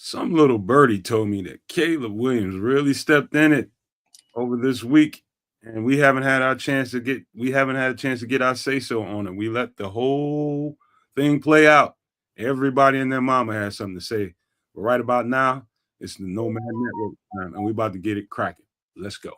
Some little birdie told me that Caleb Williams really stepped in it over this week, and we haven't had a chance to get our say so on it. We let the whole thing play out. Everybody and their mama has something to say. But right about now, it's the Nomad Network time, and we about to get it cracking. Let's go.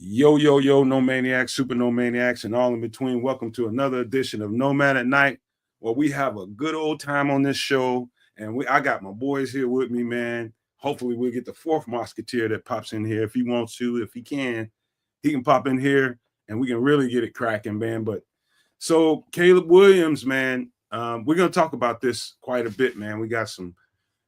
Yo, yo, yo, no maniacs, super no maniacs, and all in between. Welcome to another edition of Nomad at Night, where we have a good old time on this show. And I got my boys here with me, man. Hopefully, we'll get the fourth musketeer that pops in here if he wants to, if he can pop in here and we can really get it cracking, man. But so Caleb Williams, man, we're gonna talk about this quite a bit, man. We got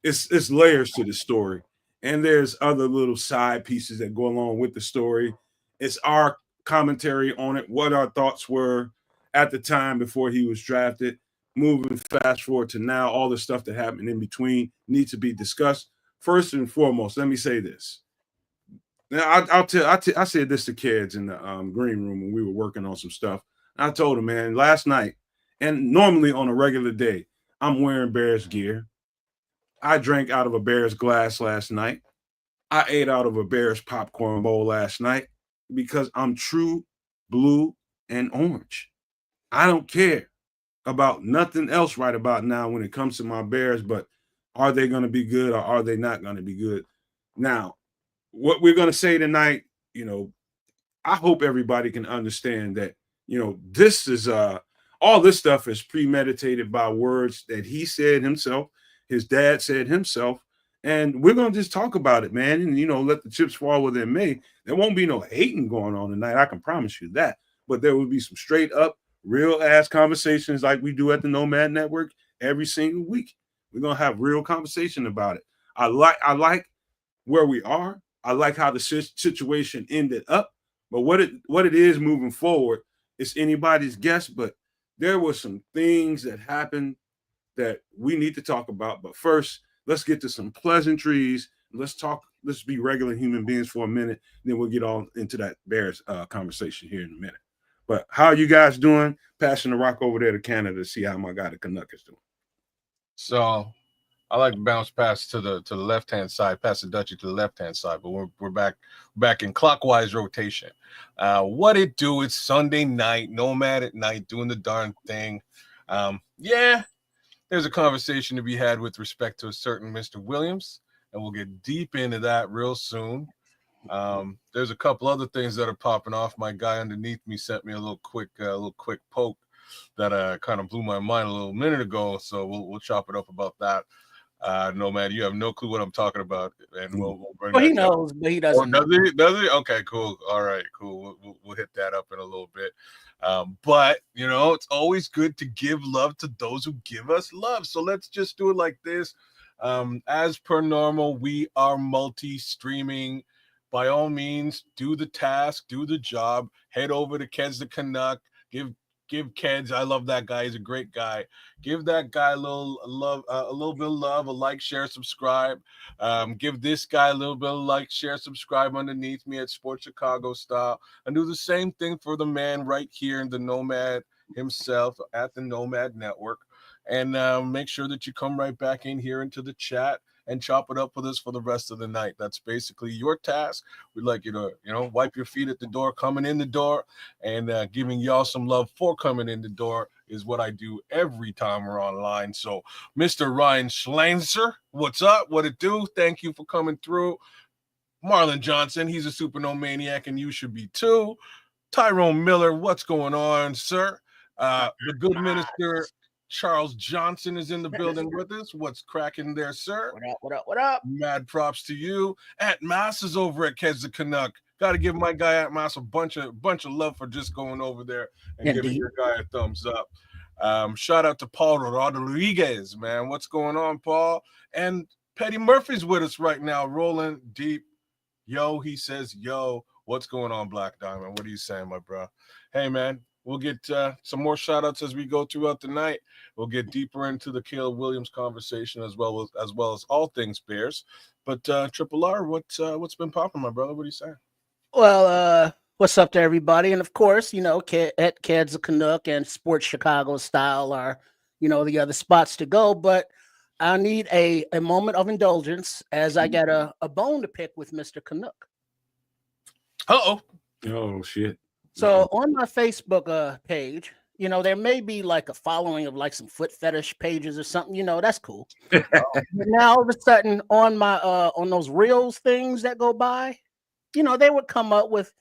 it's layers to the story, and there's other little side pieces that go along with the story. It's our commentary on it, what our thoughts were at the time before he was drafted, moving fast forward to now, all the stuff that happened in between needs to be discussed. First and foremost, let me say this. Now, I said this to kids in the green room when we were working on some stuff. I told them, man, last night, and normally on a regular day, I'm wearing Bears gear. I drank out of a Bears glass last night. I ate out of a Bears popcorn bowl last night because I'm true blue and orange. I don't care about nothing else right about now when it comes to my Bears, but are they going to be good or are they not going to be good? Now, what we're going to say tonight, I hope everybody can understand that, this is all this stuff is premeditated by words that he said himself, his dad said himself, and we're going to just talk about it, man, and, let the chips fall where they may. There won't be no hating going on tonight. I can promise you that. But there will be some straight up, real ass conversations like we do at the Nomad Network every single week. We're going to have real conversation about it. I like where we are. I like how the situation ended up. But what it is moving forward, it's anybody's guess. But there were some things that happened that we need to talk about. But first, let's get to some pleasantries. Let's be regular human beings for a minute. Then we'll get on into that Bears conversation here in a minute. But how are you guys doing? Passing the rock over there to Canada to see how my guy the Canuck is doing. So I like to bounce pass to the left hand side, pass the Dutchie to the left hand side, but we're back in clockwise rotation. What it do? It's Sunday night, Nomad at Night, doing the darn thing. There's a conversation to be had with respect to a certain Mr. Williams, and we'll get deep into that real soon. There's a couple other things that are popping off. My guy underneath me sent me a little quick poke that kind of blew my mind a little minute ago. So we'll chop it up about that. Nomad, you have no clue what I'm talking about, and we'll bring he knows, but he doesn't. Does he? Does he? Okay, cool. All right, cool. We'll hit that up in a little bit. But it's always good to give love to those who give us love. So let's just do it like this. As per normal, we are multi-streaming. By all means, do the task, do the job. Head over to Keds the Canuck. Give Keds, I love that guy. He's a great guy. Give that guy a little love, a little bit of love, a like, share, subscribe. Give this guy a little bit of like, share, subscribe underneath me at Sports Chicago Style. And do the same thing for the man right here in the Nomad himself at the Nomad Network. And make sure that you come right back in here into the chat and chop it up with us for the rest of the night. That's basically your task. We'd like you to, wipe your feet at the door, coming in the door, and giving y'all some love for coming in the door is what I do every time we're online. So, Mr. Ryan Schlanzer, what's up? What it do? Thank you for coming through. Marlon Johnson, he's a supernomaniac, and you should be too. Tyrone Miller, what's going on, sir? The good minister Charles Johnson is in the building with us. What's cracking there, sir? What up? Mad props to you. At Mass is over at Keds the Canuck. Got to give my guy at Mass a bunch of love for just going over there and giving your guy a thumbs up. Shout out to Paul Rodriguez, man. What's going on, Paul? And Petty Murphy's with us right now, rolling deep. Yo, he says, yo, what's going on, Black Diamond? What are you saying, my bro? Hey, man. We'll get some more shout-outs as we go throughout the night. We'll get deeper into the Caleb Williams conversation as well as all things Bears. But Triple R, what's been popping, my brother? What are you saying? Well, What's up to everybody? And of course, at Ked's a Canuck and Sports Chicago Style are, the other spots to go. But I need a moment of indulgence as I got a bone to pick with Mr. Canuck. Uh-oh. Oh, shit. So on my Facebook page, there may be like a following of like some foot fetish pages or something, that's cool. But now all of a sudden on my on those reels things that go by, they would come up with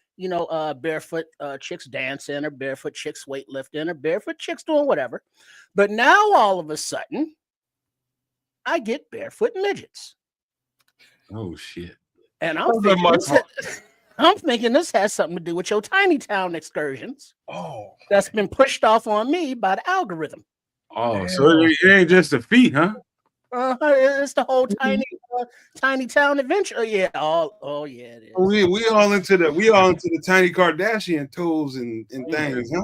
barefoot chicks dancing or barefoot chicks weightlifting or barefoot chicks doing whatever. But now all of a sudden I get barefoot midgets. Oh shit. And I'm thinking this has something to do with your tiny town excursions. Oh, that's been pushed off on me by the algorithm. Oh, damn. So it ain't just the feet, huh? It's the whole tiny town adventure. Yeah. Oh yeah, it is. We all into the tiny Kardashian toes and things, huh?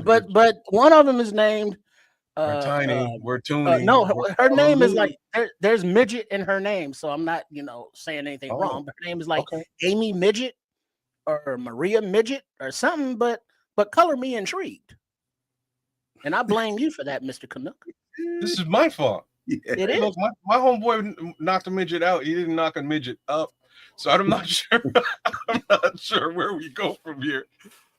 But one of them is named we're tuning. No, her name is like there's midget in her name, so I'm not saying anything wrong. But her name is like Amy Midget or Maria Midget or something. But color me intrigued, and I blame you for that, Mr. Canuck. This is my fault. Yeah. It is. My homeboy knocked a midget out. He didn't knock a midget up, so I'm not sure. I'm not sure where we go from here.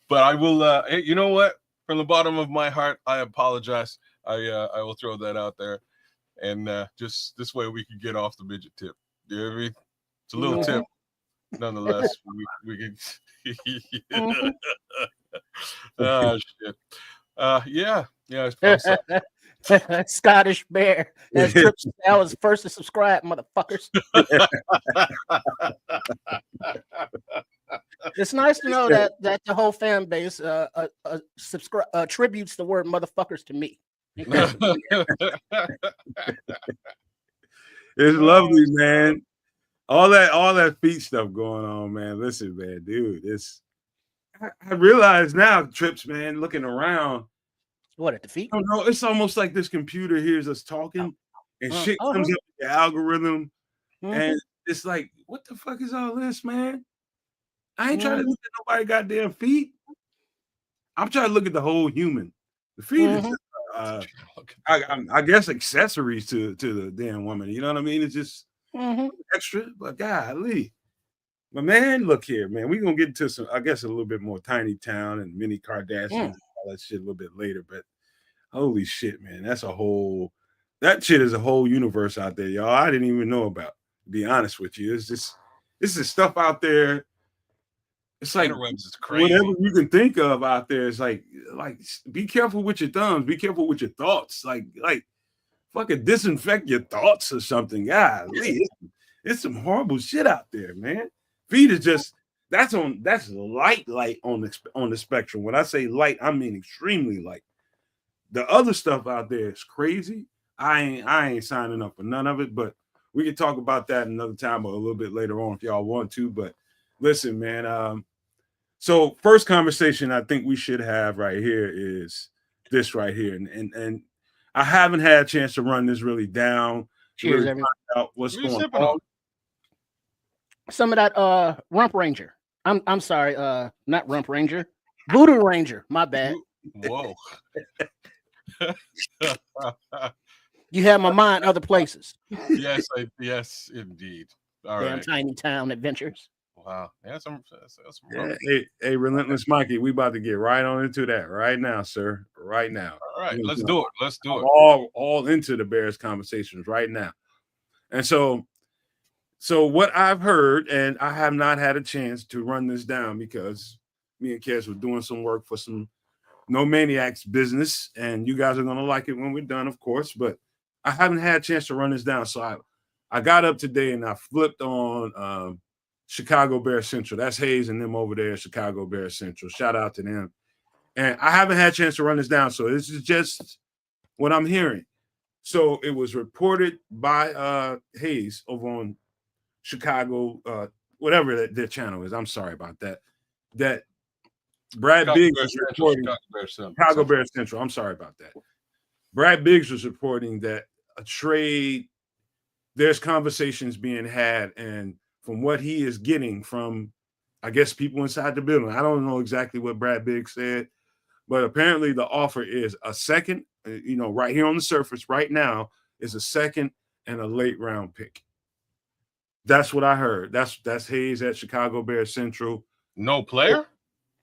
But I will. You know what? From the bottom of my heart, I apologize. I will throw that out there, and just this way we can get off the midget tip. You know what I mean? It's a little tip, nonetheless. we can. Oh shit! Yeah. Scottish Bear. That's Trips. I was first to subscribe, motherfuckers. It's nice to know that the whole fan base attributes the word motherfuckers to me. It's lovely, man. All that feet stuff going on, man. Listen, man, dude, I realize now, Trips, man, looking around. What, at the feet? I don't know. It's almost like this computer hears us talking and shit comes up with the algorithm. And it's like, what the fuck is all this, man? I ain't trying to look at nobody goddamn feet. I'm trying to look at the whole human. The feet is just, I guess accessories to the damn woman. You know what I mean? It's just extra, but golly. But man, look here, man. We're gonna get into some, I guess, a little bit more tiny town and mini Kardashians and all that shit a little bit later. But holy shit, man, that shit is a whole universe out there, y'all. I didn't even know about. To be honest with you, it's just this is stuff out there. It's like whatever you can think of out there. It's like be careful with your thumbs. Be careful with your thoughts. Like fucking disinfect your thoughts or something. Golly, it's some horrible shit out there, man. Feet is just that's light on the spectrum. When I say light, I mean extremely light. The other stuff out there is crazy. I ain't signing up for none of it, but we can talk about that another time or a little bit later on if y'all want to. But listen, man. So first conversation I think we should have right here is this right here, and I haven't had a chance to run this really down. Cheers, really find out what's going on. Some of that Rump Ranger. I'm sorry, not Rump Ranger, Voodoo Ranger. My bad. Whoa. You have my mind other places. Yes, indeed. All Damn right. tiny town adventures. Wow. Yeah, some Hey, Relentless Mikey, we about to get right on into that right now, sir. Right now. All right, let's do it. Let's do it. All into the Bears conversations right now. And so what I've heard, and I have not had a chance to run this down because me and Kes were doing some work for some No Maniacs business, and you guys are gonna like it when we're done, of course. But I haven't had a chance to run this down, so I got up today and I flipped on Chicago Bear Central. That's Hayes and them over there at Chicago Bear Central. Shout out to them. And I haven't had a chance to run this down, so this is just what I'm hearing. So it was reported by Hayes over on Chicago, whatever their channel is. I'm sorry about that. That Brad Biggs was reporting Chicago Bear Central. I'm sorry about that. Brad Biggs was reporting that a trade, there's conversations being had, and from what he is getting from I guess people inside the building. I don't know exactly what Brad Biggs said, but apparently the offer is a second, right here on the surface right now is a second and a late round pick. That's what I heard. That's Hayes at Chicago Bears Central. No player?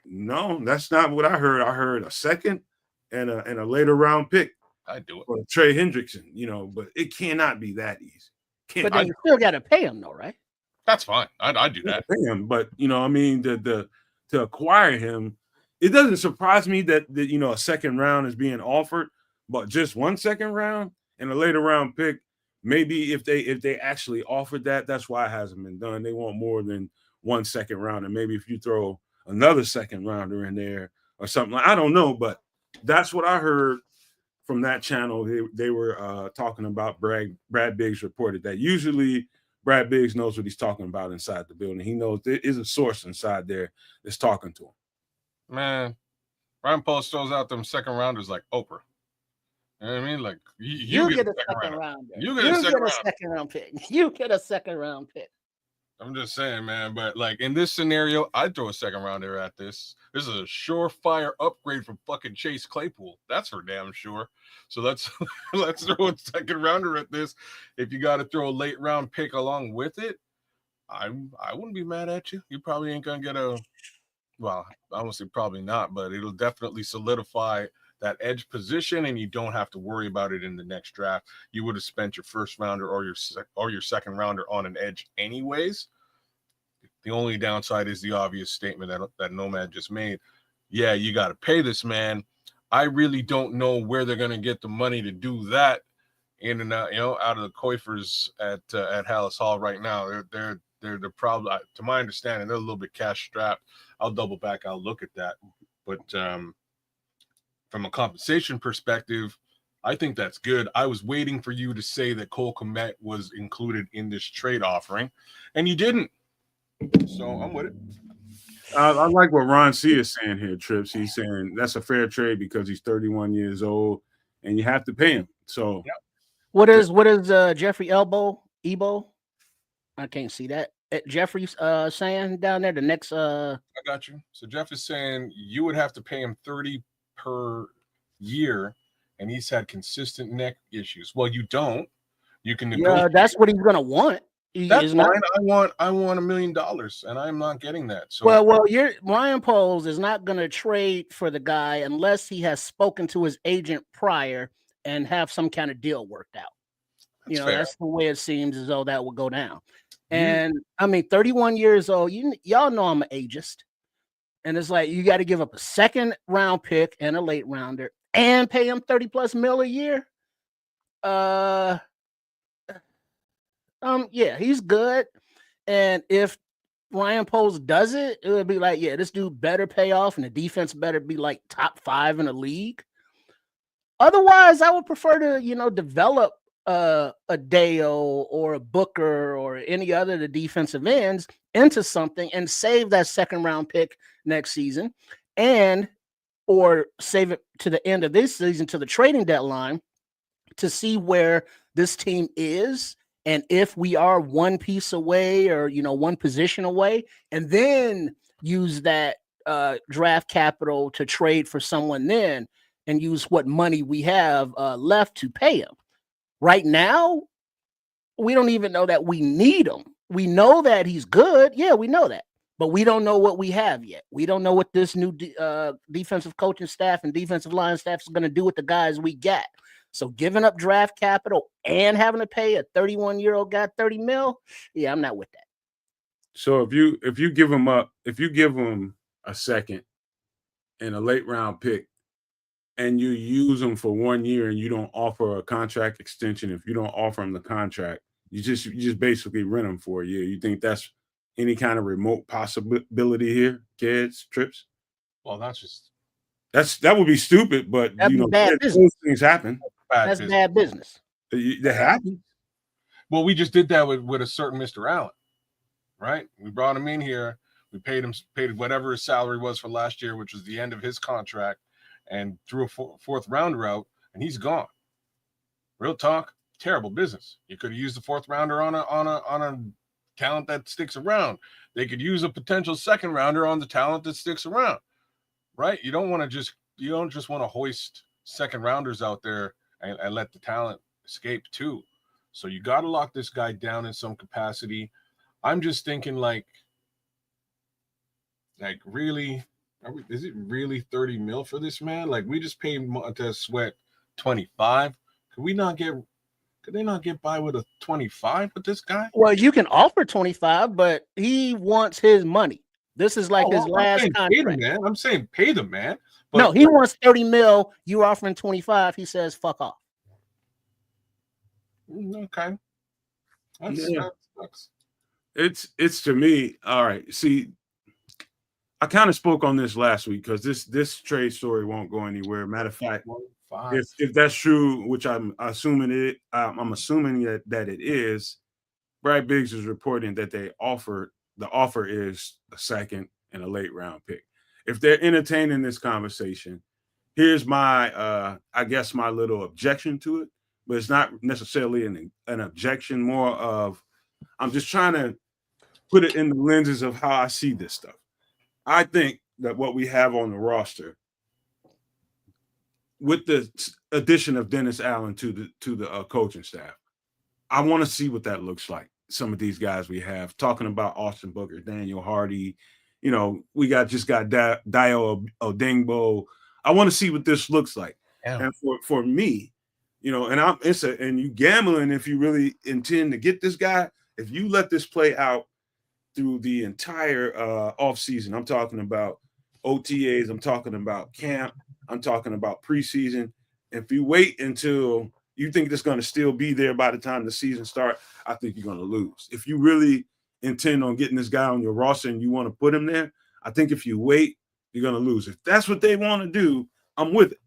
No, that's not what I heard. I heard a second and a later round pick. I do it for Trey Hendrickson, but it cannot be that easy. But then you still got to pay him, though, right? That's fine. I'd do that. Pay him, but I mean, to acquire him, it doesn't surprise me that a second round is being offered, but just 1 second round and a later round pick. Maybe if they actually offered that, that's why it hasn't been done. They want more than 1 second round, and maybe if you throw another second rounder in there or something, I don't know, but that's what I heard from that channel. They were talking about. Brad Biggs reported that usually Brad Biggs knows what he's talking about inside the building. He knows there is a source inside there that's talking to him. Man, Ryan Post throws out them second rounders like Oprah. You know what I mean? Like you get a second rounder. You get a second round pick. You get a second round pick. I'm just saying, man. But like in this scenario, I'd throw a second rounder at this. This is a surefire upgrade from fucking Chase Claypool. That's for damn sure. So let's throw a second rounder at this. If you got to throw a late round pick along with it, I wouldn't be mad at you. You probably ain't gonna get well, I won't say probably not, but it'll definitely solidify that edge position, and you don't have to worry about it in the next draft. You would have spent your first rounder or your second rounder on an edge anyways. The only downside is the obvious statement that Nomad just made. Yeah, you got to pay this man. I really don't know where they're going to get the money to do that in and out, out of the coffers at Hallis Hall right now. They're probably, to my understanding, they're a little bit cash strapped. I'll double back. I'll look at that. But from a compensation perspective, I think that's good. I was waiting for you to say that Cole Kmet was included in this trade offering, and you didn't. So I'm with it. I like what Ron C is saying here, Trips. He's saying that's a fair trade because he's 31 years old, and you have to pay him. So, yep. What is Jeffrey Ebo? I can't see that. Jeffrey's saying down there the next. I got you. So Jeff is saying you would have to pay him 30 per year, and he's had consistent neck issues. Well, you don't. You can negotiate. Yeah, that's what he's gonna want. That's fine. I want $1 million, and I'm not getting that. So well, Ryan Poles is not gonna trade for the guy unless he has spoken to his agent prior and have some kind of deal worked out. That's the way it seems as though that will go down. And I mean, 31 years old. Y'all know I'm an ageist. And it's like you got to give up a second round pick and a late rounder and pay him $30+ million a year. Yeah, he's good. And if Ryan Poles does it, it would be like, yeah, this dude better pay off, and the defense better be like top 5 in the league. Otherwise, I would prefer to, develop a Deo or a Booker or any other of the defensive ends into something and save that second round pick next season, or save it to the end of this season to the trading deadline to see where this team is and if we are one piece away or one position away, and then use that draft capital to trade for someone then and use what money we have left to pay him. Right now, we don't even know that we need him. We know that he's good. Yeah, we know that. But we don't know what we have yet. We don't know what this new defensive coaching staff and defensive line staff is going to do with the guys we got. So giving up draft capital and having to pay a 31-year-old guy $30 million, yeah, I'm not with that. So if you give him a second and a late round pick, and you use them for 1 year and you don't offer a contract extension, if you don't offer them the contract, you just basically rent them for a year. You think that's any kind of remote possibility here, kids, Trips? Well, that would be stupid, but bad business. Those things happen. That's bad business. That happens. Well, we just did that with a certain Mr. Allen, right? We brought him in here. We paid whatever his salary was for last year, which was the end of his contract, and threw a fourth rounder out, and he's gone. Real talk, terrible business. You could have used the fourth rounder on a talent that sticks around. They could use a potential second rounder on the talent that sticks around, right? You don't just want to hoist second rounders out there and let the talent escape too. So you got to lock this guy down in some capacity. I'm just thinking like really, is it really 30 mil for this man? Like we just paid Montez Sweat 25. Could they not get by with a 25 with this guy? Well, you can offer 25, but he wants his money. This is like his last contract. I'm saying pay the man. But no, he wants 30 mil. You offering 25. He says, fuck off. Okay. It's to me. All right. See, I kind of spoke on this last week because this trade story won't go anywhere. Matter of fact, if that's true, which I'm assuming that it is, Brad Biggs is reporting that the offer is a second and a late round pick. If they're entertaining this conversation, here's my I guess my little objection to it, but it's not necessarily an objection, more of I'm just trying to put it in the lenses of how I see this stuff. I think that what we have on the roster with the addition of Dennis Allen to the coaching staff, I want to see what that looks like. Some of these guys we have, talking about Austin Booker, Daniel Hardy, we got Dio Odengbo. I want to see what this looks like. Yeah. And for me, and you gambling if you really intend to get this guy. If you let this play out through the entire offseason, I'm talking about OTAs, I'm talking about camp, I'm talking about preseason. If you wait until you think it's going to still be there by the time the season starts, I think you're going to lose. If you really intend on getting this guy on your roster and you want to put him there, I think if you wait, you're going to lose. If that's what they want to do, I'm with it.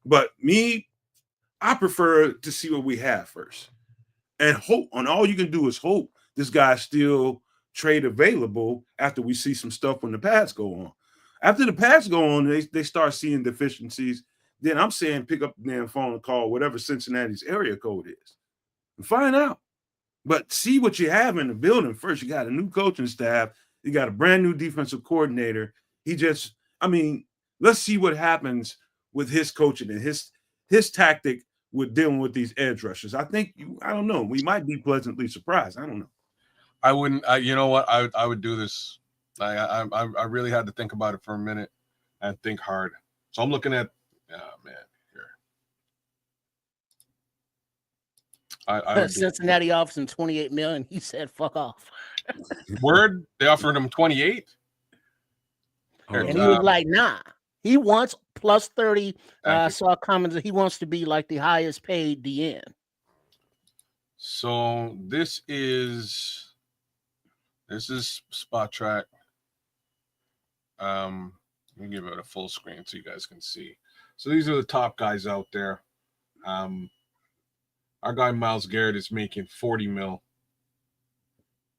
But me, I prefer to see what we have first and hope. And all you can do is hope this guy's still trade available after we see some stuff when the pads go on. After the pads go on, they start seeing deficiencies. Then I'm saying pick up the damn phone and call whatever Cincinnati's area code is and find out. But see what you have in the building first. You got a new coaching staff. You got a brand new defensive coordinator. Let's see what happens with his coaching and his tactic with dealing with these edge rushers. I don't know. We might be pleasantly surprised. I don't know. I wouldn't. You know what? I would do this. I really had to think about it for a minute and think hard. So I'm looking at. Here. Cincinnati offers him $28 million. He said, "Fuck off." Word? They offered him 28, and he was like, "Nah." He wants plus 30. I saw comments that he wants to be like the highest paid DN. So this is Spot Track. Let me give it a full screen so you guys can see. So these are the top guys out there. Our guy Myles Garrett is making 40 mil.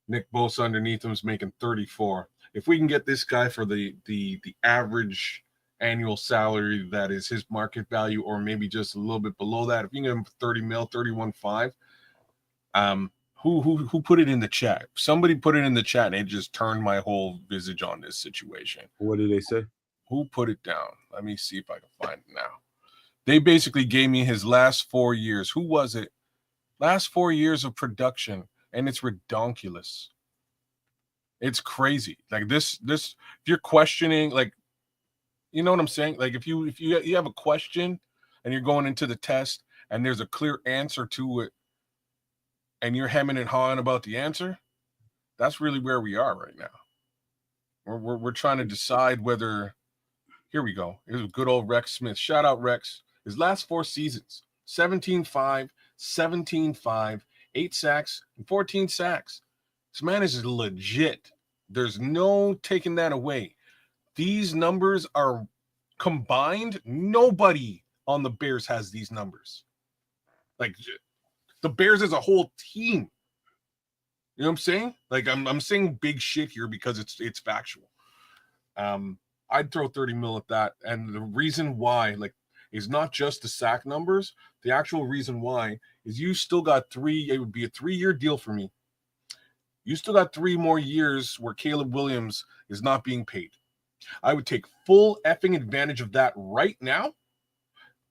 Nick Bosa underneath him is making 34. If we can get this guy for the average annual salary that is his market value, or maybe just a little bit below that, if you can get him 30 mil, 31.5. Who put it in the chat? Somebody put it in the chat, and it just turned my whole visage on this situation. What did they say? Who put it down? Let me see if I can find it now. They basically gave me his last 4 years. Who was it? Last 4 years of production, and it's redonkulous. It's crazy. Like this. If you're questioning, like, you know what I'm saying? Like if you have a question and you're going into the test and there's a clear answer to it, and you're hemming and hawing about the answer, that's really where we are right now. We're trying to decide whether. Here we go. It was good old Rex Smith. Shout out Rex. His last 4 seasons: 17-5, 17-5, 8 sacks, and 14 sacks. This man is legit. There's no taking that away. These numbers are combined. Nobody on the Bears has these numbers. Like the Bears as a whole team. You know what I'm saying? Like I'm saying big shit here because it's factual. I'd throw 30 mil at that. And the reason why, is not just the sack numbers. The actual reason why is you still got it would be a 3-year deal for me. You still got 3 more years where Caleb Williams is not being paid. I would take full effing advantage of that right now.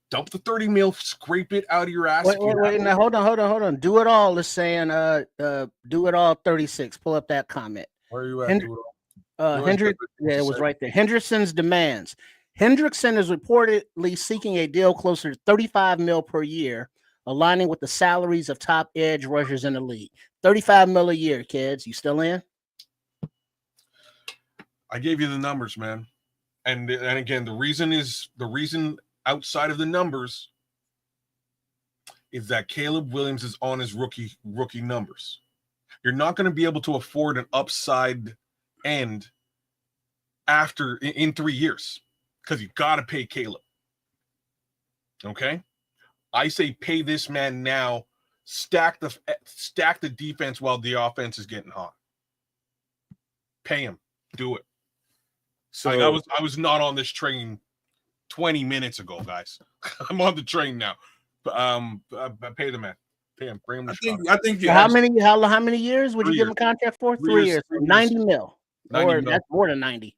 Dump the 30 mil, scrape it out of your ass. Wait. Now, hold on. Do it all is saying, do it all 36. Pull up that comment. Where are you at? Hendrick, yeah, it was right there. Hendrickson's demands. Hendrickson is reportedly seeking a deal closer to 35 mil per year, aligning with the salaries of top edge rushers in the league. 35 mil a year, kids. You still in? I gave you the numbers, man. And again, the reason outside of the numbers is that Caleb Williams is on his rookie numbers. You're not going to be able to afford an upside end in 3 years because you got to pay Caleb. Okay? I say pay this man now, stack the defense while the offense is getting hot. Pay him. Do it. So I was not on this train 20 minutes ago, guys. I'm on the train now. Pay the man. Pay him. Bring him to I think how many years would you give him a contract for? 3 years. 90 mil. 90 or mil. That's more than 90.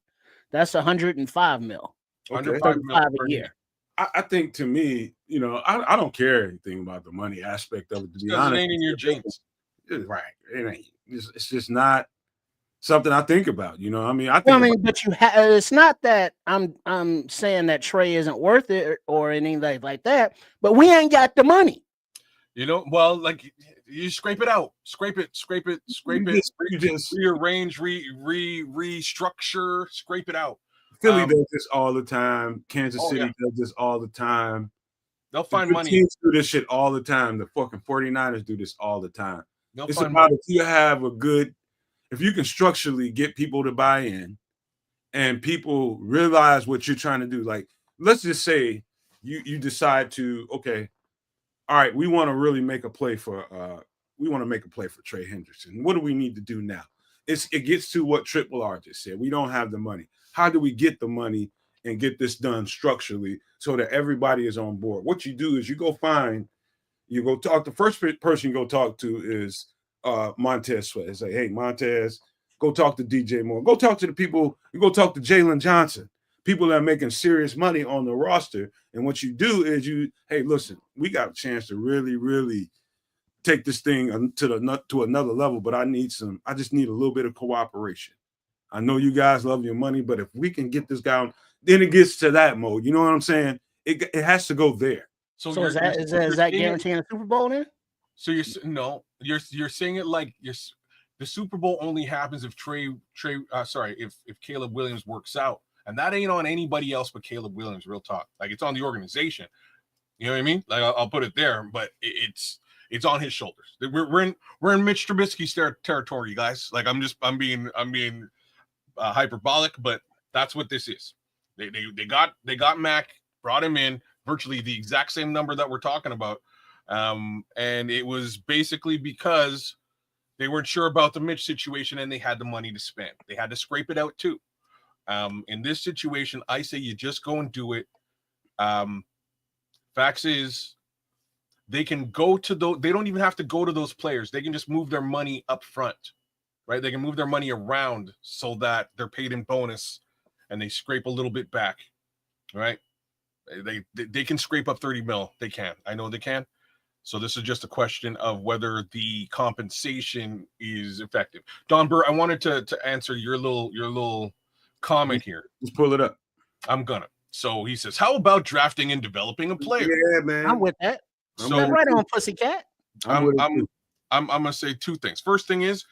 That's 105 mil. Okay. 35 a year. I think, to me, I don't care anything about the money aspect of it, to be honest. It ain't in your genes. Right. It ain't. It's just not something I think about. But it's not that I'm saying that Trey isn't worth it or anything like that, but we ain't got the money. Well, like, you scrape it out, scrape it, rearrange, restructure, scrape it out. Philly does this all the time. Kansas City does this all the time. They'll find money. Teams do this shit all the time. The fucking 49ers do this all the time. It's about if you have if you can structurally get people to buy in and people realize what you're trying to do. Like, let's just say you decide to, okay, all right, we want to really make a play for Trey Hendrickson. What do we need to do now? It gets to what Triple R just said. We don't have the money. How do we get the money and get this done structurally so that everybody is on board? What you do is you go talk. The first person you go talk to is Montez Sweat. And say, hey, Montez, go talk to DJ Moore. Go talk to the people. You go talk to Jalen Johnson, people that are making serious money on the roster. And what you do is hey, listen, we got a chance to really, really take this thing to another level, but I just need a little bit of cooperation. I know you guys love your money, but if we can get this guy on, then it gets to that mode. You know what I'm saying? It has to go there. So is that guaranteeing a Super Bowl then? So you're saying it like the Super Bowl only happens if if Caleb Williams works out, and that ain't on anybody else but Caleb Williams. Real talk, like, it's on the organization. You know what I mean? Like, I'll put it there, but it's on his shoulders. We're in Mitch Trubisky's territory, guys. Like, I'm being hyperbolic, but that's what this is. They got Mac, brought him in, virtually the exact same number that we're talking about, and it was basically because they weren't sure about the Mitch situation and they had the money to spend. They had to scrape it out too. In this situation, I say you just go and do it. Facts is, they can go to they don't even have to go to those players. They can just move their money up front, right? They can move their money around so that they're paid in bonus and they scrape a little bit back, right? They can scrape up 30 mil. They can. I know they can. So this is just a question of whether the compensation is effective. Don Burr, I wanted to answer your little comment here. Let's pull it up. I'm gonna. So he says, how about drafting and developing a player? Yeah, man. I'm with that. So right on, pussycat. I'm gonna say two things. First thing is,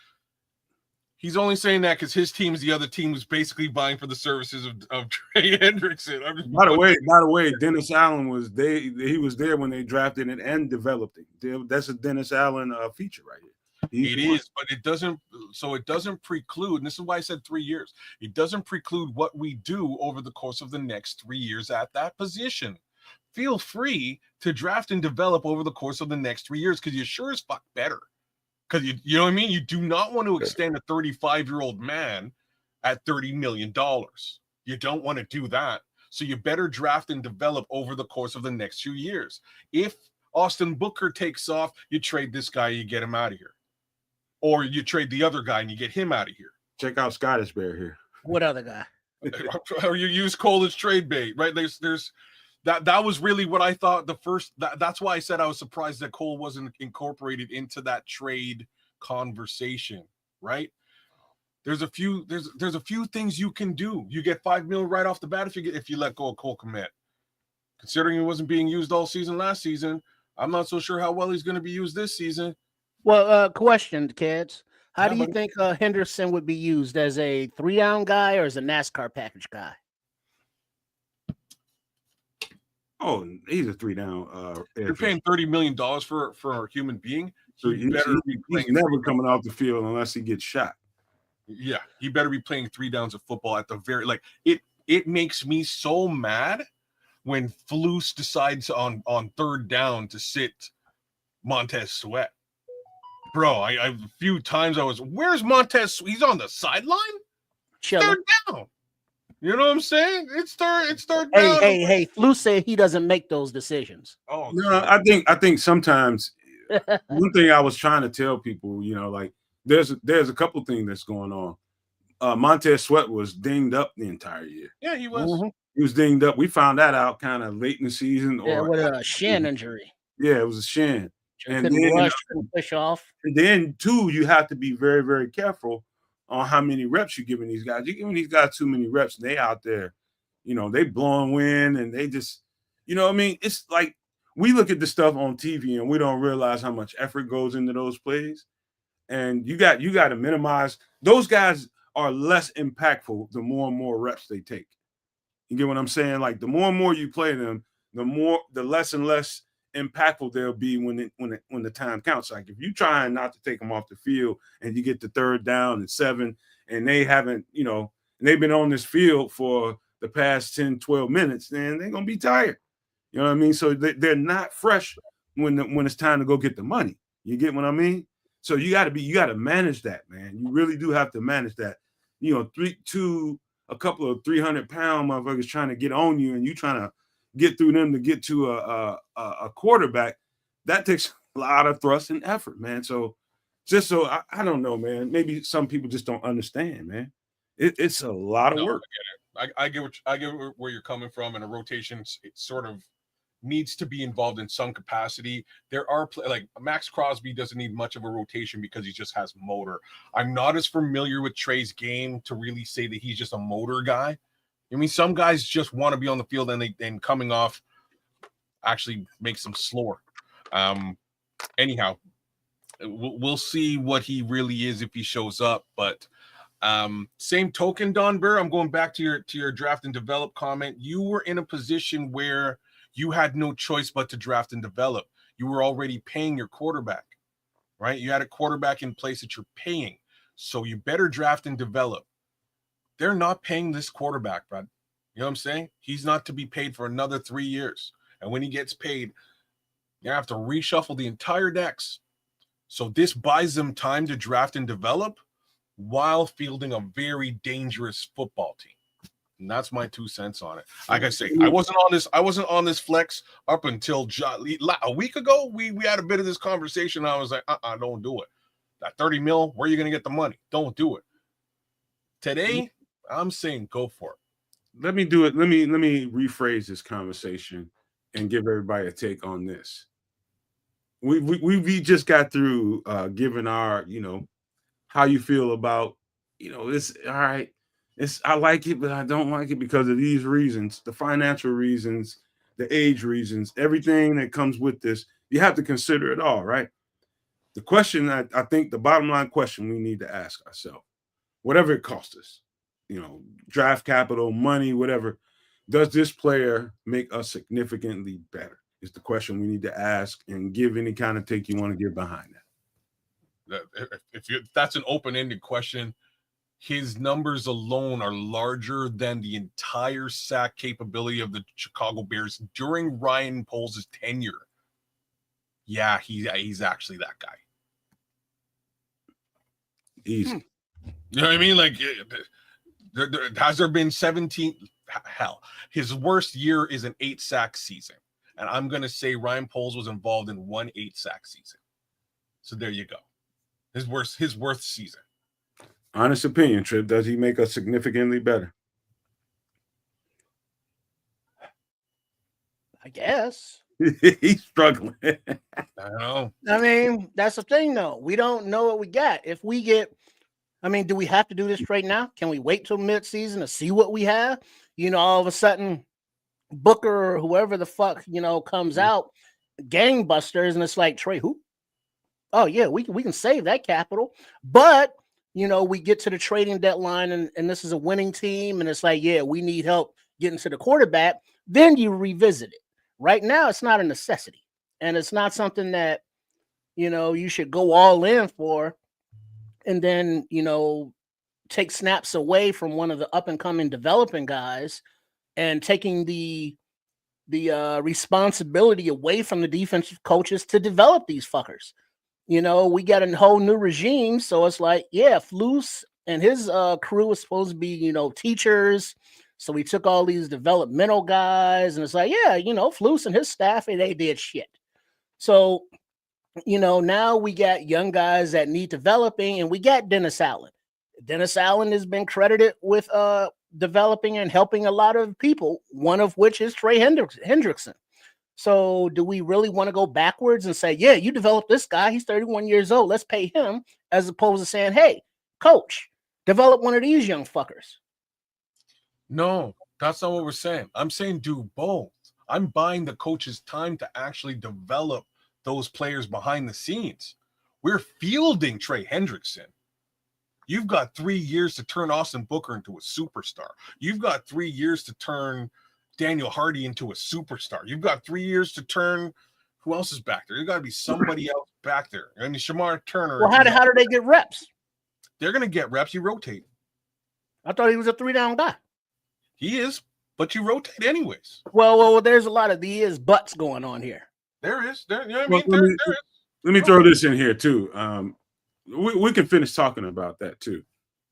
he's only saying that because his team is the other team who's basically buying for the services of Trey Hendrickson. By the way, Dennis Allen he was there when they drafted it and developed it. That's a Dennis Allen feature right here. It is, but it doesn't preclude, and this is why I said 3 years. It doesn't preclude what we do over the course of the next 3 years at that position. Feel free to draft and develop over the course of the next 3 years, because you sure as fuck better. Because you know what I mean? You do not want to extend a 35-year-old man at $30 million. You don't want to do that. So you better draft and develop over the course of the next few years. If Austin Booker takes off, you trade this guy, you get him out of here. or you trade the other guy and you get him out of here. Check out Scottish Bear here. What other guy? Or you use Cole as trade bait, right? There's that was really what I thought the first. That's why I said I was surprised that Cole wasn't incorporated into that trade conversation, right? There's a few things you can do. You get $5 million right off the bat if you let go of Cole Kmet. Considering he wasn't being used all season last season, I'm not so sure how well he's going to be used this season. Well, question, kids. How do you think Henderson would be used, as a 3-down guy or as a NASCAR package guy? Oh, he's a 3-down. You're paying $30 million for a human being. So he's never coming off the field unless he gets shot. Yeah, he better be playing 3 downs of football at the very it makes me so mad when Flus decides on 3rd down to sit Montez Sweat. Bro, a few times I was, where's Montez? He's on the sideline? Chilling. 3rd down. You know what I'm saying? It's third down. Hey, Flus said he doesn't make those decisions. Oh no, I think sometimes one thing I was trying to tell people, like there's a couple things that's going on. Montez Sweat was dinged up the entire year. Yeah, he was. Mm-hmm. He was dinged up. We found that out kind of late in the season. With a shin injury. Yeah, it was a shin. And then push off. And then too, you have to be very, very careful on how many reps you're giving these guys. You're giving these guys too many reps, and they out there, they blowing wind, and they just, what I mean? It's like we look at the stuff on TV and we don't realize how much effort goes into those plays. And you got to minimize. Those guys are less impactful the more and more reps they take. You get what I'm saying? Like the more and more you play them, the less and less impactful they'll be when the time counts. Like if you trying not to take them off the field and you get the 3rd down and 7, and they haven't, and they've been on this field for the past 10, 12 minutes, then they're gonna be tired. You know what I mean? So they're not fresh when it's time to go get the money. You get what I mean? So you got to manage that, man. You really do have to manage that. A couple of 300-pound motherfuckers trying to get on you, and you trying to get through them to get to a quarterback. That takes a lot of thrust and effort, man. So I don't know, man. Maybe some people just don't understand, man. It's a lot of work. I get where you're coming from, and a rotation sort of needs to be involved in some capacity. There are like Max Crosby doesn't need much of a rotation because he just has motor. I'm not as familiar with Trey's game to really say that he's just a motor guy. I mean, some guys just want to be on the field, and coming off actually makes them slower. Anyhow, we'll see what he really is if he shows up. But same token, Don Burr, I'm going back to your draft and develop comment. You were in a position where you had no choice but to draft and develop. You were already paying your quarterback, right? You had a quarterback in place that you're paying. So you better draft and develop. They're not paying this quarterback, bud. You know what I'm saying? He's not to be paid for another 3 years. And when he gets paid, you have to reshuffle the entire decks. So this buys them time to draft and develop while fielding a very dangerous football team. And that's my 2 cents on it. Like I say, I wasn't on this flex up until a week ago. We had a bit of this conversation. I was like, don't do it. That 30 mil, where are you going to get the money? Don't do it. Today, I'm saying go for it. Let me do it. Let me rephrase this conversation and give everybody a take on this. We just got through giving our, how you feel about, it's all right. I like it, but I don't like it because of these reasons, the financial reasons, the age reasons, everything that comes with this. You have to consider it all, right? The question, I think the bottom line question we need to ask ourselves, whatever it costs us, draft capital, money, whatever, does this player make us significantly better? Is the question we need to ask, and give any kind of take you want to give behind that. If that's an open-ended question, his numbers alone are larger than the entire sack capability of the Chicago Bears during Ryan Poles' tenure. Yeah, he's actually that guy. Easy. You know what I mean? Like, has there been 17? Hell, his worst year is an 8-sack season. And I'm going to say Ryan Poles was involved in 1 8-sack season. So there you go. His worst season. Honest opinion, Trip. Does he make us significantly better? I guess. He's struggling. I know. I mean, that's the thing, though. We don't know what we got. If we get, I mean, do we have to do this right now? Can we wait till mid-season to see what we have? You know, all of a sudden, Booker or whoever the fuck, you know, comes out gangbusters, and it's like, Trey, who? Oh, yeah, we can save that capital. But, you know, we get to the trading deadline, and this is a winning team, and it's like, yeah, we need help getting to the quarterback. Then you revisit it. Right now, it's not a necessity. And it's not something that, you know, you should go all in for and then, you know, take snaps away from one of the up and coming developing guys and taking the responsibility away from the defensive coaches to develop these fuckers. You know, we got a whole new regime. So it's like, yeah, Flus and his crew is supposed to be, you know, teachers. So we took all these developmental guys, and it's like, yeah, you know, Flus and his staff, and they did shit. So, you know, now we got young guys that need developing, and we got Dennis Allen. Dennis Allen has been credited with developing and helping a lot of people, one of which is Trey Hendrickson. So do we really want to go backwards and say, yeah, you developed this guy, he's 31 years old, let's pay him, as opposed to saying, hey, coach, develop one of these young fuckers? No, that's not what we're saying. I'm saying do both. I'm buying the coach's time to actually develop those players behind the scenes. We're fielding Trey Hendrickson. You've got 3 years to turn Austin Booker into a superstar. You've got 3 years to turn Daniel Hardy into a superstar. You've got 3 years to turn who else is back there? There's got to be somebody else back there. I mean, Shamar Turner. Well, how do they get reps? They're going to get reps. You rotate. I thought he was a 3-down guy. He is, but you rotate anyways. Well, there's a lot of the is buts going on here. There is. There, you know what I mean? There is. Let me throw this in here too. We can finish talking about that too.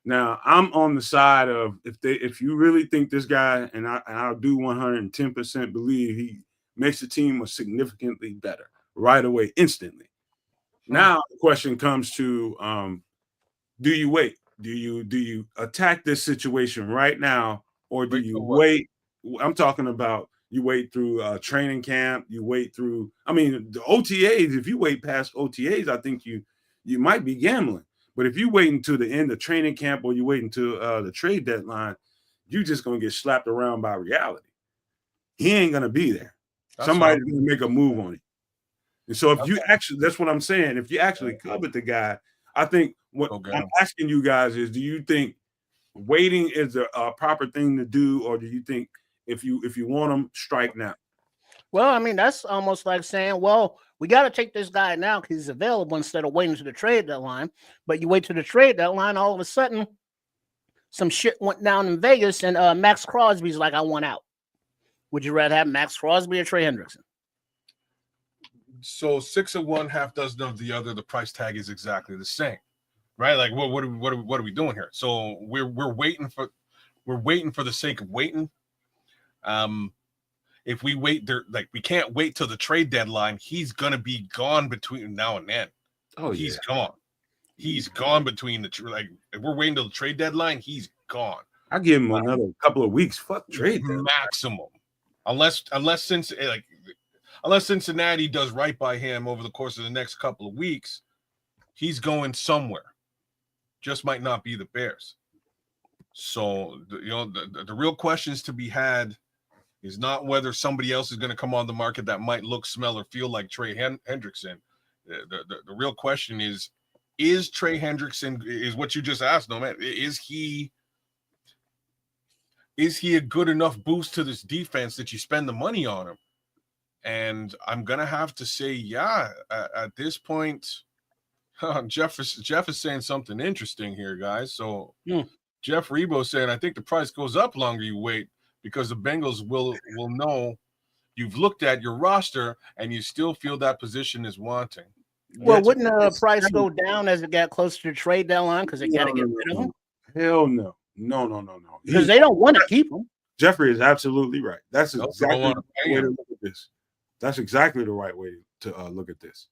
Now, I'm on the side of if you really think this guy, and I'll do 110% believe he makes the team significantly better right away, instantly. Now the question comes to do you wait? Do you attack this situation right now, or do you wait? I'm talking about you wait through training camp, you wait through, I mean, the OTAs. If you wait past OTAs, I think you might be gambling. But if you wait until the end of training camp, or you wait until the trade deadline, you're just going to get slapped around by reality. He ain't going to be there. Somebody's going to make a move on it. And so if you actually, that's what I'm saying. If you actually covet the guy, I think what I'm asking you guys is, do you think waiting is a proper thing to do, or do you think if you want him, strike now? Well, I mean, that's almost like saying, well, we got to take this guy now because he's available instead of waiting to the trade deadline. But you wait to the trade deadline, all of a sudden, some shit went down in Vegas, and Max Crosby's like, I want out. Would you rather have Max Crosby or Trey Hendrickson? So 6 of one, half dozen of the other. The price tag is exactly the same, right? Like, what are we doing here? So we're waiting for the sake of waiting. If we wait there, like, we can't wait till the trade deadline. He's gonna be gone between now and then. Oh, he's gone. He's gone between like, if we're waiting till the trade deadline, he's gone. I give him another couple of weeks. Fuck trade maximum, unless Cincinnati does right by him over the course of the next couple of weeks, he's going somewhere. Just might not be the Bears. So the real questions to be had is not whether somebody else is going to come on the market that might look, smell, or feel like Trey Hendrickson. The real question is Trey Hendrickson, is what you just asked, Nomad, is he a good enough boost to this defense that you spend the money on him? And I'm going to have to say, yeah, at this point, Jeff is saying something interesting here, guys. So Jeff Rebo saying, I think the price goes up longer you wait, because the Bengals will know you've looked at your roster and you still feel that position is wanting. Well, wouldn't the price go down as it got closer to trade deadline because they got to get rid of him? Hell no. No. Because they don't want to keep him. Jeffrey is absolutely right. That's exactly the way to look at this. That's exactly the right way to look at this.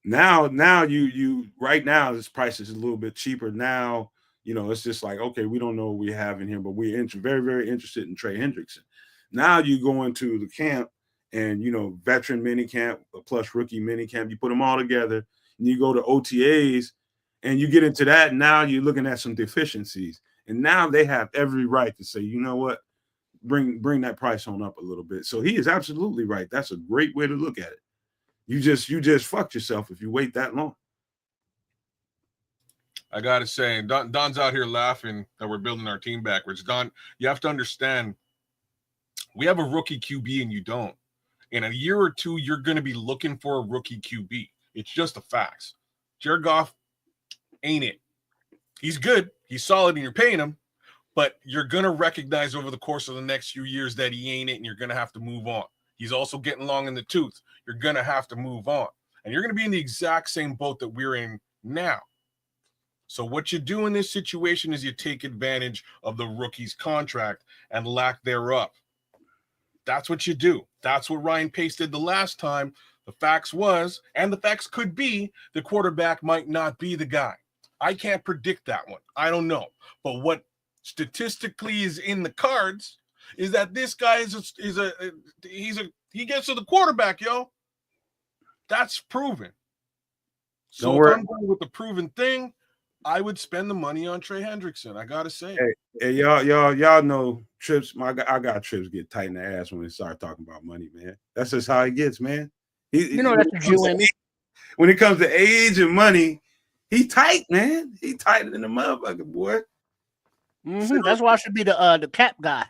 Now you right now this price is a little bit cheaper. Now, it's just like, okay, we don't know what we have in here, but we're very, very interested in Trey Hendrickson. Now you go into the camp and veteran mini camp plus rookie mini camp, you put them all together and you go to OTAs and you get into that. Now you're looking at some deficiencies. And now they have every right to say, you know what, bring that price on up a little bit. So he is absolutely right. That's a great way to look at it. You just fucked yourself if you wait that long. I gotta say, Don's out here laughing that we're building our team backwards. Don, you have to understand, we have a rookie QB and you don't. In a year or two, you're going to be looking for a rookie QB. It's just the facts. Jared Goff ain't it. He's good. He's solid and you're paying him, but you're going to recognize over the course of the next few years that he ain't it and you're going to have to move on. He's also getting long in the tooth. You're going to have to move on. And you're going to be in the exact same boat that we're in now. So what you do in this situation is you take advantage of the rookie's contract and lack thereof. That's what you do. That's what Ryan Pace did the last time. The facts was, and the facts could be, the quarterback might not be the guy. I can't predict that one. I don't know. But what statistically is in the cards is that this guy he gets to the quarterback, yo. That's proven. So if I'm going with the proven thing, I would spend the money on Trey Hendrickson. I gotta say. Hey, y'all know Trips. I got Trips get tight in the ass when they start talking about money, man. That's just how he gets, man. That's a Jew in me. When it comes to age and money, he tight, man. He tighter than the motherfucker, boy. Mm-hmm. That's why I should be the cap guy.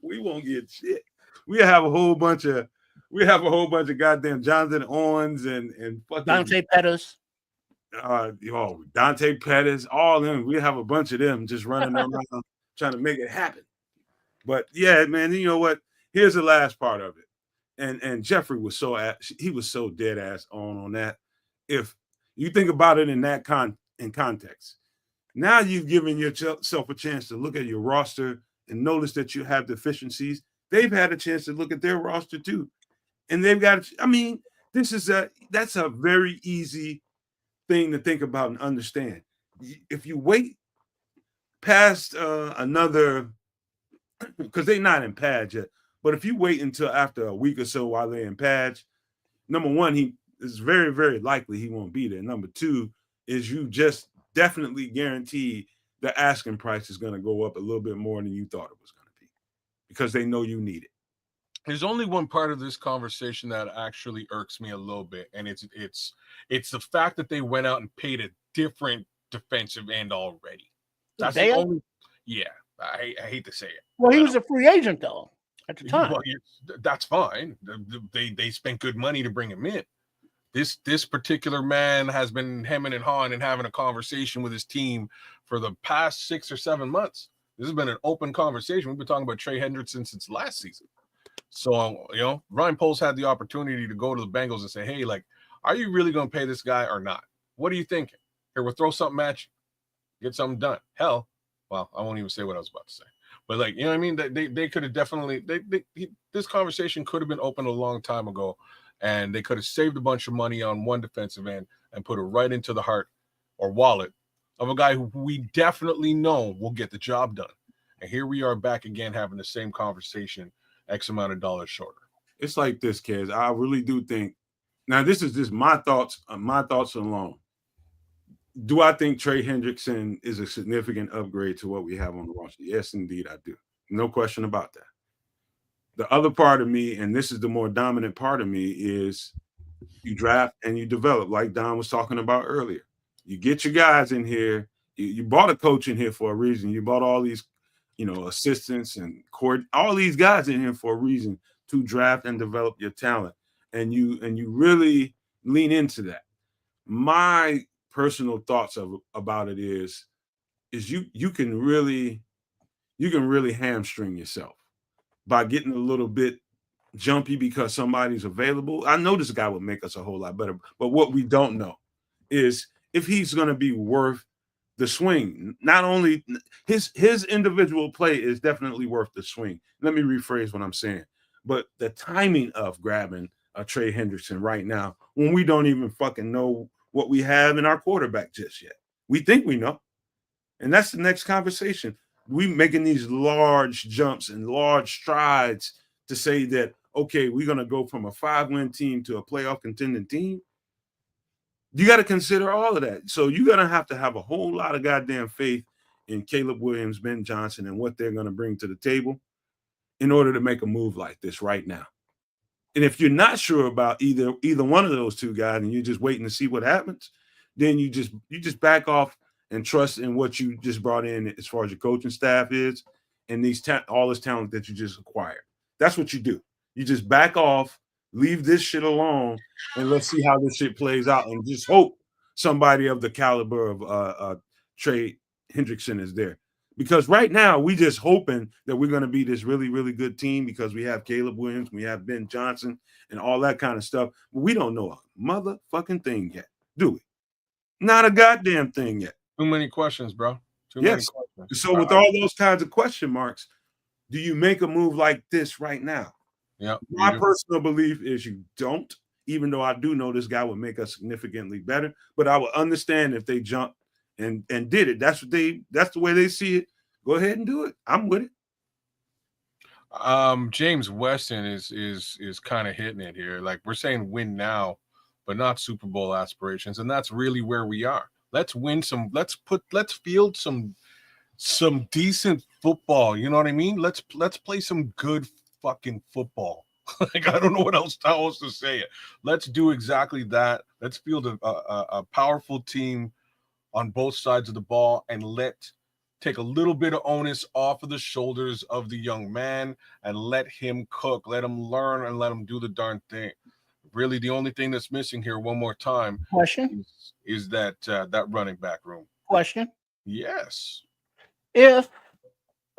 We won't get shit. We have a whole bunch of goddamn Jonathan Owens and fucking Dante Pettis. Dante Pettis, all of them. We have a bunch of them just running around trying to make it happen. But yeah, man, you know what? Here's the last part of it. And Jeffrey was so dead ass on that. If you think about it in that context, now you've given yourself a chance to look at your roster and notice that you have deficiencies. They've had a chance to look at their roster too. And they've got, that's a very easy thing to think about and understand. If you wait past another, because they're not in pads yet, but if you wait until after a week or so while they're in pads, number one, he is very, very likely he won't be there. Number two is you just definitely guarantee the asking price is going to go up a little bit more than you thought it was going to be because they know you need it. There's only one part of this conversation that actually irks me a little bit, and it's the fact that they went out and paid a different defensive end already. That's the only. Yeah, I hate to say it. Well, he was a free agent though at the time. Well, that's fine. They spent good money to bring him in. This particular man has been hemming and hawing and having a conversation with his team for the past 6 or 7 months. This has been an open conversation. We've been talking about Trey Hendrickson since last season. So, Ryan Poles had the opportunity to go to the Bengals and say, hey, like, are you really going to pay this guy or not? What are you thinking? Here, we'll throw something at you. Get something done. Hell, well, I won't even say what I was about to say. But, like, you know what I mean? They could have definitely this conversation could have been opened a long time ago, and they could have saved a bunch of money on one defensive end and put it right into the heart or wallet of a guy who we definitely know will get the job done. And here we are back again having the same conversation X amount of dollars shorter. It's like this, kids. I really do think. Now, this is just my thoughts alone. Do I think Trey Hendrickson is a significant upgrade to what we have on the roster? Yes, indeed, I do. No question about that. The other part of me, and this is the more dominant part of me, is you draft and you develop, like Don was talking about earlier. You get your guys in here. You bought a coach in here for a reason. You bought all these assistants and all these guys in here for a reason to draft and develop your talent. And you really lean into that. My personal thoughts about it is you can really hamstring yourself by getting a little bit jumpy because somebody's available. I know this guy would make us a whole lot better, but what we don't know is if he's going to be worth the swing. Not only his individual play is definitely worth the swing. Let me rephrase what I'm saying. But the timing of grabbing Trey Hendrickson right now when we don't even fucking know what we have in our quarterback just yet. We think we know. And that's the next conversation. We making these large jumps and large strides to say that, okay, we're going to go from a 5-win team to a playoff contending team. You got to consider all of that. So you're going to have a whole lot of goddamn faith in Caleb Williams, Ben Johnson, and what they're going to bring to the table in order to make a move like this right now. And if you're not sure about either one of those two guys and you're just waiting to see what happens, then you just back off and trust in what you just brought in as far as your coaching staff is and all this talent that you just acquired. That's what you do. You just back off, leave this shit alone, and let's see how this shit plays out and just hope somebody of the caliber of Trey Hendrickson is there. Because right now, we just hoping that we're going to be this really, really good team because we have Caleb Williams, we have Ben Johnson, and all that kind of stuff. But we don't know a motherfucking thing yet, do we? Not a goddamn thing yet. Too many questions, bro. Too many questions. So with all those kinds of question marks, do you make a move like this right now? Yeah. My personal belief is you don't, even though I do know this guy would make us significantly better. But I would understand if they jumped and did it. That's the way they see it. Go ahead and do it. I'm with it. James Weston is kind of hitting it here. Like, we're saying win now, but not Super Bowl aspirations, and that's really where we are. Let's win some. Let's field some decent football. You know what I mean? Let's play some good fucking football. Like, I don't know what else to say it. Let's do exactly that. Let's field a powerful team on both sides of the ball and take a little bit of onus off of the shoulders of the young man and let him cook, let him learn, and let him do the darn thing. Really, the only thing that's missing here, one more time, is that running back room. Question. Yes. If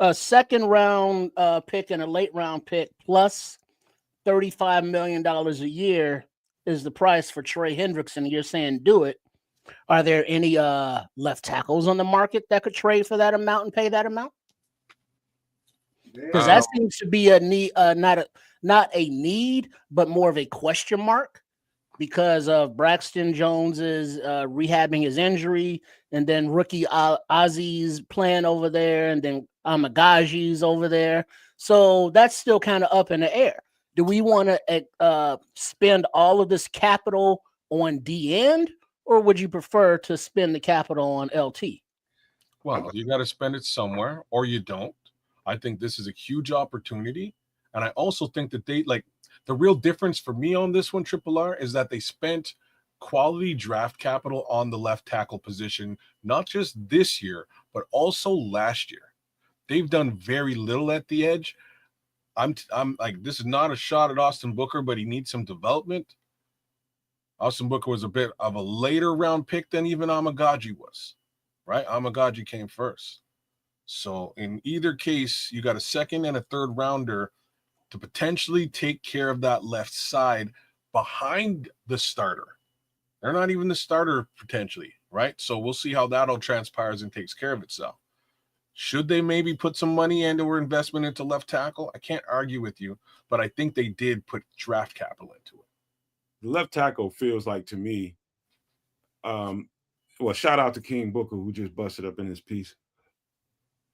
a second round pick and a late round pick plus $35 million a year is the price for Trey Hendrickson, you're saying do it. Are there any left tackles on the market that could trade for that amount and pay that amount? Because that seems to be a need, not a need, but more of a question mark because of Braxton Jones's rehabbing his injury, and then rookie Ozzy's playing over there, and then Amagaji's over there. So that's still kind of up in the air. Do we want to spend all of this capital on D end? Or would you prefer to spend the capital on LT? Well, you got to spend it somewhere, or you don't. I think this is a huge opportunity. And I also think that the real difference for me on this one, Triple R, is that they spent quality draft capital on the left tackle position, not just this year, but also last year. They've done very little at the edge. I'm like, this is not a shot at Austin Booker, but he needs some development. Austin Booker was a bit of a later round pick than even Amagaji was, right? Amagaji came first. So in either case, you got a second and a third rounder to potentially take care of that left side behind the starter. They're not even the starter potentially, right? So we'll see how that all transpires and takes care of itself. Should they maybe put some money and or investment into left tackle? I can't argue with you, but I think they did put draft capital into it. The left tackle feels like to me, shout out to King Booker who just busted up in his piece.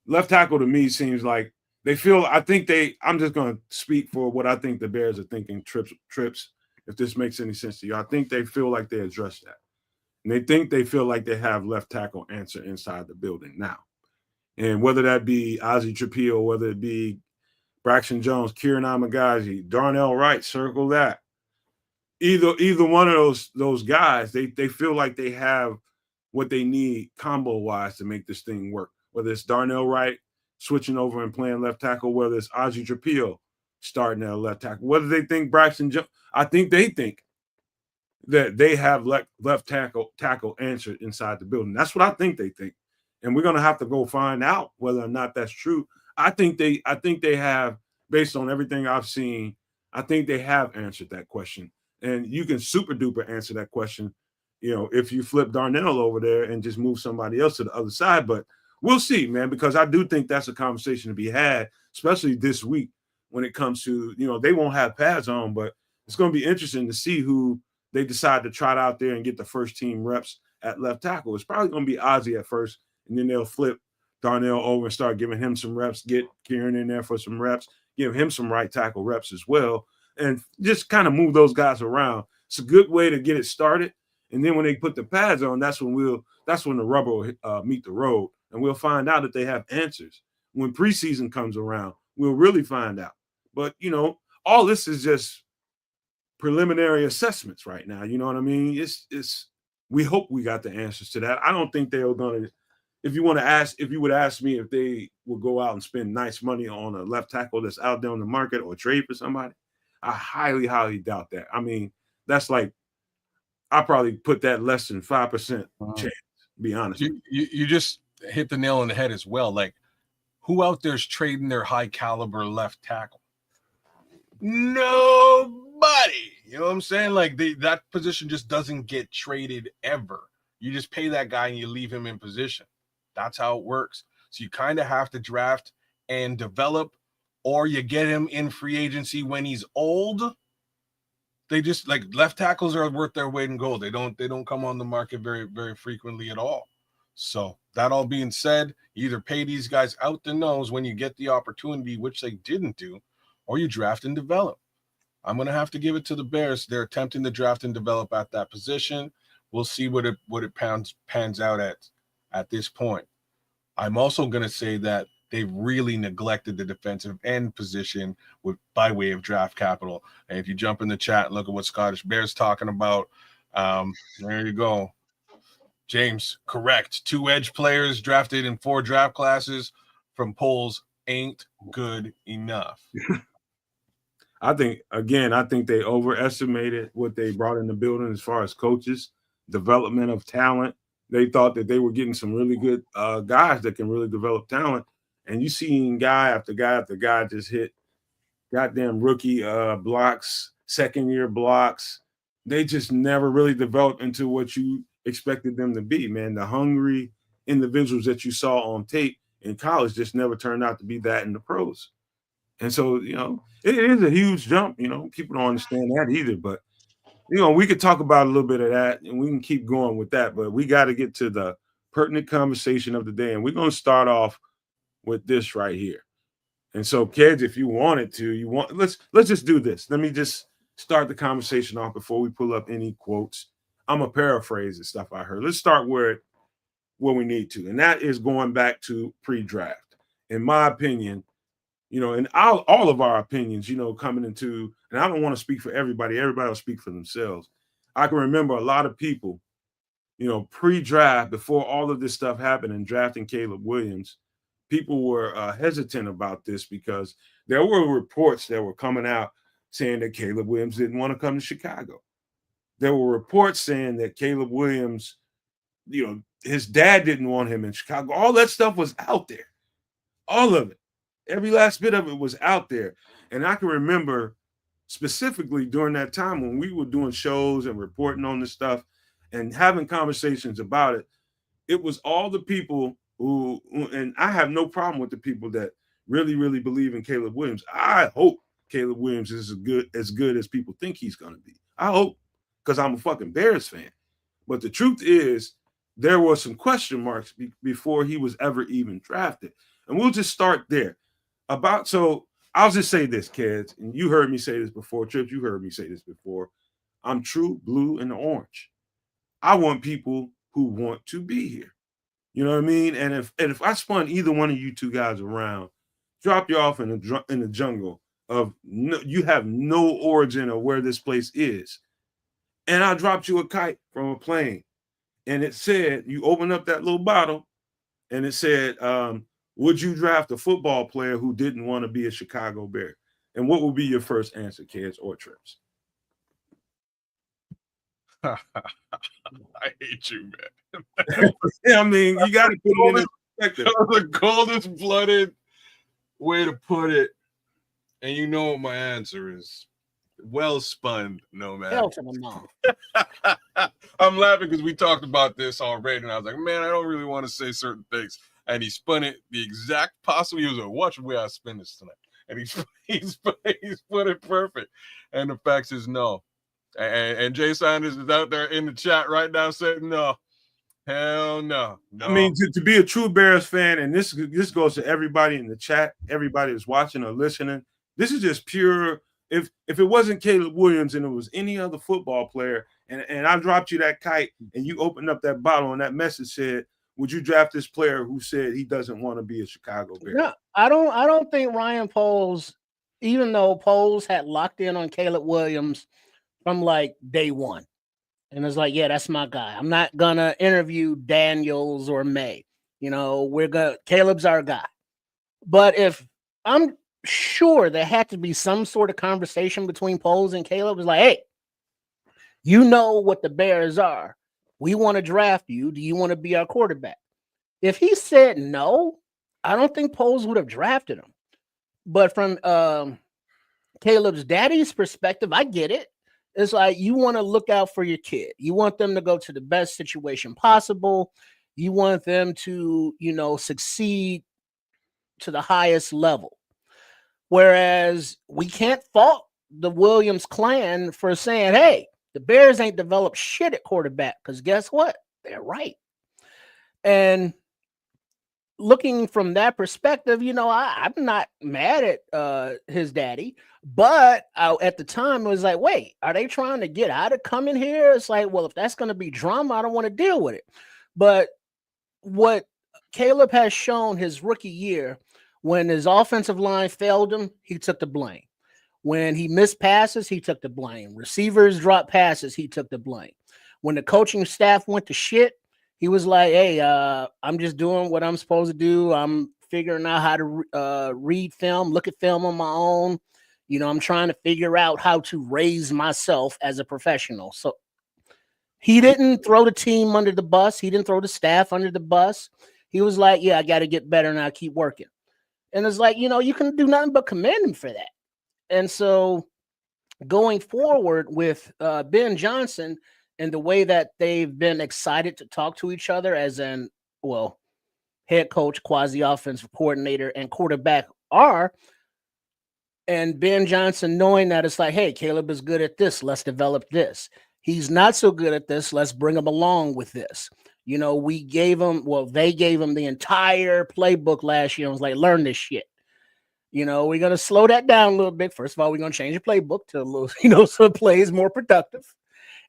Left tackle to me seems like I'm just going to speak for what I think the Bears are thinking trips, if this makes any sense to you. I think they feel like they addressed that. And they feel like they have left tackle answer inside the building now. And whether that be Ozzie Trapillo, whether it be Braxton Jones, Kieran Amagaji, Darnell Wright, circle that. Either one of those guys, they feel like they have what they need combo wise to make this thing work. Whether it's Darnell Wright switching over and playing left tackle, whether it's Ozzie Trapillo starting at left tackle, whether they think Braxton Jones, I think they think that they have left tackle answered inside the building. That's what I think they think, and we're gonna have to go find out whether or not that's true. I think they have, based on everything I've seen, I think they have answered that question. And you can super duper answer that question, if you flip Darnell over there and just move somebody else to the other side. But we'll see, man, because I do think that's a conversation to be had, especially this week when it comes to, they won't have pads on, but it's going to be interesting to see who they decide to trot out there and get the first team reps at left tackle. It's probably going to be Ozzie at first, and then they'll flip Darnell over and start giving him some reps, get Kieran in there for some reps, give him some right tackle reps as well, and just kind of move those guys around. It's a good way to get it started. And then when they put the pads on, that's when the rubber will meet the road, and we'll find out that they have answers. When preseason comes around, we'll really find out. But, all this is just preliminary assessments right now. You know what I mean? We hope we got the answers to that. I don't think they were going to, if you would ask me if they would go out and spend nice money on a left tackle that's out there on the market or trade for somebody, I highly, highly doubt that. I mean, that's like, I probably put that less than 5% chance, to be honest. You just hit the nail on the head as well. Like, who out there is trading their high caliber left tackle? Nobody. You know what I'm saying? Like, that position just doesn't get traded ever. You just pay that guy and you leave him in position. That's how it works. So you kind of have to draft and develop, or you get him in free agency when he's old. They just, like, left tackles are worth their weight in gold. They don't come on the market very, very frequently at all. So that all being said, you either pay these guys out the nose when you get the opportunity, which they didn't do, or you draft and develop. I'm going to have to give it to the Bears. They're attempting to draft and develop at that position. We'll see what it pans out at this point. I'm also going to say that they've really neglected the defensive end position by way of draft capital. And if you jump in the chat and look at what Scottish Bears talking about, there you go. James, correct. 2 edge players drafted in 4 draft classes from polls ain't good enough. I think they overestimated what they brought in the building as far as coaches, development of talent. They thought that they were getting some really good guys that can really develop talent. And you seen guy after guy after guy just hit goddamn rookie blocks, second-year blocks. They just never really developed into what you expected them to be, man. The hungry individuals that you saw on tape in college just never turned out to be that in the pros. And so, it is a huge jump. People don't understand that either. But, we could talk about a little bit of that, and we can keep going with that. But we got to get to the pertinent conversation of the day. And we're going to start off with this right here. And so, kids, if you wanted to, let's just do this. Let me just start the conversation off before we pull up any quotes. I'm going to paraphrase the stuff I heard. Let's start where we need to. And that is going back to pre-draft. In my opinion, and all of our opinions, coming into, and I don't want to speak for everybody. Everybody will speak for themselves. I can remember a lot of people, pre-draft, before all of this stuff happened and drafting Caleb Williams, people were hesitant about this because there were reports that were coming out saying that Caleb Williams didn't want to come to Chicago. There were reports saying that Caleb Williams, his dad didn't want him in Chicago. All that stuff was out there. All of it. Every last bit of it was out there. And I can remember specifically during that time when we were doing shows and reporting on this stuff and having conversations about it, it was all the people who, and I have no problem with the people that really, really believe in Caleb Williams. I hope Caleb Williams is as good as people think he's going to be. I hope, because I'm a fucking Bears fan. But the truth is, there were some question marks before he was ever even drafted. And we'll just start there. So I'll just say this, kids, and you heard me say this before, Trips, you heard me say this before. I'm true blue and orange. I want people who want to be here. You know what I mean? And if I spun either one of you two guys around, drop you off in the jungle of you have no origin of where this place is, and I dropped you a kite from a plane, and it said, you open up that little bottle, and it said, would you draft a football player who didn't want to be a Chicago Bear? And what would be your first answer, kids or Trips? I hate you, man. Yeah, I mean, you got to put it in perspective. That was the coldest blooded way to put it. And you know what my answer is. Well spun, Nomad. Hell to the no. I'm laughing because we talked about this already, and I was like, man, I don't really want to say certain things. And he spun it the exact possible. He was like, watch the way I spin this tonight. And he spun it perfect. And the fact quarterbacks is no. And Jay Sanders is out there in the chat right now saying no. Hell no. I mean, to be a true Bears fan, and this goes to everybody in the chat, everybody that's watching or listening. This is just pure. If it wasn't Caleb Williams and it was any other football player, and I dropped you that kite and you opened up that bottle and that message said, would you draft this player who said he doesn't want to be a Chicago Bear? No, I don't think Ryan Poles, even though Poles had locked in on Caleb Williams from like day one. And it's like, yeah, that's my guy. I'm not gonna interview Daniels or May. You know, Caleb's our guy. But if I'm sure there had to be some sort of conversation between Poles and Caleb, it's like, hey, you know what the Bears are. We want to draft you. Do you want to be our quarterback? If he said no, I don't think Poles would have drafted him. But from Caleb's daddy's perspective, I get it. It's like you want to look out for your kid. You want them to go to the best situation possible. You want them to, succeed to the highest level. Whereas we can't fault the Williams clan for saying, hey, the Bears ain't developed shit at quarterback, because guess what? They're right. And looking from that perspective, I'm not mad at his daddy, but at the time it was like, wait, are they trying to get out of coming here? It's like, well, if that's going to be drama, I don't want to deal with it. But what Caleb has shown his rookie year, when his offensive line failed him, he took the blame. When he missed passes, he took the blame. Receivers dropped passes, he took the blame. When the coaching staff went to shit, he was like, hey, I'm just doing what I'm supposed to do. I'm figuring out how to read film, look at film on my own. I'm trying to figure out how to raise myself as a professional. So he didn't throw the team under the bus. He didn't throw the staff under the bus. He was like, yeah, I got to get better and I keep working. And it's like, you can do nothing but commend him for that. And so going forward with Ben Johnson and the way that they've been excited to talk to each other as head coach, quasi-offensive coordinator, and quarterback are, and Ben Johnson knowing that it's like, hey, Caleb is good at this, let's develop this. He's not so good at this, let's bring him along with this. They gave him the entire playbook last year and was like, learn this shit. We're going to slow that down a little bit. First of all, we're going to change the playbook to a little, so it plays more productive.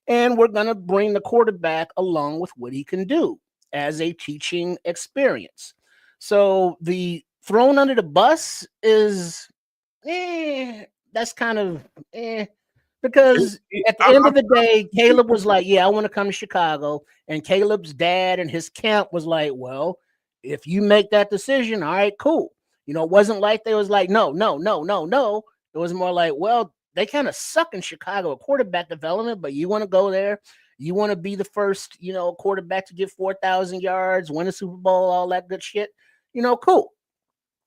And we're going to bring the quarterback along with what he can do as a teaching experience. So the thrown under the bus is, that's kind of, because at the end of the day, Caleb was like, yeah, I want to come to Chicago. And Caleb's dad and his camp was like, well, if you make that decision, all right, cool. It wasn't like they was like, no. It was more like, well, they kind of suck in Chicago at quarterback development, but you want to go there. You want to be the first, quarterback to get 4,000 yards, win a Super Bowl, all that good shit. Cool.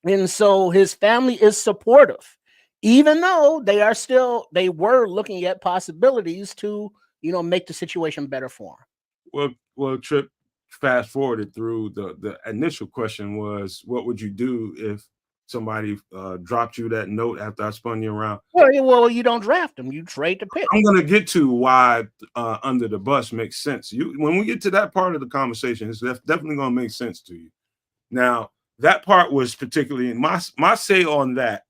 And so his family is supportive, even though they were looking at possibilities to, make the situation better for him. Well, Trip, fast forwarded through the initial question was, what would you do if somebody dropped you that note after I spun you around? Well, you don't draft them. You trade the pick. I'm going to get to why under the bus makes sense. When we get to that part of the conversation, it's definitely going to make sense to you. Now, that part was particularly my say on that,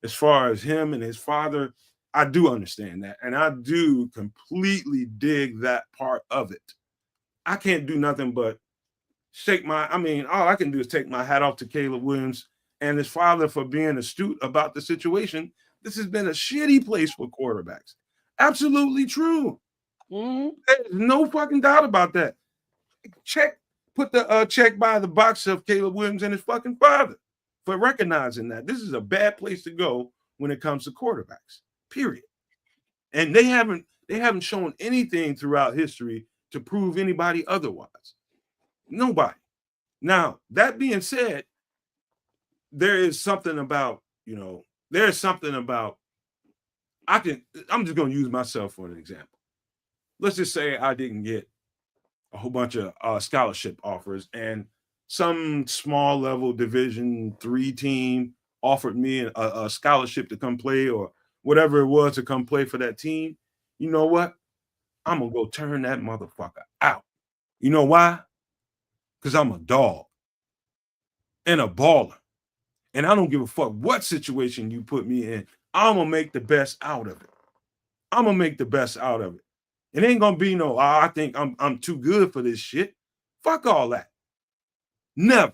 as far as him and his father, I do understand that. And I do completely dig that part of it. I can't do nothing but all I can do is take my hat off to Caleb Williams and his father for being astute about the situation. This has been a shitty place for quarterbacks. Absolutely true. Mm-hmm. There's no fucking doubt about that. Put the check by the box of Caleb Williams and his fucking father for recognizing that this is a bad place to go when it comes to quarterbacks, period. And they haven't shown anything throughout history to prove anybody otherwise. Nobody. Now, that being said, there's something about, I'm just going to use myself for an example. Let's just say I didn't get a whole bunch of scholarship offers and some small level Division III team offered me a scholarship to come play or whatever it was to come play for that team, you know what? I'm going to go turn that motherfucker out. You know why? Because I'm a dog and a baller. And I don't give a fuck what situation you put me in. I'm going to make the best out of it. I'm going to make the best out of it. It ain't going to be no, I think I'm too good for this shit. Fuck all that. Never.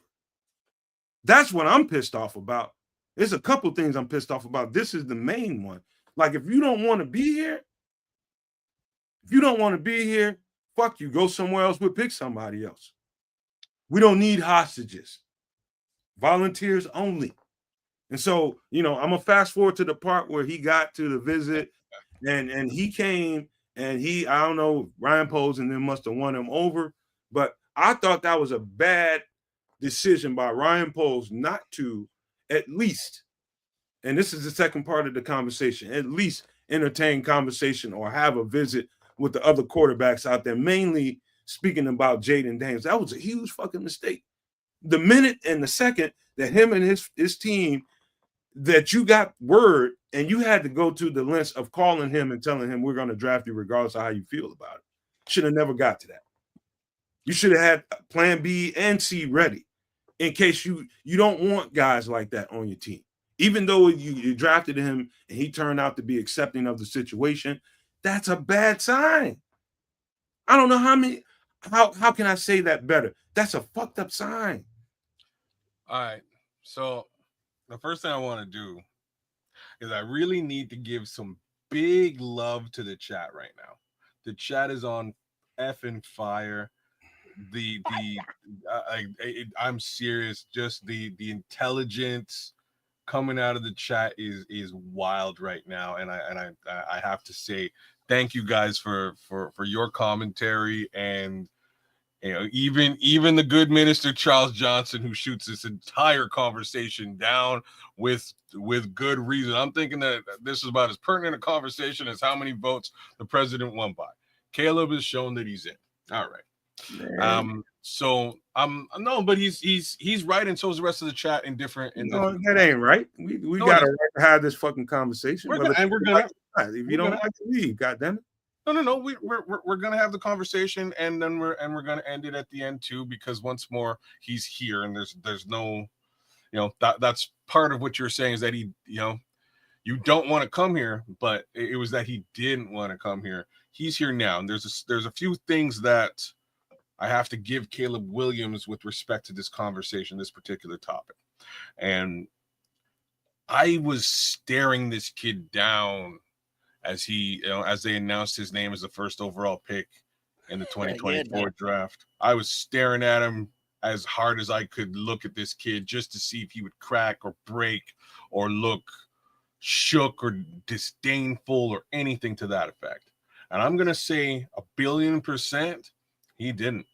That's what I'm pissed off about. There's a couple things I'm pissed off about. This is the main one. Like, if you don't want to be here, fuck you. Go somewhere else. We'll pick somebody else. We don't need hostages. Volunteers only. And so, I'm going to fast forward to the part where he got to the visit and he came and I don't know, Ryan Poles and them must have won him over. But I thought that was a bad decision by Ryan Poles not to at least, and this is the second part of the conversation, at least entertain conversation or have a visit with the other quarterbacks out there, mainly speaking about Jaden Daniels. That was a huge fucking mistake. The minute and the second that him and his team, that you got word and you had to go to the lengths of calling him and telling him we're going to draft you regardless of how you feel about it. Should have never got to that. You should have had plan B and C ready in case you don't want guys like that on your team. Even though you drafted him and he turned out to be accepting of the situation, that's a bad sign. I don't know how can I say that better? That's a fucked up sign. All right. So the first thing I want to do is I really need to give some big love to the chat right now. The chat is on effing fire. I'm serious. Just the intelligence coming out of the chat is wild right now, and I have to say thank you guys for your commentary, and even the good minister Charles Johnson, who shoots this entire conversation down with good reason. I'm thinking that this is about as pertinent a conversation as how many votes the president won by. Caleb has shown that he's in. All right. So no, but he's right, and so is the rest of the chat in different. That ain't right. We got a right to have this fucking conversation. We're gonna if you don't like to leave, goddamn it. No. We're gonna have the conversation, and then we're gonna end it at the end too, because once more he's here, and there's no, that's part of what you're saying is that he, you don't want to come here, but it was that he didn't want to come here. He's here now, and there's a few things that I have to give Caleb Williams with respect to this conversation, this particular topic. And I was staring this kid down as as they announced his name as the first overall pick in the 2024 draft. I was staring at him as hard as I could look at this kid just to see if he would crack or break or look shook or disdainful or anything to that effect. And I'm going to say 1,000,000,000% he didn't.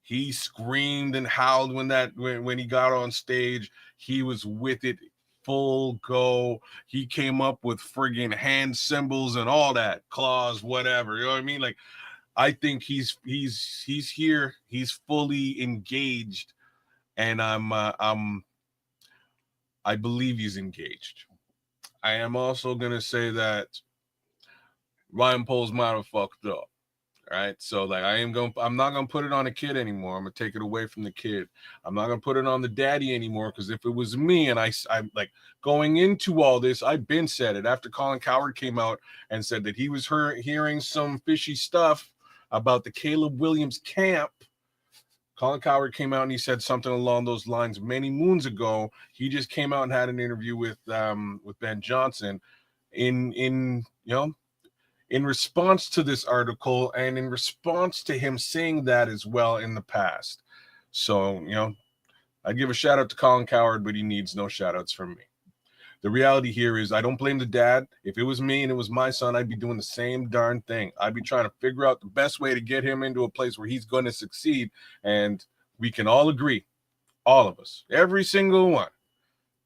He screamed and howled when he got on stage. He was with it full go. He came up with friggin' hand symbols and all that, claws, whatever. You know what I mean? Like, I think he's here. He's fully engaged, and I believe he's engaged. I am also gonna say that Ryan Poles might have fucked up. All right, so like I'm not gonna put it on a kid anymore. I'm gonna take it away from the kid. I'm not gonna put it on the daddy anymore, because if it was me and I'm like going into all this, I've been said it after Colin Cowherd came out and said that he was hearing some fishy stuff about the Caleb Williams camp. Colin Cowherd came out and he said something along those lines many moons ago. He just came out and had an interview with Ben Johnson in response to this article and in response to him saying that as well in the past. So, I give a shout out to Colin Cowherd, but he needs no shout outs from me. The reality here is I don't blame the dad. If it was me and it was my son, I'd be doing the same darn thing. I'd be trying to figure out the best way to get him into a place where he's going to succeed. And we can all agree, all of us, every single one,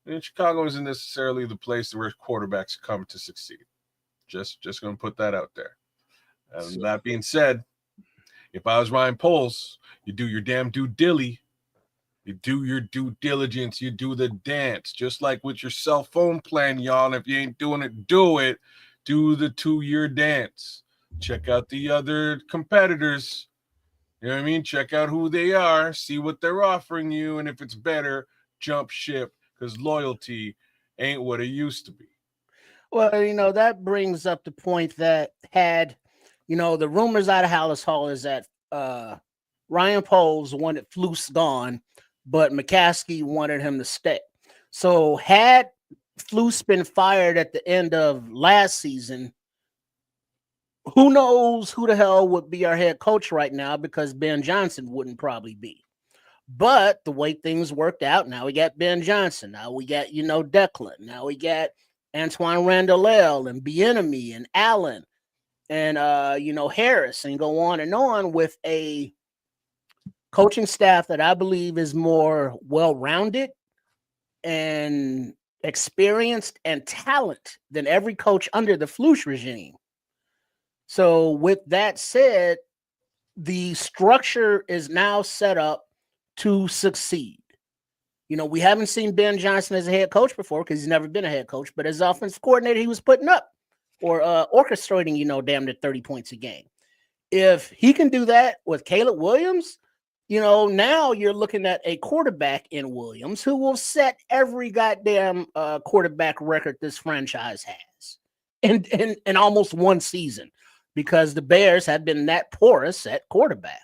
and Chicago isn't necessarily the place where quarterbacks come to succeed. Just going to put that out there. And that being said, if I was Ryan Poles, you do your damn due dilly. You do your due diligence. You do the dance, just like with your cell phone plan, y'all. And if you ain't doing it, do it. Do the 2-year dance. Check out the other competitors. You know what I mean? Check out who they are. See what they're offering you. And if it's better, jump ship, because loyalty ain't what it used to be. Well, that brings up the point that had, the rumors out of Hallis Hall is that Ryan Poles wanted Flus gone, but McCaskey wanted him to stay. So had Flus been fired at the end of last season, who knows who the hell would be our head coach right now, because Ben Johnson wouldn't probably be. But the way things worked out, now we got Ben Johnson. Now we got, Declan. Now we got Antoine Randall and Bieniemy and Allen and, Harris, and go on with a coaching staff that I believe is more well-rounded and experienced and talent than every coach under the Flus regime. So with that said, the structure is now set up to succeed. We haven't seen Ben Johnson as a head coach before, because he's never been a head coach, but as offensive coordinator, he was putting up or orchestrating, damn near 30 points a game. If he can do that with Caleb Williams, now you're looking at a quarterback in Williams who will set every goddamn quarterback record this franchise has in almost one season, because the Bears have been that porous at quarterback.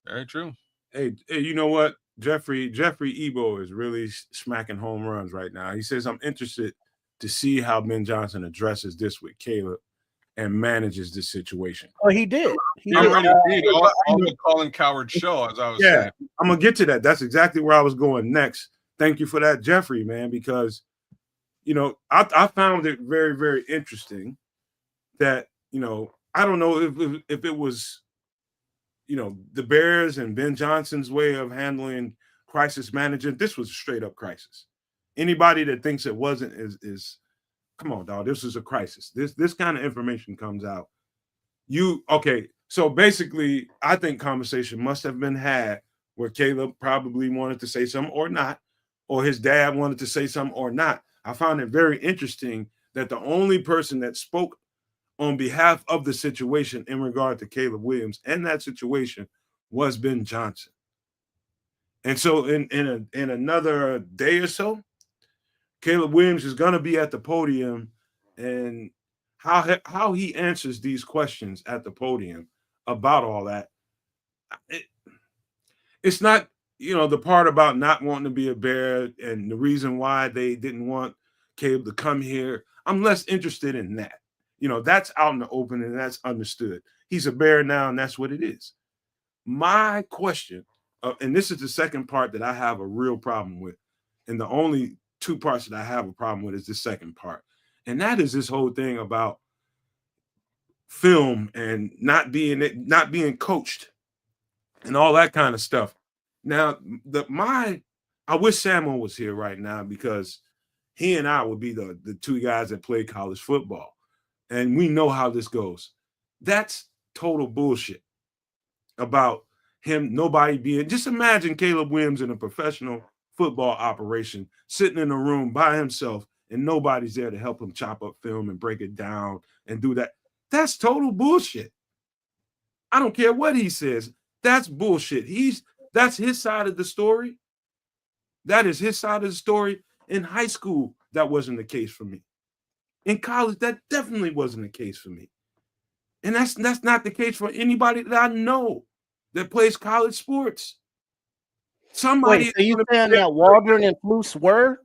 Very true. Hey, you know what? Jeffrey Ebo is really smacking home runs right now. He says, I'm interested to see how Ben Johnson addresses this with Caleb and manages this situation. Oh, he did. I'm ready to read all the Colin Coward show, as I was saying. I'm going to get to that. That's exactly where I was going next. Thank you for that, Jeffrey, man, because, I found it very, very interesting that, I don't know if it was, the Bears and Ben Johnson's way of handling crisis management. This was a straight up crisis. Anybody that thinks it wasn't is come on, dog. This is a crisis. This kind of information comes out. So basically, I think conversation must have been had where Caleb probably wanted to say something or not, or his dad wanted to say something or not. I found it very interesting that the only person that spoke on behalf of the situation in regard to Caleb Williams and that situation was Ben Johnson. And so in another day or so, Caleb Williams is going to be at the podium, and how he answers these questions at the podium about all that. It's not, the part about not wanting to be a Bear and the reason why they didn't want Caleb to come here. I'm less interested in that. That's out in the open and that's understood. He's a Bear now, and that's what it is. My question, and this is the second part that I have a real problem with, and the only two parts that I have a problem with is the second part, and that is this whole thing about film and not being coached and all that kind of stuff. Now, I wish Samuel was here right now, because he and I would be the two guys that play college football, and we know how this goes. That's total bullshit about him, nobody being. Just imagine Caleb Williams in a professional football operation sitting in a room by himself and nobody's there to help him chop up film and break it down and do that. That's total bullshit. I don't care what he says. That's bullshit. That's his side of the story. That is his side of the story. In high school, that wasn't the case for me. In college, that definitely wasn't the case for me. And that's not the case for anybody that I know that plays college sports. Somebody. Wait, so you saying that Waldron and Flus were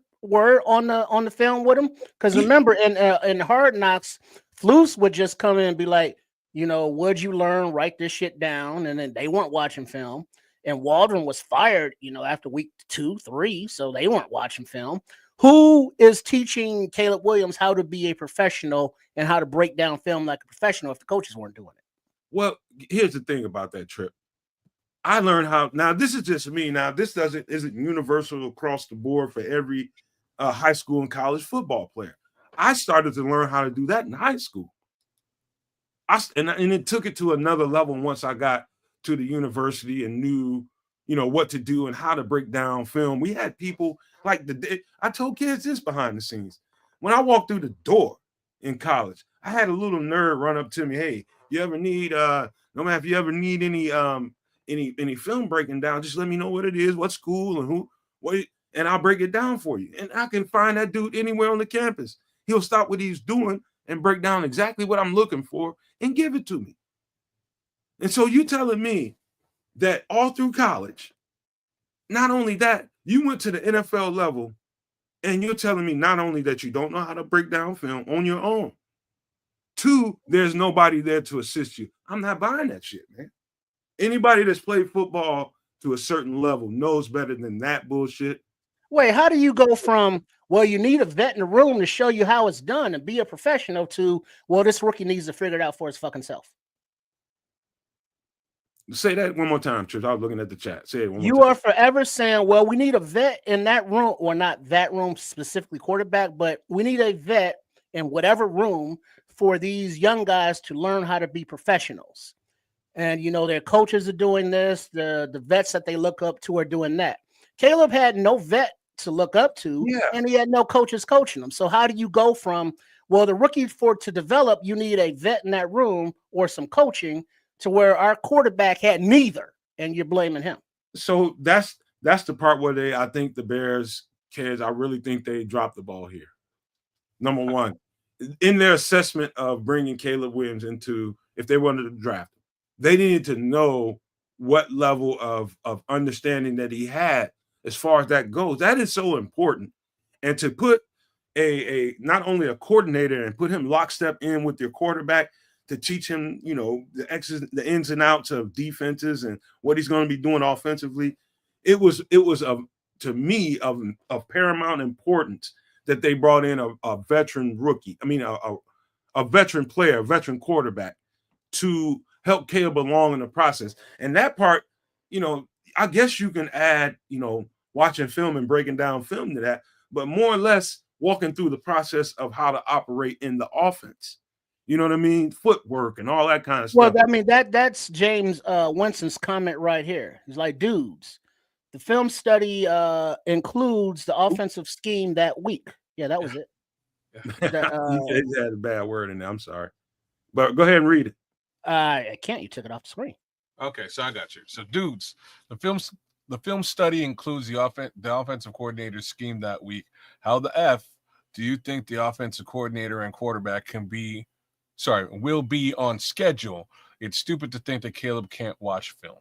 on the film with him? Because remember, in Hard Knocks, Flus would just come in and be like, what'd you learn? Write this shit down. And then they weren't watching film. And Waldron was fired, after week 2, 3. So they weren't watching film. Who is teaching Caleb Williams how to be a professional and how to break down film like a professional if the coaches weren't doing it? Well, here's the thing about that trip. I learned how. Now, this is just me. Now, this isn't universal across the board for every high school and college football player. I started to learn how to do that in high school. And it took it to another level once I got to the university and knew, what to do and how to break down film. We had people like I told kids this behind the scenes. When I walked through the door in college, I had a little nerd run up to me. Hey, you ever need no matter if you ever need any film breaking down, just let me know what it is, what school and who, what, and I'll break it down for you. And I can find that dude anywhere on the campus. He'll stop what he's doing and break down exactly what I'm looking for and give it to me. And so you telling me that all through college, not only that, you went to the NFL level, and you're telling me not only that you don't know how to break down film on your own, two, there's nobody there to assist you. I'm not buying that shit, man. Anybody that's played football to a certain level knows better than that bullshit. Wait, how do you go from, well, you need a vet in the room to show you how it's done and be a professional, to, well, this rookie needs to figure it out for his fucking self? Say that one more time, Trish. I was looking at the chat. Say it one more time. You are forever saying, well, we need a vet in that room, or not that room specifically quarterback, but we need a vet in whatever room for these young guys to learn how to be professionals. And, their coaches are doing this. The vets that they look up to are doing that. Caleb had no vet to look up to, and he had no coaches coaching him. So how do you go from, well, the rookie to develop, you need a vet in that room or some coaching, to where our quarterback had neither, and you're blaming him? So that's the part where I think the Bears kids, I really think they dropped the ball here. Number one, in their assessment of bringing Caleb Williams into, if they wanted to draft him, they needed to know what level of understanding that he had as far as that goes. That is so important. And to put a not only a coordinator and put him lockstep in with your quarterback to teach him, the ins and outs of defenses and what he's going to be doing offensively, it was to me of paramount importance that they brought in a veteran rookie. I mean, a veteran player, a veteran quarterback to help Caleb along in the process. And that part, I guess you can add, watching film and breaking down film to that, but more or less walking through the process of how to operate in the offense. You know what I mean? Footwork and all that kind of stuff. Well, I mean, that's James Winston's comment right here. He's like, dudes, the film study includes the offensive scheme that week. Yeah, that was it. You had a bad word in there. I'm sorry. But go ahead and read it. I can't. You took it off the screen. Okay, so I got you. So, dudes, the film study includes the offensive coordinator's scheme that week. How the F do you think the offensive coordinator and quarterback will be on schedule? It's stupid to think that Caleb can't watch film.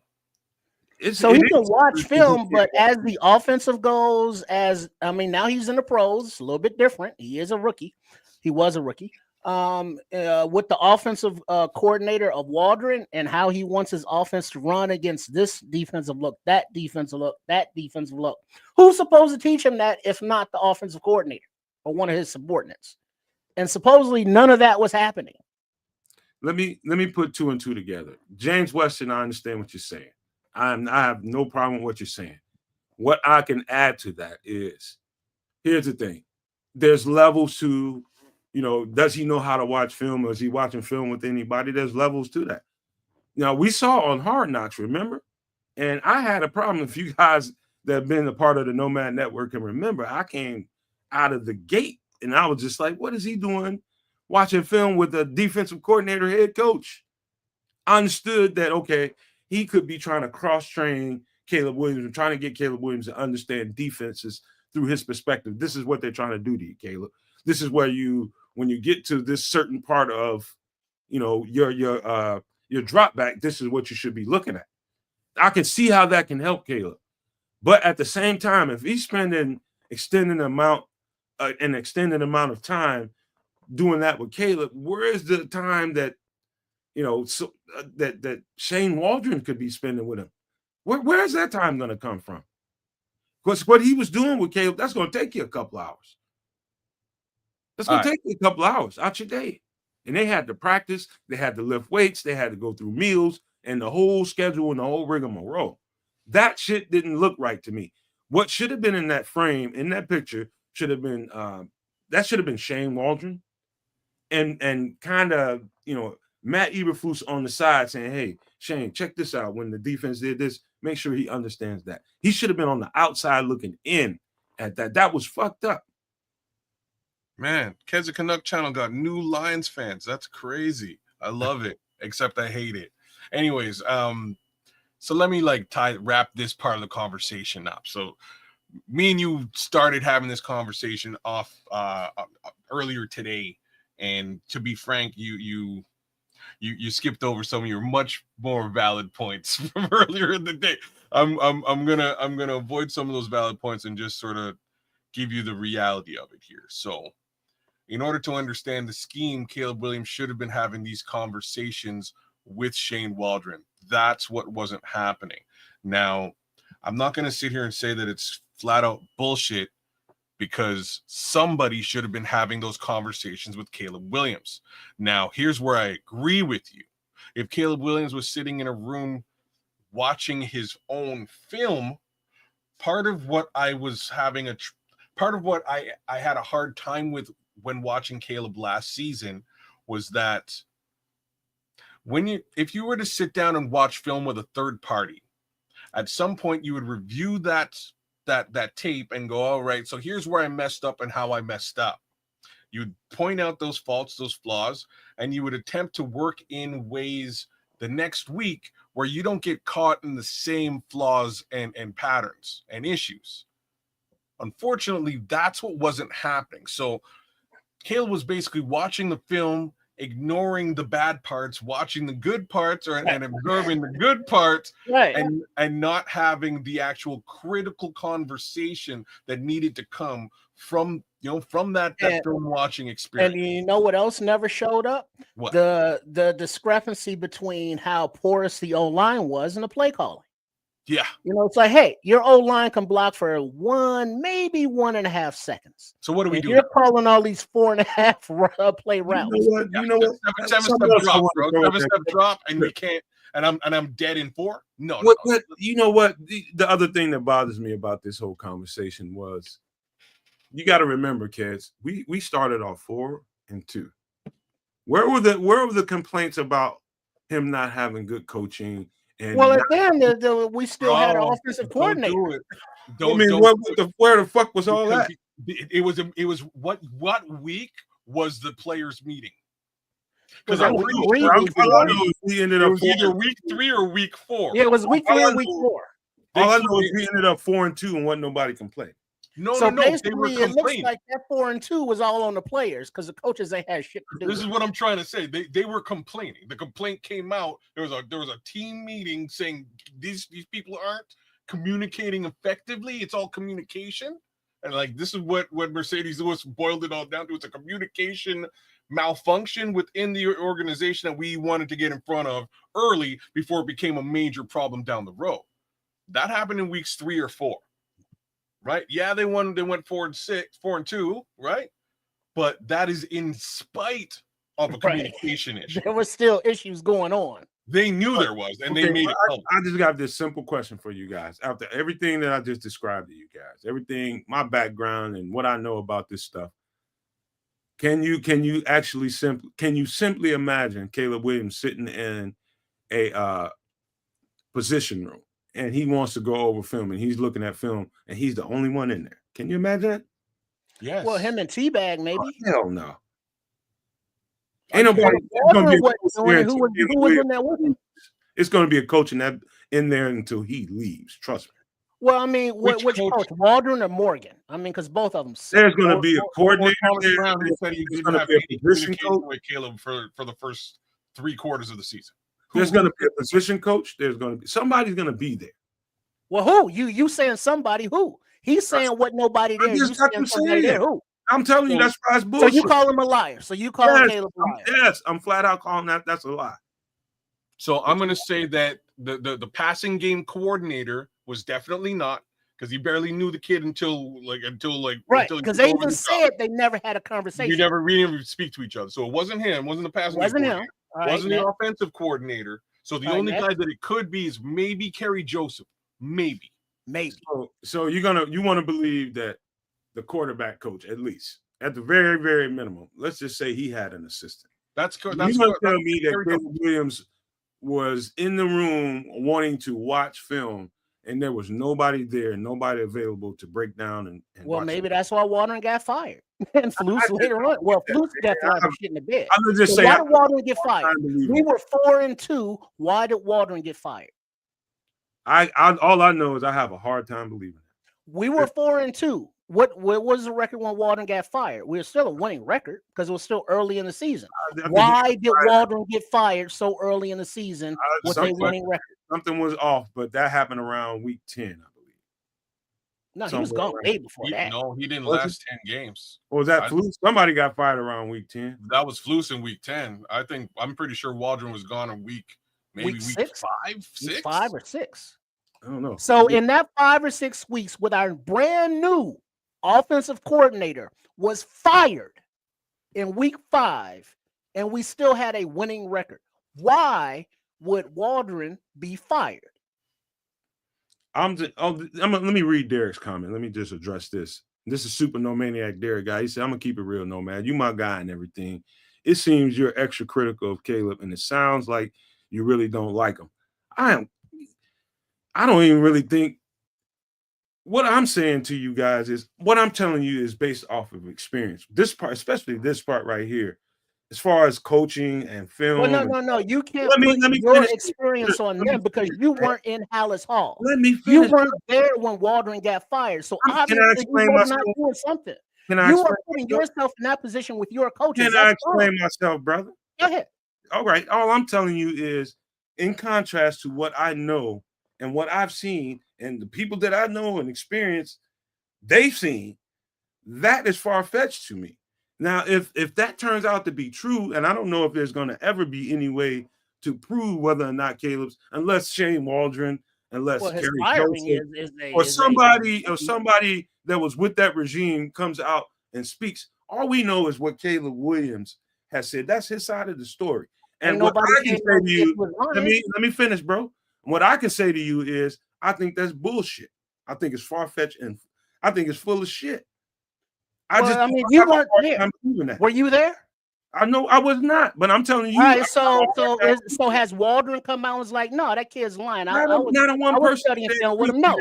So he can watch film, but as the offensive goes, now he's in the pros. It's a little bit different. He is a rookie. He was a rookie. With the offensive coordinator of Waldron and how he wants his offense to run against this defensive look, that defensive look, that defensive look. Who's supposed to teach him that if not the offensive coordinator or one of his subordinates? And supposedly none of that was happening. Let me put two and two together. James Weston, I understand what you're saying. I have no problem with what you're saying. What I can add to that is, here's the thing. There's levels to, does he know how to watch film, or is he watching film with anybody? There's levels to that. Now, we saw on Hard Knocks, remember? And I had a problem. If you guys that have been a part of the Nomad Network can remember, I came out of the gate and I was just like, what is he doing watching film with a defensive coordinator, head coach? I understood that, okay, he could be trying to cross-train Caleb Williams and trying to get Caleb Williams to understand defenses through his perspective. This is what they're trying to do to you, Caleb. This is where when you get to this certain part of, your drop back, this is what you should be looking at. I can see how that can help Caleb. But at the same time, if he's spending an extended amount of time doing that with Caleb, where is the time that, that Shane Waldron could be spending with him? Where is that time going to come from? Because what he was doing with Caleb, that's going to take you a couple hours. That's going to take you a couple hours out your day. And they had to practice. They had to lift weights. They had to go through meals and the whole schedule and the whole rigmarole. That shit didn't look right to me. What should have been in that frame, in that picture, should have been Shane Waldron and kind of, Matt Eberflus on the side saying, hey, Shane, check this out. When the defense did this, make sure he understands that. He should have been on the outside looking in at that. That was fucked up. Man, Keza Canuck channel got new Lions fans. That's crazy. I love it, except I hate it. Anyways, so let me wrap this part of the conversation up. So me and you started having this conversation off earlier today, and to be frank, you skipped over some of your much more valid points from earlier in the day. I'm gonna avoid some of those valid points and just sort of give you the reality of it here. So in order to understand the scheme, Caleb Williams should have been having these conversations with Shane Waldron. That's what wasn't happening. Now, I'm not going to sit here and say that it's flat out bullshit, because somebody should have been having those conversations with Caleb Williams. Now, here's where I agree with you. If Caleb Williams was sitting in a room watching his own film, part of what I was having part of what I had a hard time with when watching Caleb last season was that if you were to sit down and watch film with a third party, at some point you would review that tape and go, all right, so here's where I messed up and how I messed up. You'd point out those faults, those flaws, and you would attempt to work in ways the next week where you don't get caught in the same flaws and patterns and issues. Unfortunately, that's what wasn't happening. So Caleb was basically watching the film, ignoring the bad parts, watching the good parts, and observing the good parts, right, and not having the actual critical conversation that needed to come from that film watching experience. And you know what else never showed up? What? The discrepancy between how porous the O-line was and the play calling. Yeah. It's like, hey, your O-line can block for 1, maybe 1.5 seconds. So what do we do? You're calling all these 4.5 play routes. You know what? 7-step drop, bro. 7-step drop, and we can't. And I'm dead in 4. No. But you know what? The other thing that bothers me about this whole conversation was, you got to remember, kids, we started off 4-2. Where were the complaints about him not having good coaching? And at the end, we still had an offensive coordinator. Where the fuck was all that? It was what week was the players' meeting? Because we ended up either week 3 or week 4. Yeah, it was week 3 or week 4. All I know is we ended up 4-2 and wasn't nobody complaining. No. Basically, it looks like that 4-2 was all on the players because the coaches ain't had shit to do. This is what I'm trying to say. They were complaining. The complaint came out. There was a team meeting saying these people aren't communicating effectively. It's all communication, and this is what Mercedes Lewis boiled it all down to. It's a communication malfunction within the organization that we wanted to get in front of early before it became a major problem down the road. That happened in weeks 3 or 4. Right? Yeah, they went 4-2, right? But that is in spite of a communication issue. There were still issues going on. They knew there was, and they made it public. I just got this simple question for you guys. After everything that I just described to you guys, everything, my background and what I know about this stuff, can you simply imagine Caleb Williams sitting in a position room? And he wants to go over film, and he's looking at film, and he's the only one in there. Can you imagine that? Yes. Well, him and T-Bag, maybe. Oh, hell no. Ain't nobody. Who was in there with him? It's going to be a coach in there until he leaves. Trust me. Well, I mean, which coach? Waldron or Morgan? I mean, because both of them. There's going to be a coordinator. Brown who said he didn't have any communication with Caleb for the first 3 quarters of the season. There's going to be a position coach. There's going to be somebody's going to be there. Well, who? You saying somebody? Who? He's saying what nobody there. You saying somebody there? Who? I'm telling you, that's why it's bullshit. So you call him a liar. So you call him Caleb a liar. Yes, I'm flat out calling that's a lie. So I'm going to say that the passing game coordinator was definitely not, because he barely knew the kid until right, because they even said they never had a conversation. We didn't speak to each other. So it wasn't him. Wasn't the passing game coordinator. Wasn't the offensive coordinator. So the only guy that it could be is maybe Kerry Joseph. Maybe. So you want to believe that the quarterback coach, at least at the very, very minimum, let's just say he had an assistant. That's good. You want to tell me that Caleb Williams was in the room wanting to watch film, and there was nobody there, nobody available to break down and Well, watch maybe it. that's why Waldron got fired. And Flus later on. Well, Flus definitely had some shit in the bed. I'm gonna just So say, why did Waldron get fired? unbelievable. We were 4-2. Why did Waldron get fired? All I know is I have a hard time believing it. We were 4-2. What was the record when Waldron got fired? We were still a winning record because it was still early in the season. Why did Waldron get fired so early in the season with a winning record? Something was off, but that happened around week 10, I believe. No, he was gone way before that. No, he didn't last 10 games. Or was that Flus? Somebody got fired around week 10. That was Flus in week 10. I'm pretty sure Waldron was gone in week 6? 6? 5 or 6. I don't know. So in that 5 or 6 weeks with our brand new offensive coordinator was fired in week 5, and we still had a winning record. Why would Waldron be fired? Let me read Derek's comment. Let me just address this. This is Super No Maniac Derek guy. He said, I'm gonna keep it real, Nomad. You my guy and everything. It seems you're extra critical of Caleb, and it sounds like you really don't like him. I don't even really think what I'm saying to you guys is what I'm telling you is based off of experience. This part, especially this part right here, as far as coaching and film. Well, no. You can't put your experience on them because you weren't in Hallis Hall. Let me finish. You weren't there when Waldron got fired. So obviously you were not doing something. You are putting yourself in that position with your coaches. Can I explain myself, brother? Go ahead. All right. All I'm telling you is, in contrast to what I know and what I've seen, and the people that I know and experience, they've seen, that is far-fetched to me. Now, if that turns out to be true, and I don't know if there's going to ever be any way to prove whether or not Caleb's, unless Shane Waldron, unless Kerry Joseph, or somebody that was with that regime comes out and speaks. All we know is what Caleb Williams has said. That's his side of the story. And what I can say to you, let me finish, bro. What I can say to you is, I think that's bullshit. I think it's far-fetched, and I think it's full of shit. You weren't there. Were you there? I know I was not, but I'm telling you. All right, so has Waldron come out and was like, no, that kid's lying. I was studying film with him. No,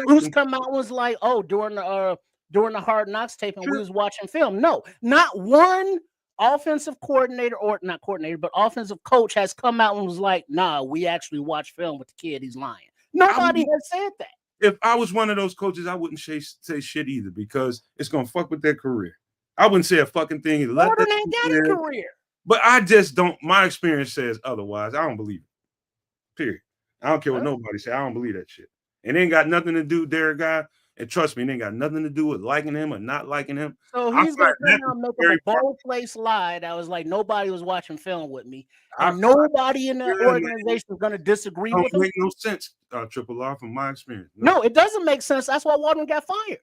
Bruce come out and was like, oh, during the Hard Knocks taping, we was watching film. No, not one offensive coordinator, or not coordinator, but offensive coach has come out and was like, nah, we actually watched film with the kid. He's lying. Nobody has said that. If I was one of those coaches, I wouldn't say shit either, because it's gonna fuck with their career. I wouldn't say a fucking thing. Waldron ain't got a career. But I just don't. My experience says otherwise. I don't believe it. Period. I don't care what nobody say. I don't believe that shit. It ain't got nothing to do, Derek guy. And trust me, it ain't got nothing to do with liking him or not liking him. So he's gonna come out and make a bold place lie that was like nobody was watching film with me, and nobody in the organization is gonna disagree with him. Make no sense, Triple R, from my experience. No, it doesn't make sense. That's why Waldron got fired.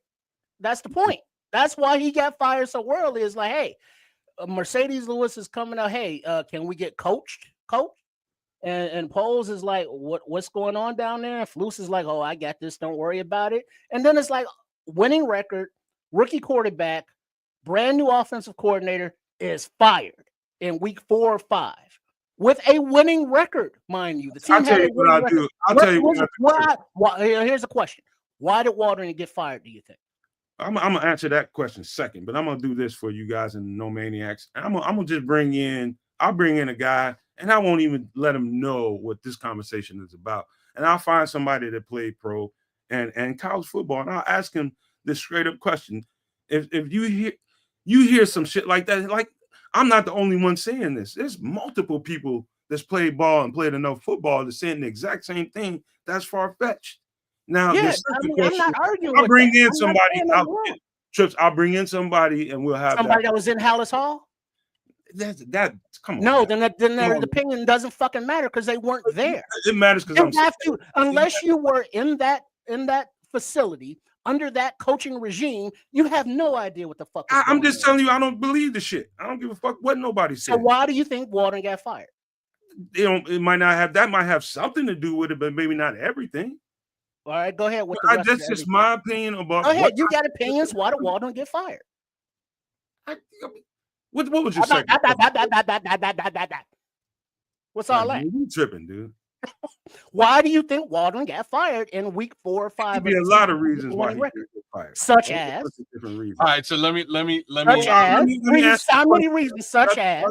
That's the point. That's why he got fired so early. It's like, hey, Mercedes Lewis is coming out. Hey, can we get coached? And Poles is like, what's going on down there? And Flus is like, oh, I got this. Don't worry about it. And then it's like, winning record, rookie quarterback, brand new offensive coordinator is fired in week 4 or 5 with a winning record, mind you. The team had a winning record. I'll tell you what. Here's a question. Why did Waldron get fired, do you think? I'm gonna answer that question second, but I'm gonna do this for you guys in the No Maniacs. I'm gonna just bring in a guy, and I won't even let him know what this conversation is about. And I'll find somebody that played pro and college football, and I'll ask him this straight up question. If you hear some shit like that, like, I'm not the only one saying this. There's multiple people that's played ball and played enough football to saying the exact same thing. That's far-fetched. Now, I'm not arguing. I'll bring in somebody. I'll bring in somebody, and we'll have somebody that was in Hallis Hall. That come on. No, then their opinion doesn't fucking matter because they weren't there. It matters because unless you were in that facility under that coaching regime, you have no idea what the fuck. I'm just telling you, I don't believe the shit. I don't give a fuck what nobody said. So why do you think Waldron got fired? It might not have. That might have something to do with it, but maybe not everything. All right, go ahead. That's just my opinion about. Go ahead. You got opinions. Why did Waldron get fired? What was your second? What's all that? You tripping, dude. Why do you think Waldron got fired in week 4 or 5? Could be a lot of reasons why he got fired. Such as All right, so let me how many reasons? Such as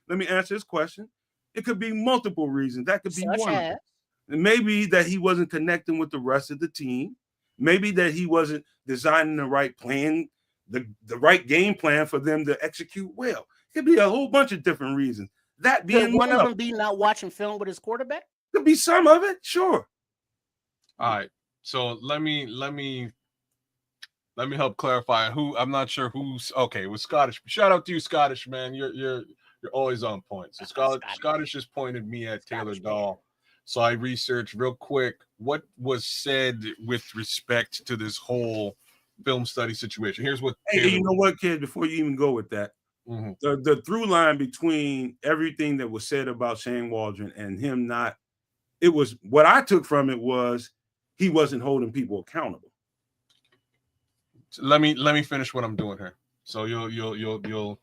let me answer this question. It could be multiple reasons. That could be such one. As Maybe that he wasn't connecting with the rest of the team. Maybe that he wasn't designing the right plan, the right game plan for them to execute well. It could be a whole bunch of different reasons. That being could one of them be not watching film with his quarterback? Could be some of it, sure. All right, so let me help clarify who. I'm not sure who's okay. It was Scottish. Shout out to you, Scottish man. You're always on point. So Scottish just pointed me at Taylor Dahl. So I researched real quick what was said with respect to this whole film study situation. Here's what. Hey, you know what, kid? Before you even go with that, the through line between everything that was said about Shane Waldron and him not, it was what I took from it was he wasn't holding people accountable. So let me finish what I'm doing here. So you'll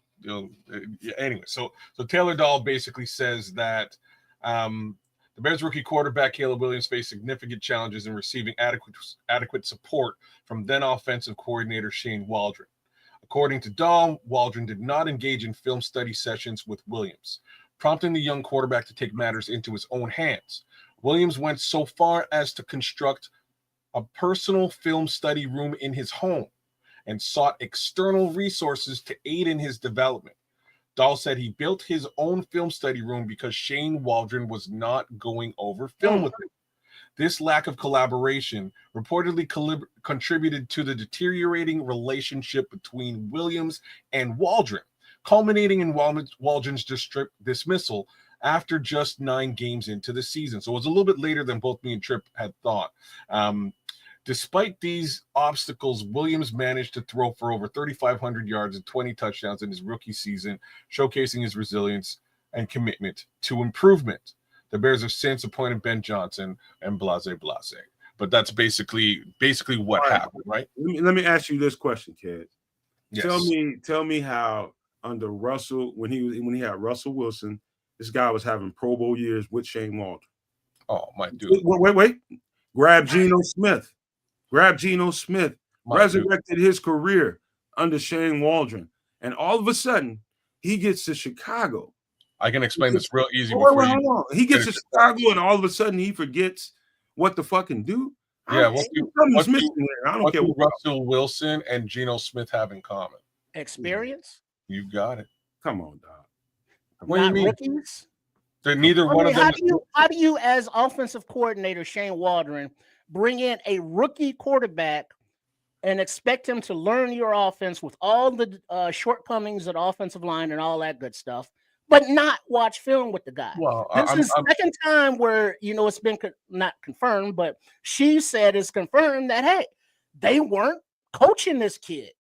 anyway. So Taylor Dahl basically says that the Bears rookie quarterback Caleb Williams faced significant challenges in receiving adequate support from then offensive coordinator Shane Waldron. According to Dahl, Waldron did not engage in film study sessions with Williams, prompting the young quarterback to take matters into his own hands. Williams went so far as to construct a personal film study room in his home and sought external resources to aid in his development. Dahl said he built his own film study room because Shane Waldron was not going over film with him. This lack of collaboration reportedly contributed to the deteriorating relationship between Williams and Waldron, culminating in Waldron's dismissal after just 9 games into the season. So it was a little bit later than both me and Tripp had thought. Despite these obstacles, Williams managed to throw for over 3,500 yards and 20 touchdowns in his rookie season, showcasing his resilience and commitment to improvement. The Bears have since appointed Ben Johnson and blase. But that's basically what happened, right? Let me ask you this question, kid. Yes. Tell me how under Russell, when he had Russell Wilson, this guy was having Pro Bowl years with Shane Waldron. Oh, my dude. Wait. Grab Geno Smith. Resurrected his career under Shane Waldron. And all of a sudden, he gets to Chicago. I can explain this real easy. He gets to Chicago, and all of a sudden, he forgets what to fucking do. Yeah, what do Russell Wilson and Geno Smith have in common? Experience. You got it. Come on, dog. What do you mean? Rookies? They're neither one of them. How do you, as offensive coordinator Shane Waldron, bring in a rookie quarterback and expect him to learn your offense with all the shortcomings of the offensive line and all that good stuff, but not watch film with the guy? Well, this is the second time where, it's been not confirmed, but she said it's confirmed that, hey, they weren't coaching this kid.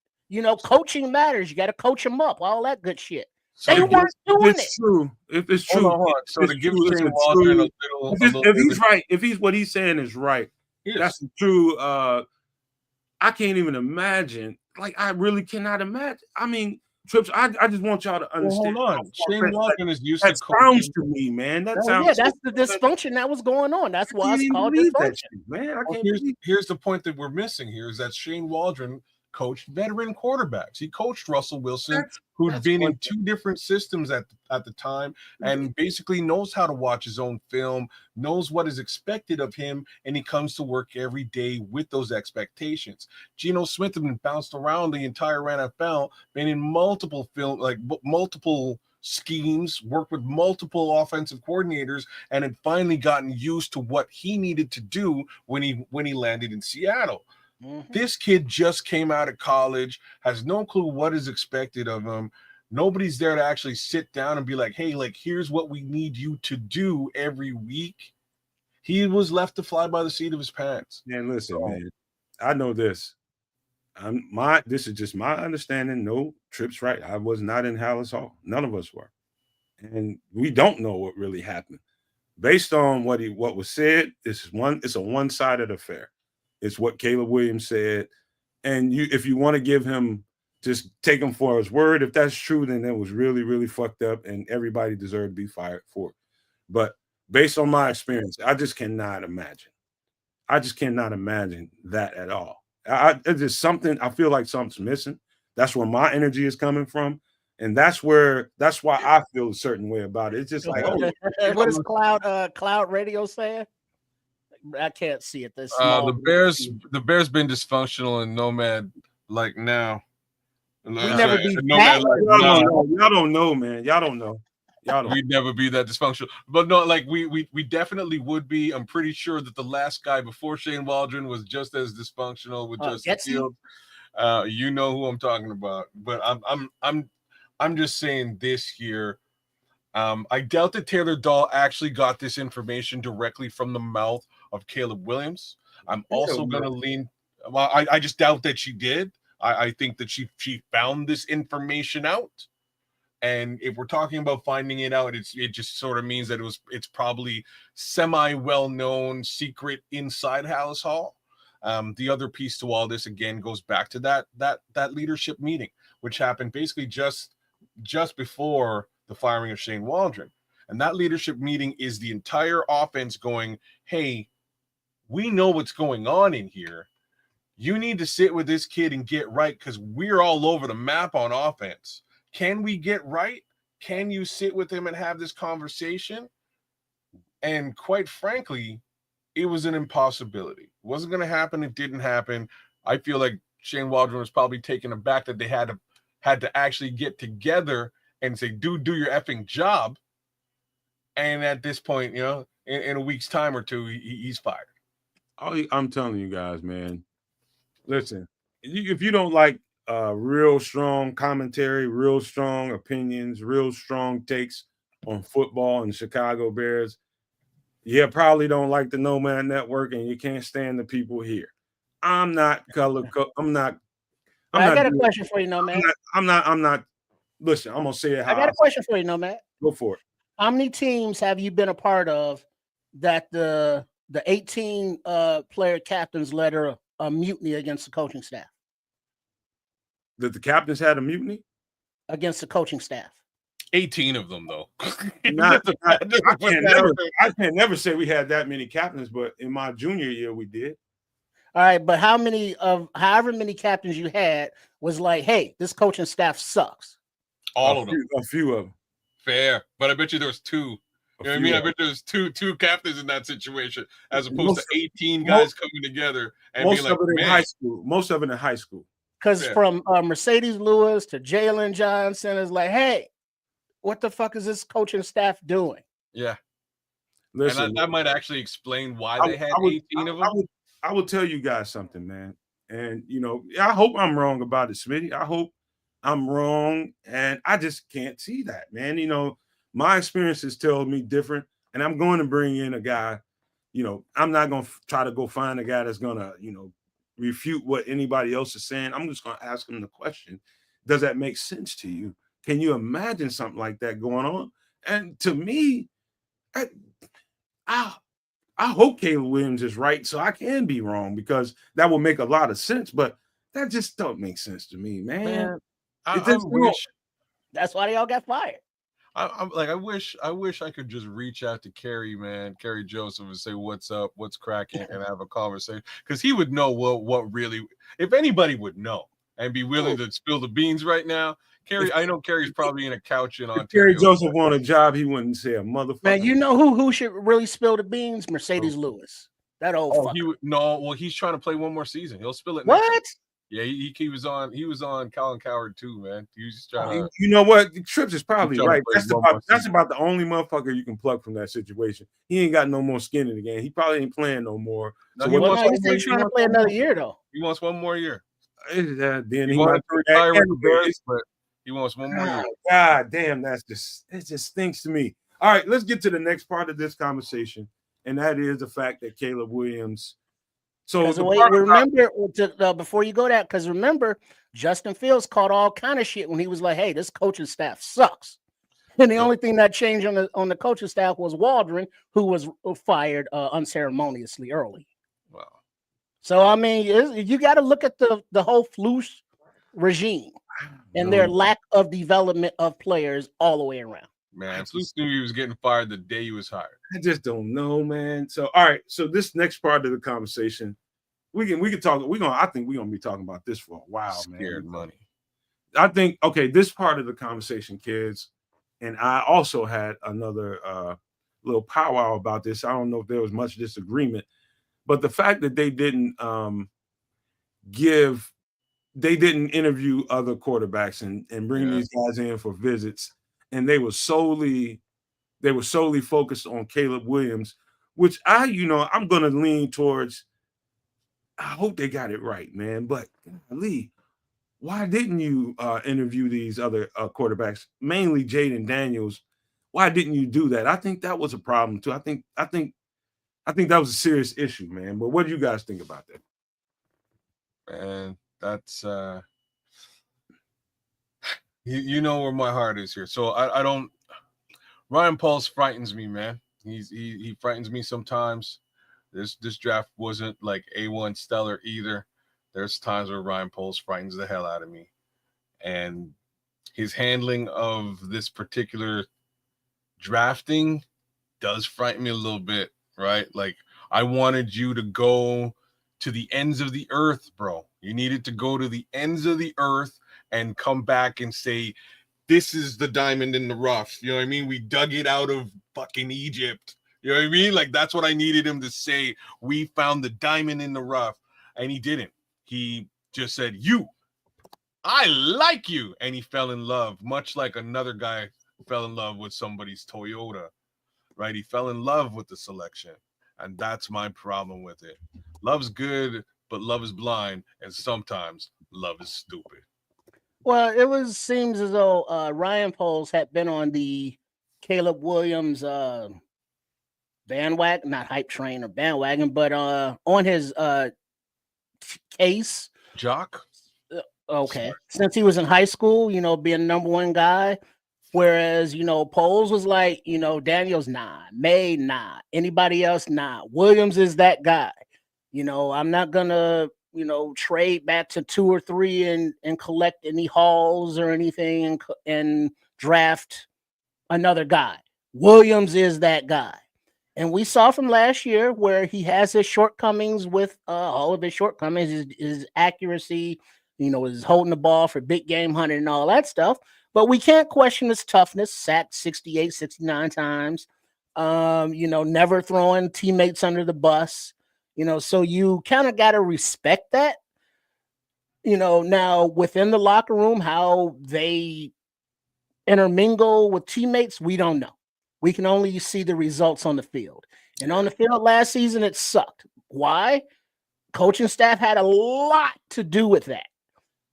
Coaching matters. You got to coach him up, all that good shit. So they weren't doing it. If it's true, hold on. So to give Shane Waldron a little, if he's right, if he's what he's saying is right, that's true. I can't even imagine. Like, I really cannot imagine. I mean, Trips, I just want y'all to understand. Hold on. Shane Waldron is used to sounds to me, man. That sounds. Yeah, that's the dysfunction that was going on. That's why it's called dysfunction. Man, I can't here's the point that we're missing here is that Shane Waldron coached veteran quarterbacks. He coached Russell Wilson, who'd been in 2 different systems at the time, and basically knows how to watch his own film, knows what is expected of him, and he comes to work every day with those expectations. Geno Smith had been bounced around the entire NFL, been in multiple schemes, worked with multiple offensive coordinators, and had finally gotten used to what he needed to do when he landed in Seattle. This kid just came out of college, has no clue what is expected of him. Nobody's there to actually sit down and be like, hey, here's what we need you to do every week. He was left to fly by the seat of his pants. Man, listen, man, I know this. This is just my understanding. No, Tripp's right. I was not in Hallis Hall. None of us were. And we don't know what really happened. Based on what was said, it's a one-sided affair. It's what Caleb Williams said. And if you want to give him, just take him for his word. If that's true, then that was really, really fucked up, and everybody deserved to be fired for it. But based on my experience, I just cannot imagine. I just cannot imagine that at all. It's just something. I feel like something's missing. That's where my energy is coming from, and that's why I feel a certain way about it. It's just like, oh, what is Cloud Radio saying? I can't see it. This small. The Bears been dysfunctional in Nomad like now. We never be that. Y'all don't know, man. Y'all don't know. We'd never be that dysfunctional. But no, like we definitely would be. I'm pretty sure that the last guy before Shane Waldron was just as dysfunctional with Justin Fields. You know who I'm talking about. But I'm just saying this year. I doubt that Taylor Dahl actually got this information directly from the mouth of Caleb Williams. I'm also going to lean. Well, I just doubt that she did. I think that she found this information out. And if we're talking about finding it out, it just sort of means that it's probably semi-well-known secret inside Hallis Hall. The other piece to all this again goes back to that leadership meeting, which happened basically just before the firing of Shane Waldron. And that leadership meeting is the entire offense going, hey, we know what's going on in here. You need to sit with this kid and get right because we're all over the map on offense. Can we get right? Can you sit with him and have this conversation? And quite frankly, it was an impossibility. It wasn't going to happen. It didn't happen. I feel like Shane Waldron was probably taken aback that they had to actually get together and say, dude, do your effing job. And at this point, you know, in a week's time or two, he's fired. I'm telling you guys, man, listen, if you don't like real strong commentary, real strong opinions, real strong takes on football and Chicago Bears, you probably don't like the Nomad Network and you can't stand the people here. I'm not color. I got a question for you, Nomad. I'm not. Listen, I'm gonna say it. I got a question for you, Nomad. Go for it. How many teams have you been a part of that the 18 player captains led a mutiny against the coaching staff? That the captains had a mutiny against the coaching staff? 18 of them, though. I can't never say we had that many captains, but in my junior year we did. All right, but however many captains you had was like, hey, this coaching staff sucks. All of them. A few of them. Fair. But I bet you there was two. You know what I mean? I bet there's two captains in that situation as opposed to 18 guys coming together and most being like, of it in high school. Most of it in high school. Because from Mercedes Lewis to Jalen Johnson is like, hey, what the fuck is this coaching staff doing? Yeah. Listen, and that might actually explain why they had 18 of them. I will tell you guys something, man. And, you know, I hope I'm wrong about it, Smitty. I hope I'm wrong. And I just can't see that, man. You know, my experiences tell me different. And I'm going to bring in a guy, you know, I'm not going to try to go find a guy that's going to, you know, refute what anybody else is saying. I'm just going to ask him the question. Does that make sense to you? Can you imagine something like that going on? And to me, I hope Caleb Williams is right so I can be wrong because that will make a lot of sense. But that just don't make sense to me, man. That's why they all got fired. I'm like, I wish I could just reach out to Kerry Joseph, and say what's up, what's cracking, and have a conversation because he would know what really, if anybody would know and be willing to spill the beans right now. Kerry, I know Kerry's probably in a couch in Ontario. If Kerry Joseph wanted a job, he wouldn't say a motherfucker. Man, you know who should really spill the beans? Mercedes Lewis. That old fucker. He's trying to play one more season. He'll spill it. What? Yeah, he was on Colin Cowherd too, man. He was just trying to. You know what? Trips is probably right. That's about the only motherfucker you can pluck from that situation. He ain't got no more skin in the game. He probably ain't playing no more. So he's trying to play another year though. He wants one more year. Then he wants to retire with the Bears, but he wants one more year. God damn, it just stinks to me. All right, let's get to the next part of this conversation, and that is the fact that Caleb Williams. So remember before you go that, because remember, Justin Fields caught all kind of shit when he was like, "Hey, this coaching staff sucks," and the only thing that changed on the coaching staff was Waldron, who was fired unceremoniously early. Wow. So I mean, you got to look at the whole Flus regime and their lack of development of players all the way around. Man, Flus knew he was getting fired the day he was hired. I just don't know, man. So, all right. So this next part of the conversation, we can talk. I think we're gonna be talking about this for a while, man. Scared money. I think, okay, this part of the conversation, kids, and I also had another little powwow about this. I don't know if there was much disagreement, but the fact that they didn't interview other quarterbacks and bring these guys in for visits, and they were solely focused on Caleb Williams, which I'm going to lean towards. I hope they got it right, man. But Lee, why didn't you interview these other quarterbacks, mainly Jaden Daniels? Why didn't you do that? I think that was a problem too. I think that was a serious issue, man. But what do you guys think about that? And that's you know where my heart is here. So I don't. Ryan Pauls frightens me, man. He frightens me sometimes. This draft wasn't like A1 stellar either. There's times where Ryan Pauls frightens the hell out of me. And his handling of this particular drafting does frighten me a little bit, right? Like, I wanted you to go to the ends of the earth, bro. You needed to go to the ends of the earth and come back and say, this is the diamond in the rough. You know what I mean? We dug it out of fucking Egypt. You know what I mean? Like, that's what I needed him to say. We found the diamond in the rough. And he didn't. He just said, I like you. And he fell in love, much like another guy fell in love with somebody's Toyota, right? He fell in love with the selection. And that's my problem with it. Love's good, but love is blind. And sometimes love is stupid. Well, seems as though Ryan Pauls had been on the Caleb Williams bandwagon, not hype train or bandwagon, but on his case. Jock? Okay. Sorry. Since he was in high school, being number one guy. Whereas, Pauls was like, Daniels, nah. May, nah. Anybody else, nah. Williams is that guy. I'm not going to, trade back to 2 or 3 and collect any hauls or anything and draft another guy. Williams is that guy. And we saw from last year where he has his shortcomings with all of his shortcomings, his accuracy, his holding the ball for big game hunting and all that stuff. But we can't question his toughness, sacked 68, 69 times, never throwing teammates under the bus. So you kind of got to respect that. Now within the locker room, how they intermingle with teammates, we don't know. We can only see the results on the field. And on the field last season, it sucked. Why? Coaching staff had a lot to do with that.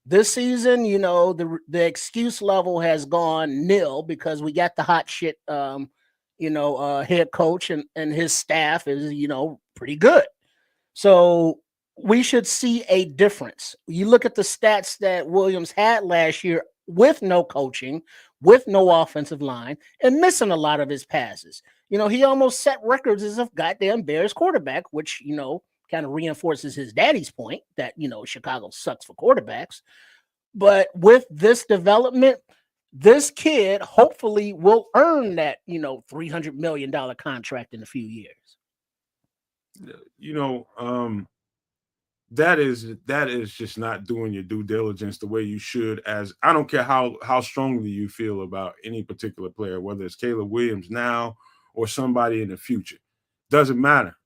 This season, the excuse level has gone nil because we got the hot shit, head coach and his staff is, pretty good. So we should see a difference. You look at the stats that Williams had last year with no coaching, with no offensive line, and missing a lot of his passes. He almost set records as a goddamn Bears quarterback, which, kind of reinforces his daddy's point that, Chicago sucks for quarterbacks. But with this development, this kid hopefully will earn that, $300 million contract in a few years. That is just not doing your due diligence the way you should. As I don't care how strongly you feel about any particular player, whether it's Caleb Williams now or somebody in the future, doesn't matter.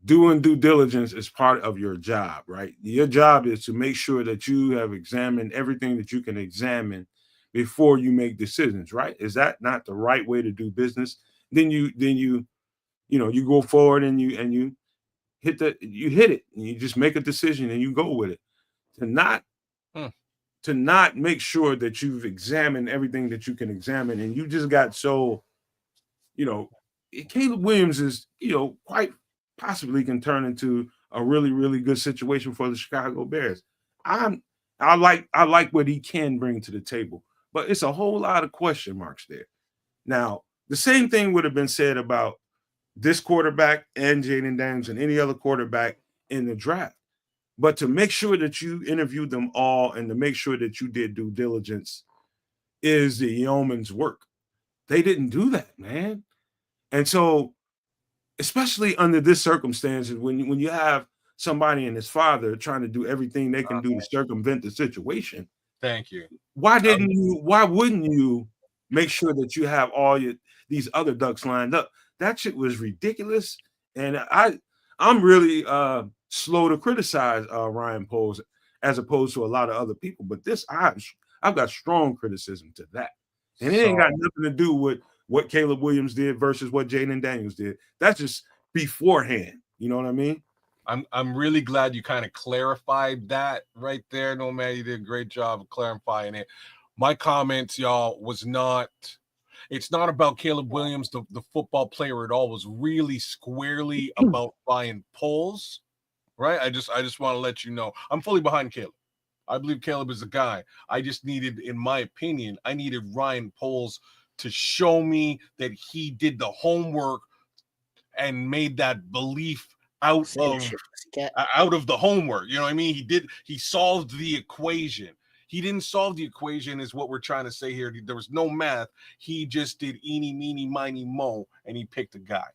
Doing due diligence is part of your job, right? Your job is to make sure that you have examined everything that you can examine before you make decisions, right? Is that not the right way to do business? Then you go forward and you hit it and you just make a decision and you go with it. To not make sure that you've examined everything that you can examine and you just got so, Caleb Williams is, quite possibly can turn into a really, really good situation for the Chicago Bears. I like what he can bring to the table, but it's a whole lot of question marks there. Now, the same thing would have been said about this quarterback and Jaden Daniels and any other quarterback in the draft. But to make sure that you interviewed them all and to make sure that you did due diligence is the yeoman's work. They didn't do that, man. And so, especially under this circumstances, when you have somebody and his father trying to do everything they can do to circumvent the situation. Thank you. Why wouldn't you make sure that you have all these other ducks lined up? That shit was ridiculous. And I'm really slow to criticize Ryan Poles as opposed to a lot of other people. But this, I've got strong criticism to that. And it ain't got nothing to do with what Caleb Williams did versus what Jaden Daniels did. That's just beforehand. You know what I mean? I'm really glad you kind of clarified that right there. Nomad, you did a great job of clarifying it. My comments, y'all, it's not about Caleb Williams, the football player at all. It was really squarely about Ryan Poles, right? I just want to let you know I'm fully behind Caleb. I believe Caleb is the guy. I just needed, in my opinion, I needed Ryan Poles to show me that he did the homework and made that belief out of the homework. You know what I mean? He solved the equation. He didn't solve the equation is what we're trying to say here. There was no math. He just did eeny, meeny, miny, mo, and he picked a guy.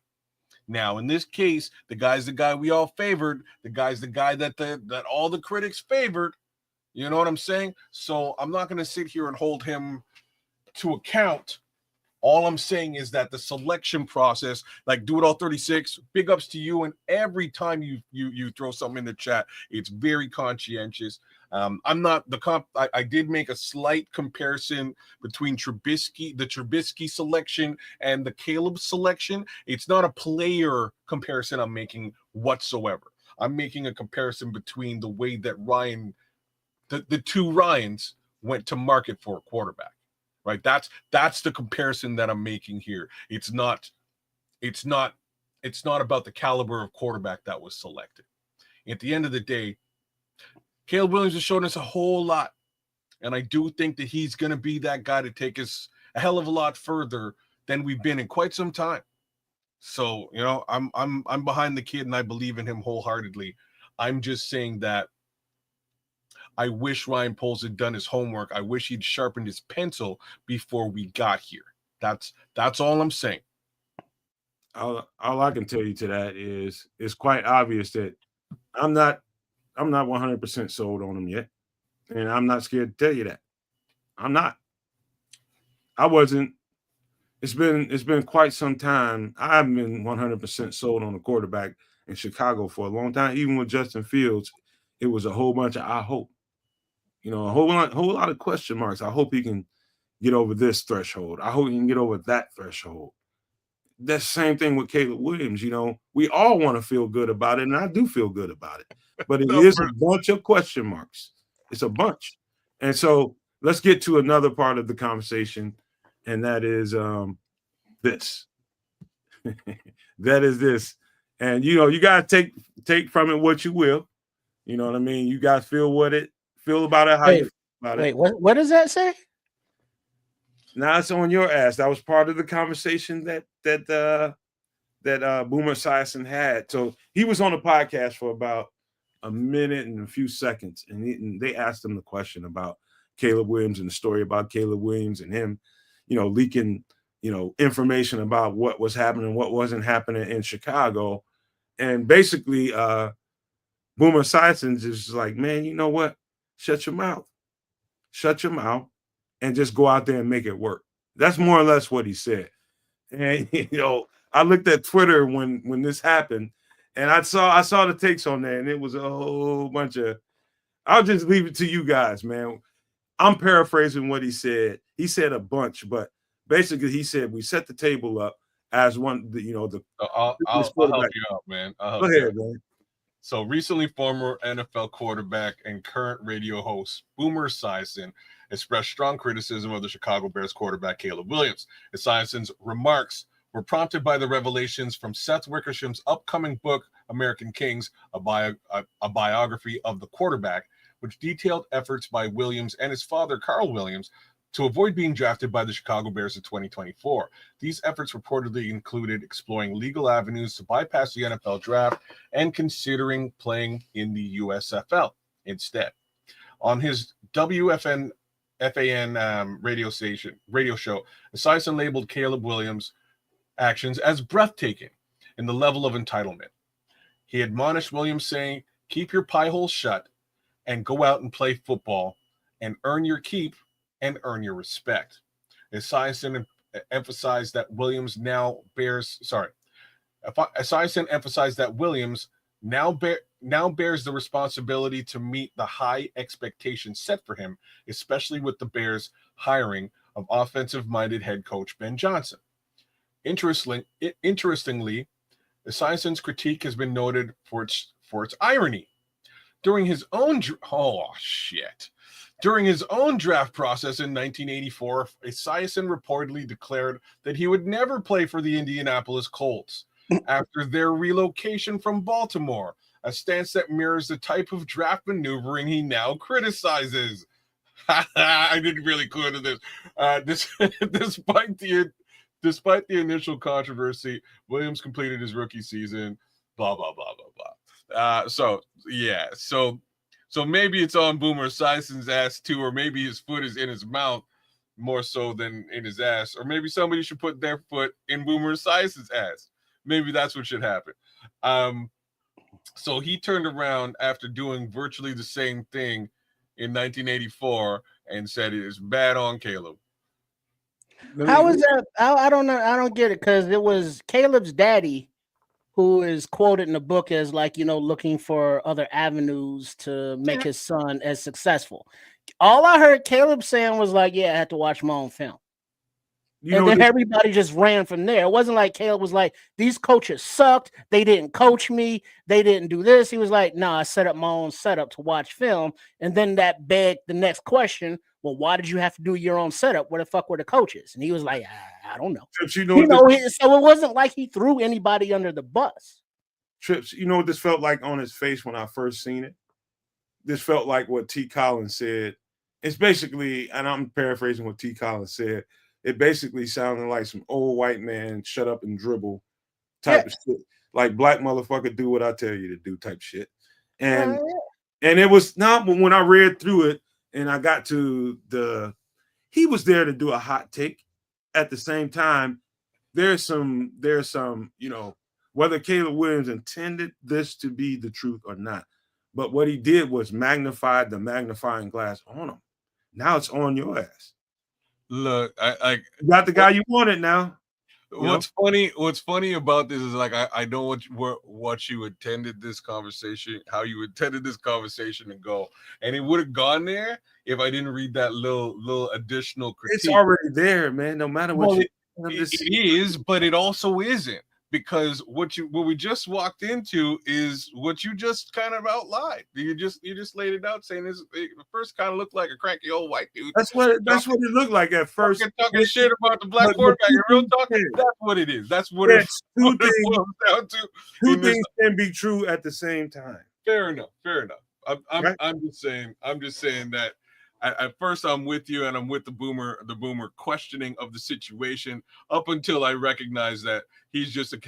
Now, in this case, the guy's the guy we all favored. The guy's the guy that all the critics favored. You know what I'm saying? So I'm not going to sit here and hold him to account. All I'm saying is that the selection process, like Do It All 36, big ups to you. And every time you throw something in the chat, it's very conscientious. I'm not the comp. I did make a slight comparison between the Trubisky selection and the Caleb selection. It's not a player comparison I'm making whatsoever. I'm making a comparison between the way that the two Ryans went to market for a quarterback. Right, that's the comparison that I'm making here. It's not about the caliber of quarterback that was selected. At the end of the day, Caleb Williams has shown us a whole lot, and I do think that he's going to be that guy to take us a hell of a lot further than we've been in quite some time. So, you know, I'm behind the kid, and I believe in him wholeheartedly. I'm just saying that I wish Ryan Poles had done his homework. I wish he'd sharpened his pencil before we got here. That's all I'm saying. All I can tell you to that is it's quite obvious that I'm not 100% sold on him yet, and I'm not scared to tell you that. I'm not. I wasn't. It's been quite some time. I've been 100% sold on a quarterback in Chicago for a long time. Even with Justin Fields, it was a whole bunch of I hope. You know, a whole lot of question marks. I hope he can get over this threshold. I hope he can get over that threshold. That's the same thing with Caleb Williams. You know, we all want to feel good about it, and I do feel good about it. But it is a bunch of question marks. It's a bunch. And so let's get to another part of the conversation, and that is this. That is this. And, you know, you got to take from it what you will. You know what I mean? You got to feel about it, how you feel about it. Wait, what does that say? Now it's on your ass. That was part of the conversation that Boomer Esiason had. So he was on the podcast for about a minute and a few seconds, and they asked him the question about Caleb Williams and the story about Caleb Williams and him, you know, leaking, you know, information about what was happening, what wasn't happening in Chicago, and basically, Boomer Esiason is like, man, you know what? Shut your mouth, and just go out there and make it work. That's more or less what he said. And you know, I looked at Twitter when this happened, and I saw the takes on there, and it was a whole bunch of. I'll just leave it to you guys, man. I'm paraphrasing what he said. He said a bunch, but basically he said we set the table up as one. I'll help you out, man. Go ahead, man. So recently, former NFL quarterback and current radio host Boomer Esiason expressed strong criticism of the Chicago Bears quarterback Caleb Williams. Esiason's remarks were prompted by the revelations from Seth Wickersham's upcoming book, American Kings, a biography of the quarterback, which detailed efforts by Williams and his father, Carl Williams, to avoid being drafted by the Chicago Bears in 2024. These efforts reportedly included exploring legal avenues to bypass the NFL draft and considering playing in the USFL instead. On his WFN FAN radio show, Esiason labeled Caleb Williams' actions as breathtaking in the level of entitlement. He admonished Williams, saying, "Keep your pie hole shut and go out and play football and earn your keep and earn your respect." Esiason emphasized that Williams now bears the responsibility to meet the high expectations set for him, especially with the Bears' hiring of offensive-minded head coach Ben Johnson. Interestingly, Esiason's critique has been noted for its irony. During his own draft process in 1984, Esiason reportedly declared that he would never play for the Indianapolis Colts after their relocation from Baltimore, a stance that mirrors the type of draft maneuvering he now criticizes. I didn't really clue into this. Despite the initial controversy, Williams completed his rookie season. Blah blah blah blah blah. So maybe it's on Boomer Esiason's ass too, or maybe his foot is in his mouth more so than in his ass, or maybe somebody should put their foot in Boomer Esiason's ass. Maybe that's what should happen. So he turned around after doing virtually the same thing in 1984 and said it is bad on Caleb. How is that? I don't know. I don't get it, because it was Caleb's daddy who is quoted in the book as, like, looking for other avenues to make his son as successful. All I heard Caleb saying was like, "Yeah, I had to watch my own film." And then everybody just ran from there. It wasn't like Caleb was like, "These coaches sucked. They didn't coach me. They didn't do this." He was like, "No, I set up my own setup to watch film." And then that begged the next question. Well, why did you have to do your own setup? Where the fuck were the coaches? And he was like, I don't know. Trips, so it wasn't like he threw anybody under the bus. Trips, you know what this felt like on his face when I first seen it? This felt like what T. Collins said. It's basically, and I'm paraphrasing what T. Collins said, it basically sounded like some old white man shut up and dribble type of shit. Like, black motherfucker, do what I tell you to do type shit. And it was not, but when I read through it and I got to he was there to do a hot take. At the same time, there's some, whether Caleb Williams intended this to be the truth or not, but what he did was magnified the magnifying glass on him. Now it's on your ass. Look, I you got the guy you wanted now. What's funny about this is, like, I know what you intended this conversation, how you intended this conversation to go, and it would have gone there if I didn't read that little additional critique. It's already there, man. No matter what it is, but it also isn't, because what we just walked into is what you just kind of outlined. You just laid it out, saying this first kind of looked like a cranky old white dude. That's what it looked like at first. Talking shit about the black quarterback. And real talking, that's what it is. That's what it boils down to. Two things can be true at the same time. Fair enough. I'm just saying that. At first, I'm with you, and I'm with the boomer questioning of the situation up until I recognize that he's just a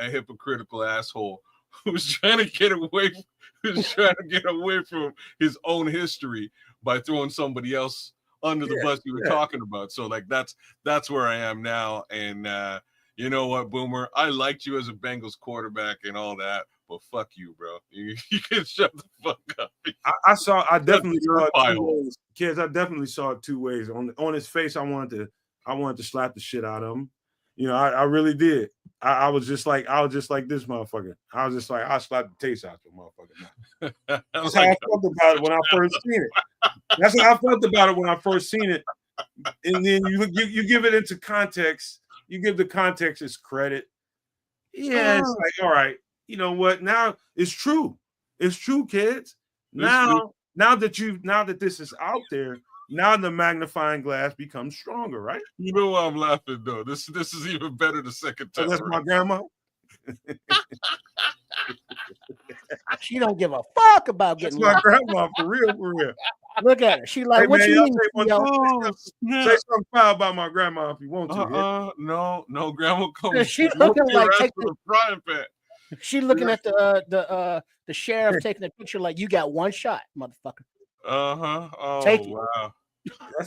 hypocritical asshole who's trying to get away from his own history by throwing somebody else under the bus you were talking about. So, like, that's where I am now. And you know what, Boomer? I liked you as a Bengals quarterback and all that, but fuck you, bro. You can shut the fuck up. I definitely saw it 2 ways. Kids, I definitely saw it 2 ways. On his face, I wanted to slap the shit out of him. I really did. I was just like this motherfucker. I was just like, I'll slap the taste out the motherfucker. That's how I felt about it when I first seen it. That's how I felt about it when I first seen it. And then you give it into context. You give the context its credit. Yeah, it's like, all right. You know what? Now it's true. It's true, kids. Now that this is out there, now the magnifying glass becomes stronger, right? You know why I'm laughing though? This is even better the second time. So that's my grandma. She don't give a fuck about getting my grandma for real. Look at her. She like, hey, what man, you mean? Say something foul about my grandma if you want to. No, grandma comes. She looking like the frying pan. She looking at the sheriff taking a picture like, you got one shot, motherfucker. Oh, take it. Wow.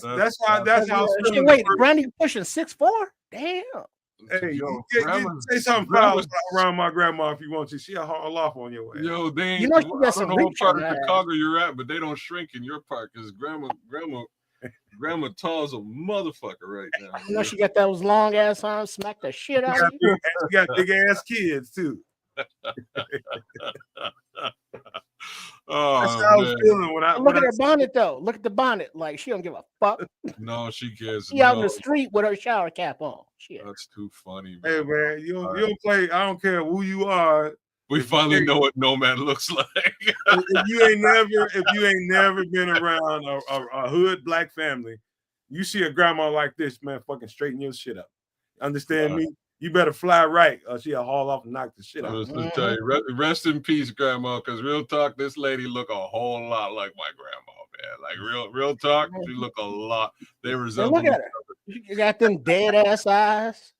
That's how it's feeling. Wait, Granny pushing 6'4"? Damn. Hey, yo, you say something foul around my grandma if you want to. She'll haul off on your way. Yo, they ain't, You know she I got don't some know what reach part on of her Chicago you're at, but they don't shrink in your part because grandma tall as a motherfucker right now. You know she got those long ass arms, smack the shit out of you. She got big ass kids too. Oh, that's how I was feeling when I look at her bonnet though. Look at the bonnet. Like she don't give a fuck. No, she cares. She out in the street with her shower cap on. Shit. That's too funny, man. Hey man, you don't play. I don't care who you are. We finally know what Nomad looks like. if you ain't never been around a hood black family, you see a grandma like this, man, fucking straighten your shit up. Understand me? You better fly right, or she'll haul off and knock the shit out. I was to tell you, rest in peace, grandma. Because real talk, this lady look a whole lot like my grandma, man. Like real talk, she look a lot. They resemble. Look at her. You got them dead ass eyes.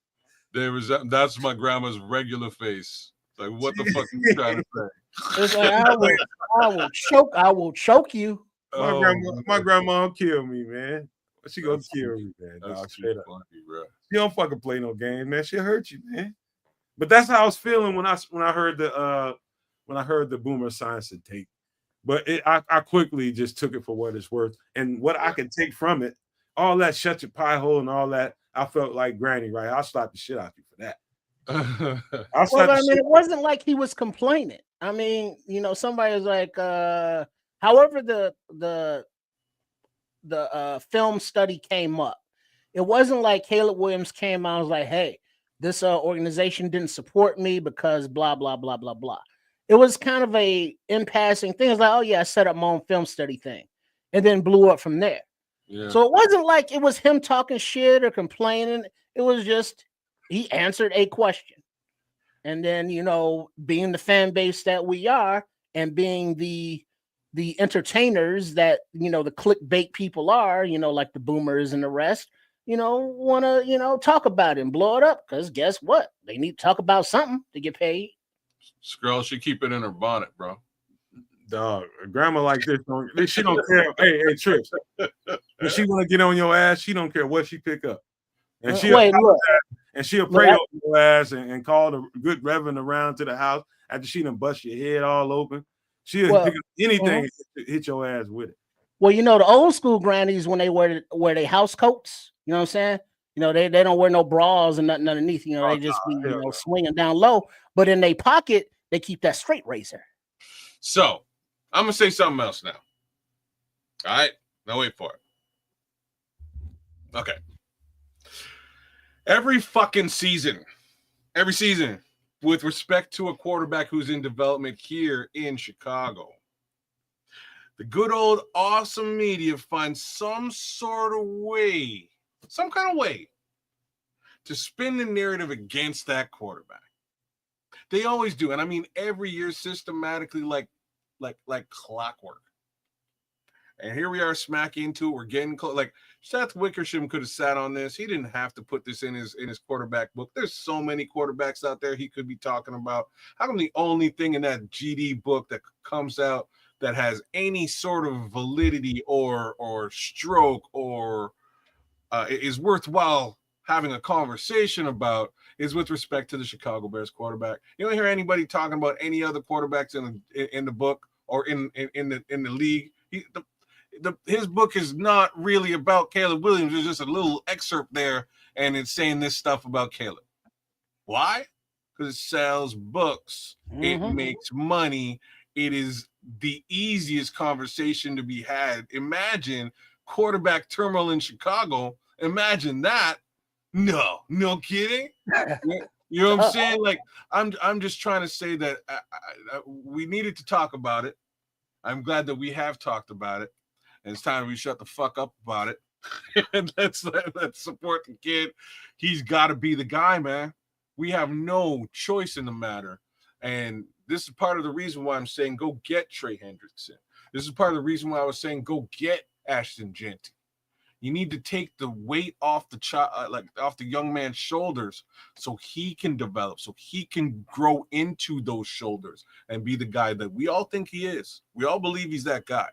They resemble. That's my grandma's regular face. Like, what the fuck are you trying to say? It's like, I will choke you. My grandma will kill me, man. She gonna kill me, man. That's too funny, bro. She don't fucking play no game, man. She'll hurt you, man. But that's how I was feeling when I heard the Boomer Science and tape. But I quickly just took it for what it's worth. And what I could take from it, all that shut your pie hole and all that, I felt like Granny, right? I'll slap the shit out of you for that. It wasn't like he was complaining. I mean, somebody was like, however the film study came up, it wasn't like Caleb Williams came out and was like, hey, this organization didn't support me because blah, blah, blah, blah, blah. It was kind of a in passing thing. It's like, oh yeah, I set up my own film study thing and then blew up from there. Yeah. So it wasn't like it was him talking shit or complaining. It was just, he answered a question. And then, being the fan base that we are and being the entertainers that, the clickbait people are, like the boomers and the rest, want to, talk about it and blow it up. Because guess what? They need to talk about something to get paid. Girl, she keep it in her bonnet, bro. Dog, a grandma like this, she don't care. Hey, Trips. If she want to get on your ass, she don't care what she pick up. And she'll pray over your ass and call the good reverend around to the house after she done bust your head all open. She'll pick up anything to hit your ass with it. Well, the old school grannies, when they wear their house coats, you know what I'm saying? They don't wear no bras and nothing underneath. They just be swinging down low. But in their pocket, they keep that straight razor. So I'm gonna say something else now. All right, now wait for it. Okay. Every season, with respect to a quarterback who's in development here in Chicago, the good old awesome media finds some kind of way to spin the narrative against that quarterback. They always do. And I mean, every year systematically, like clockwork. And here we are smack into it. We're getting close. Like Seth Wickersham could have sat on this. He didn't have to put this in his quarterback book. There's so many quarterbacks out there he could be talking about. How come the only thing in that GD book that comes out that has any sort of validity or stroke or is worthwhile having a conversation about is with respect to the Chicago Bears quarterback? You don't hear anybody talking about any other quarterbacks in the book or in the league. His book is not really about Caleb Williams. There's just a little excerpt there, and it's saying this stuff about Caleb. Why? Because it sells books. Mm-hmm. It makes money. It is the easiest conversation to be had. Imagine quarterback turmoil in Chicago. Imagine that. No kidding. You know what I'm saying? Like, I'm just trying to say that we needed to talk about it. I'm glad that we have talked about it. And it's time we shut the fuck up about it. And let's support the kid. He's got to be the guy, man. We have no choice in the matter. And this is part of the reason why I'm saying go get Trey Hendrickson. This is part of the reason why I was saying go get Ashton Jeanty. You need to take the weight off off the young man's shoulders so he can develop, so he can grow into those shoulders and be the guy that we all think he is. We all believe he's that guy.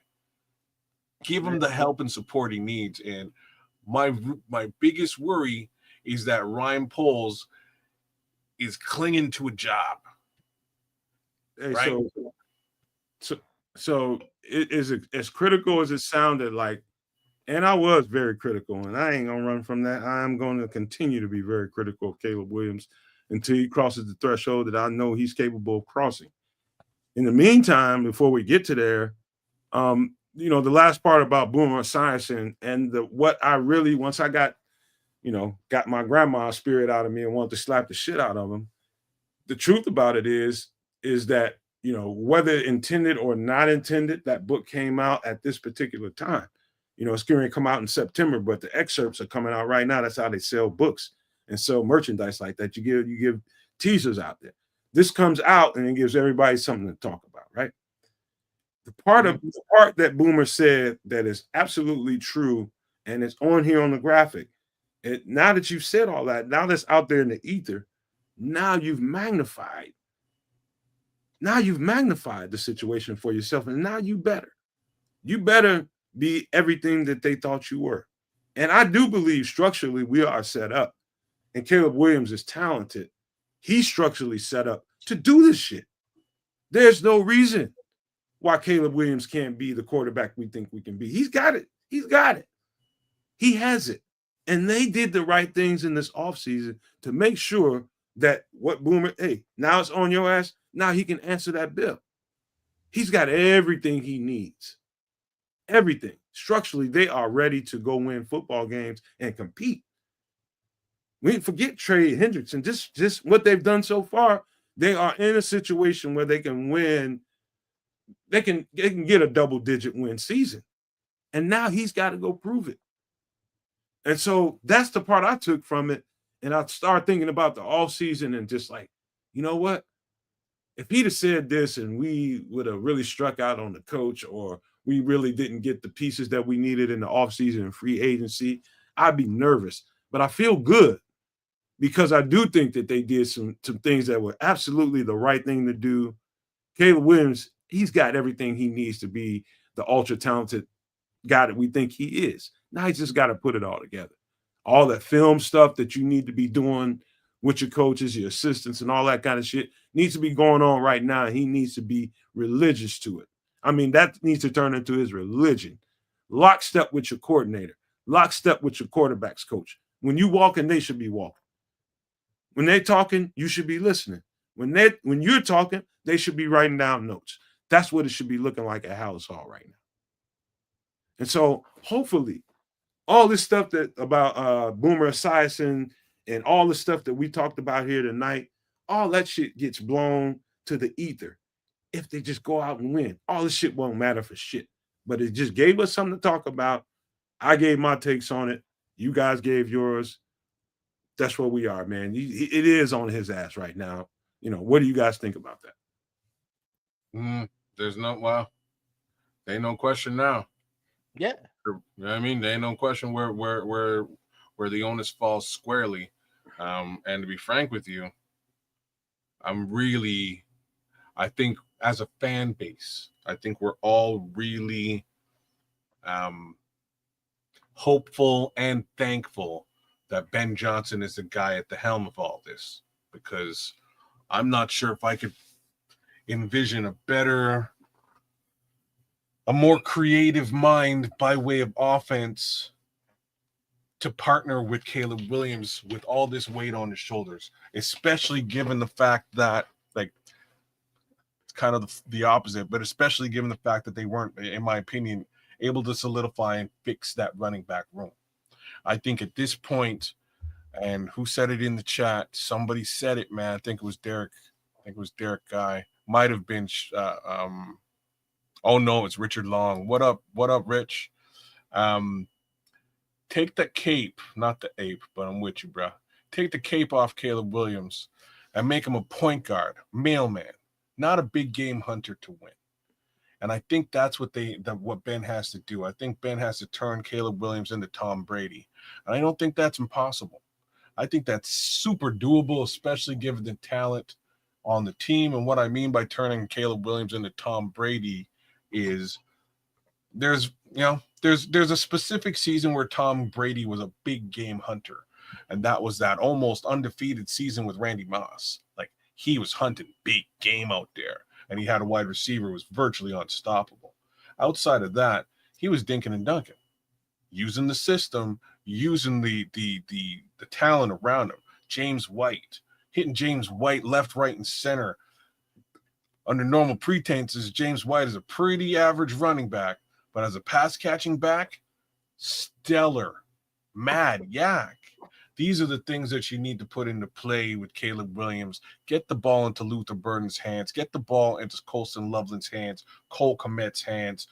Give him the help and support he needs. And my biggest worry is that Ryan Poles is clinging to a job. Hey, right? So it is as critical as it sounded like, and I was very critical, and I ain't gonna run from that. I'm going to continue to be very critical of Caleb Williams until he crosses the threshold that I know he's capable of crossing. In the meantime, before we get to there, the last part about Boomer Esiason and what I really, once I got my grandma spirit out of me and wanted to slap the shit out of him. The truth about it is that, whether intended or not intended, that book came out at this particular time. It's going to come out in September, but the excerpts are coming out right now. That's how they sell books and sell merchandise like that. You give teasers out there. This comes out and it gives everybody something to talk about, right? The part that Boomer said that is absolutely true, and it's on here on the graphic. Now that you've said all that, now that's out there in the ether, now you've magnified the situation for yourself, and now you better be everything that they thought you were. And I do believe structurally we are set up, and Caleb Williams is talented. He's structurally set up to do this shit. There's no reason why Caleb Williams can't be the quarterback we think we can be. He's got it. He has it. And they did the right things in this offseason to make sure that what Boomer, now it's on your ass. Now he can answer that bill. He's got everything he needs. Everything. Structurally, they are ready to go win football games and compete. We didn't forget Trey Hendrickson. Just what they've done so far, they are in a situation where they can win. They can get a double-digit win season. And now he's got to go prove it. And so that's the part I took from it. And I started thinking about the offseason and just like, you know what? If he'd have said this and we would have really struck out on the coach, or we really didn't get the pieces that we needed in the offseason and free agency, I'd be nervous. But I feel good because I do think that they did some things that were absolutely the right thing to do. Caleb Williams, he's got everything he needs to be the ultra-talented guy that we think he is. Now he's just got to put it all together. All that film stuff that you need to be doing with your coaches, your assistants, and all that kind of shit needs to be going on right now. He needs to be religious to it. I mean, that needs to turn into his religion. Lockstep with your coordinator. Lockstep with your quarterback's coach. When you walking, they should be walking. When they're talking, you should be listening. When you're talking, they should be writing down notes. That's what it should be looking like at Hallis Hall right now. And so hopefully all this stuff about Boomer Esiason and all the stuff that we talked about here tonight, all that shit gets blown to the ether. If they just go out and win, all this shit won't matter for shit. But it just gave us something to talk about. I gave my takes on it. You guys gave yours. That's where we are, man. It is on his ass right now. What do you guys think about that? There's there ain't no question now. Yeah. You know what I mean? There ain't no question where the onus falls squarely. And to be frank with you, I think as a fan base, I think we're all really hopeful and thankful that Ben Johnson is the guy at the helm of all this, because I'm not sure if I could envision a more creative mind by way of offense to partner with Caleb Williams with all this weight on his shoulders, especially given the fact that, like, it's kind of the opposite, but especially given the fact that they weren't, in my opinion, able to solidify and fix that running back room. I think at this point, and who said it in the chat? Somebody said it, man. I think it was Derek. Guy. Might have been oh no, it's Richard Long. What up, Rich? Take the cape, not the ape, but I'm with you, bro. Take the cape off Caleb Williams and make him a point guard, mailman, not a big game hunter to win. And I think that's what Ben has to do. I think Ben has to turn Caleb Williams into Tom Brady. And I don't think that's impossible. I think that's super doable, especially given the talent on the team. And what I mean by turning Caleb Williams into Tom Brady is there's there's a specific season where Tom Brady was a big game hunter, and that was that almost undefeated season with Randy Moss. Like, he was hunting big game out there, and he had a wide receiver who was virtually unstoppable. Outside of that, he was dinking and dunking, using the system, using the talent around him. James White, hitting James White left, right, and center. Under normal pretenses, James White is a pretty average running back, but as a pass catching back, stellar, mad yak. These are the things that you need to put into play with Caleb Williams. Get the ball into Luther Burden's hands. Get the ball into Colson Loveland's hands, Cole Kmet's hands,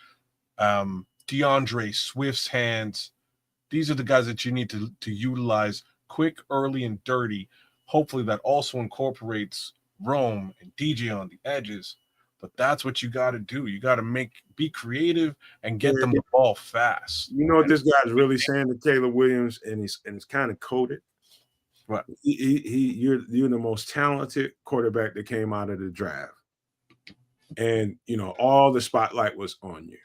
DeAndre Swift's hands. These are the guys that you need to utilize quick, early, and dirty. Hopefully that also incorporates Rome and DJ on the edges. But that's what you got to do. You got to be creative and get them the ball fast. You know what this guy's really saying to Caleb Williams, and it's kind of coded. What? You're the most talented quarterback that came out of the draft, and all the spotlight was on you.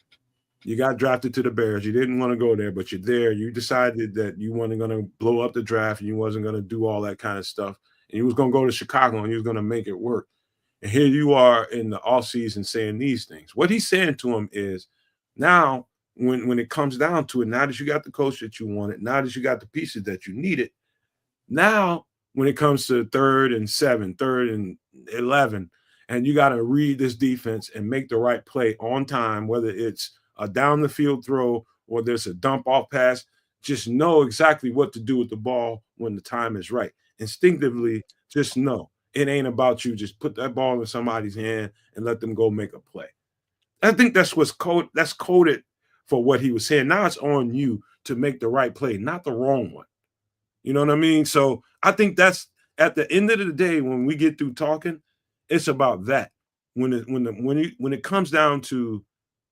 You got drafted to the Bears. You didn't want to go there, but you're there. You decided that you weren't going to blow up the draft, and you wasn't going to do all that kind of stuff, and you was going to go to Chicago, and you was going to make it work. And here you are in the offseason saying these things. What he's saying to him is, now when it comes down to it, now that you got the coach that you wanted, now that you got the pieces that you needed, now when it comes to 3rd and 7, 3rd and 11, and you got to read this defense and make the right play on time, whether it's a down the field throw or there's a dump off pass, just know exactly what to do with the ball when the time is right. Instinctively, just know. It ain't about you. Just put that ball in somebody's hand and let them go make a play. I think that's that's coded for what he was saying. Now it's on you to make the right play, not the wrong one. You know what I mean? So I think that's at the end of the day, when we get through talking, it's about that. When it comes down to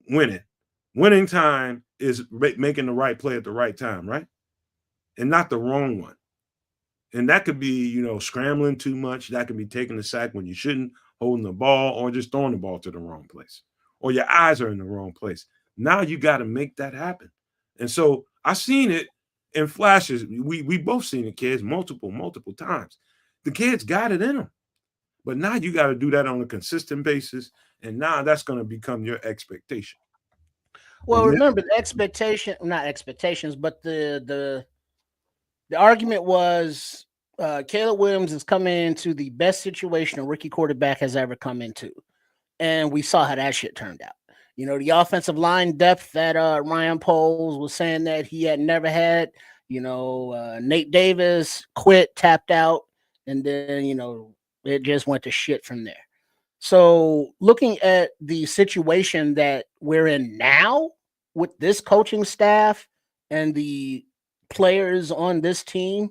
winning time is making the right play at the right time, right? And not the wrong one. And that could be, scrambling too much. That could be taking the sack when you shouldn't, holding the ball, or just throwing the ball to the wrong place. Or your eyes are in the wrong place. Now you got to make that happen. And so I seen it in flashes. We both seen it, kids, multiple times. The kids got it in them. But now you got to do that on a consistent basis. And now that's going to become your expectation. Well, remember the not expectations, but the argument was Caleb Williams is coming into the best situation a rookie quarterback has ever come into. And we saw how that shit turned out. The offensive line depth that Ryan Poles was saying that he had never had. Nate Davis quit, tapped out, and then, it just went to shit from there. So looking at the situation that we're in now with this coaching staff and the players on this team,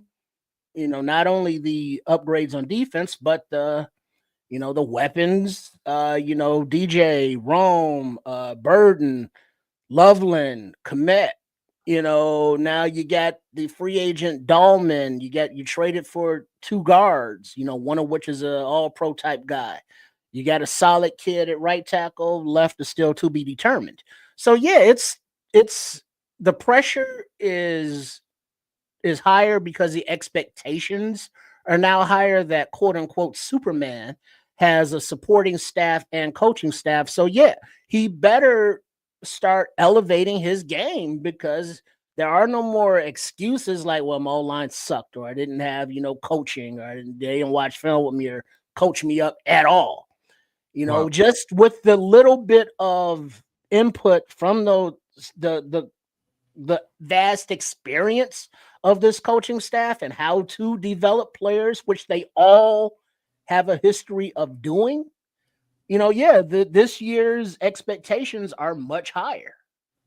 not only the upgrades on defense, but the weapons, DJ, Rome, Burden, Loveland, Kmet, now you got the free agent Dahlman, you traded for 2 guards, one of which is a all-pro type guy. You got a solid kid at right tackle, left is still to be determined. So yeah, it's the pressure is higher because the expectations are now higher that quote unquote Superman has a supporting staff and coaching staff. So yeah, he better start elevating his game, because there are no more excuses like, well, my O-line sucked, or I didn't have, coaching, or they didn't watch film with me or coach me up at all. Wow. Just with the little bit of input from the vast experience of this coaching staff and how to develop players, which they all have a history of doing, this year's expectations are much higher.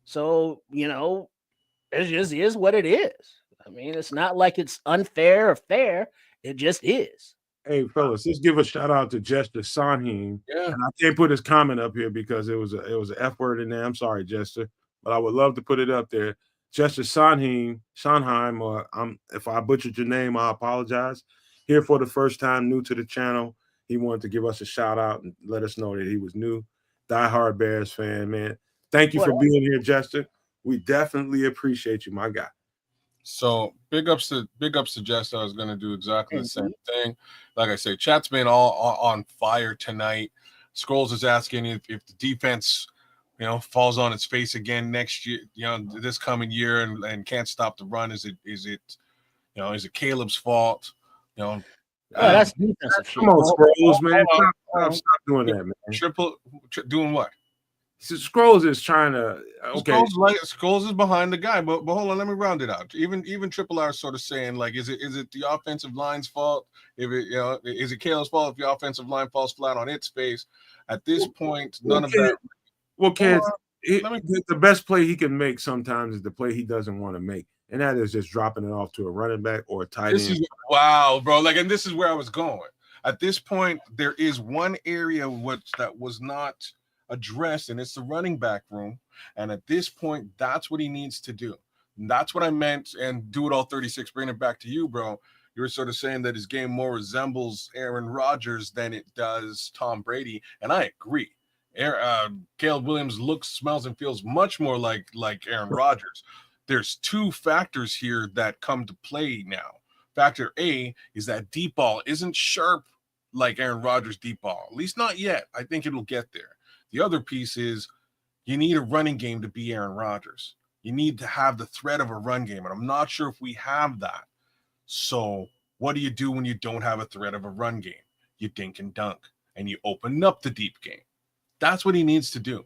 So, it just is what it is. I mean, it's not like it's unfair or fair. It just is. Hey, fellas, let's give a shout out to Jester Sonheim. Yeah. And I can't put his comment up here because it was an F word in there. I'm sorry, Jester, but I would love to put it up there. Jester Sonheim, or if I butchered your name, I apologize. Here for the first time, new to the channel. He wanted to give us a shout out and let us know that he was new. Diehard Bears fan, man. Thank you for being here, Jester. We definitely appreciate you, my guy. So big ups to Jess. I was going to do exactly the same thing. Like I say, chat's been all on fire tonight. Scrolls is asking if the defense, falls on its face again next year, this coming year, and can't stop the run. Is it Caleb's fault? That's defensive shit. Come on, Scrolls, man. Stop doing that, man. Doing what? So Scrolls is trying to Scrolls is behind the guy, but hold on, let me round it out. Even Triple R sort of saying, like, is it the offensive line's fault? Is it Caleb's fault if the offensive line falls flat on its face? At this point, none of that. Well, kids, the best play he can make sometimes is the play he doesn't want to make, and that is just dropping it off to a running back or a tight end. Wow, bro! And this is where I was going. At this point, there is one area that was not addressed, and it's the running back room. And at this point, that's what he needs to do. And that's what I meant. And do it all 36. Bring it back to you, bro. You were sort of saying that his game more resembles Aaron Rodgers than it does Tom Brady, and I agree. Caleb Williams looks, smells, and feels much more like Aaron Rodgers. There's two factors here that come to play now. Factor A is that deep ball isn't sharp like Aaron Rodgers' deep ball, at least not yet. I think it'll get there. The other piece is you need a running game to be Aaron Rodgers. You need to have the threat of a run game, and I'm not sure if we have that. So what do you do when you don't have a threat of a run game? You dink and dunk, and you open up the deep game. That's what he needs to do.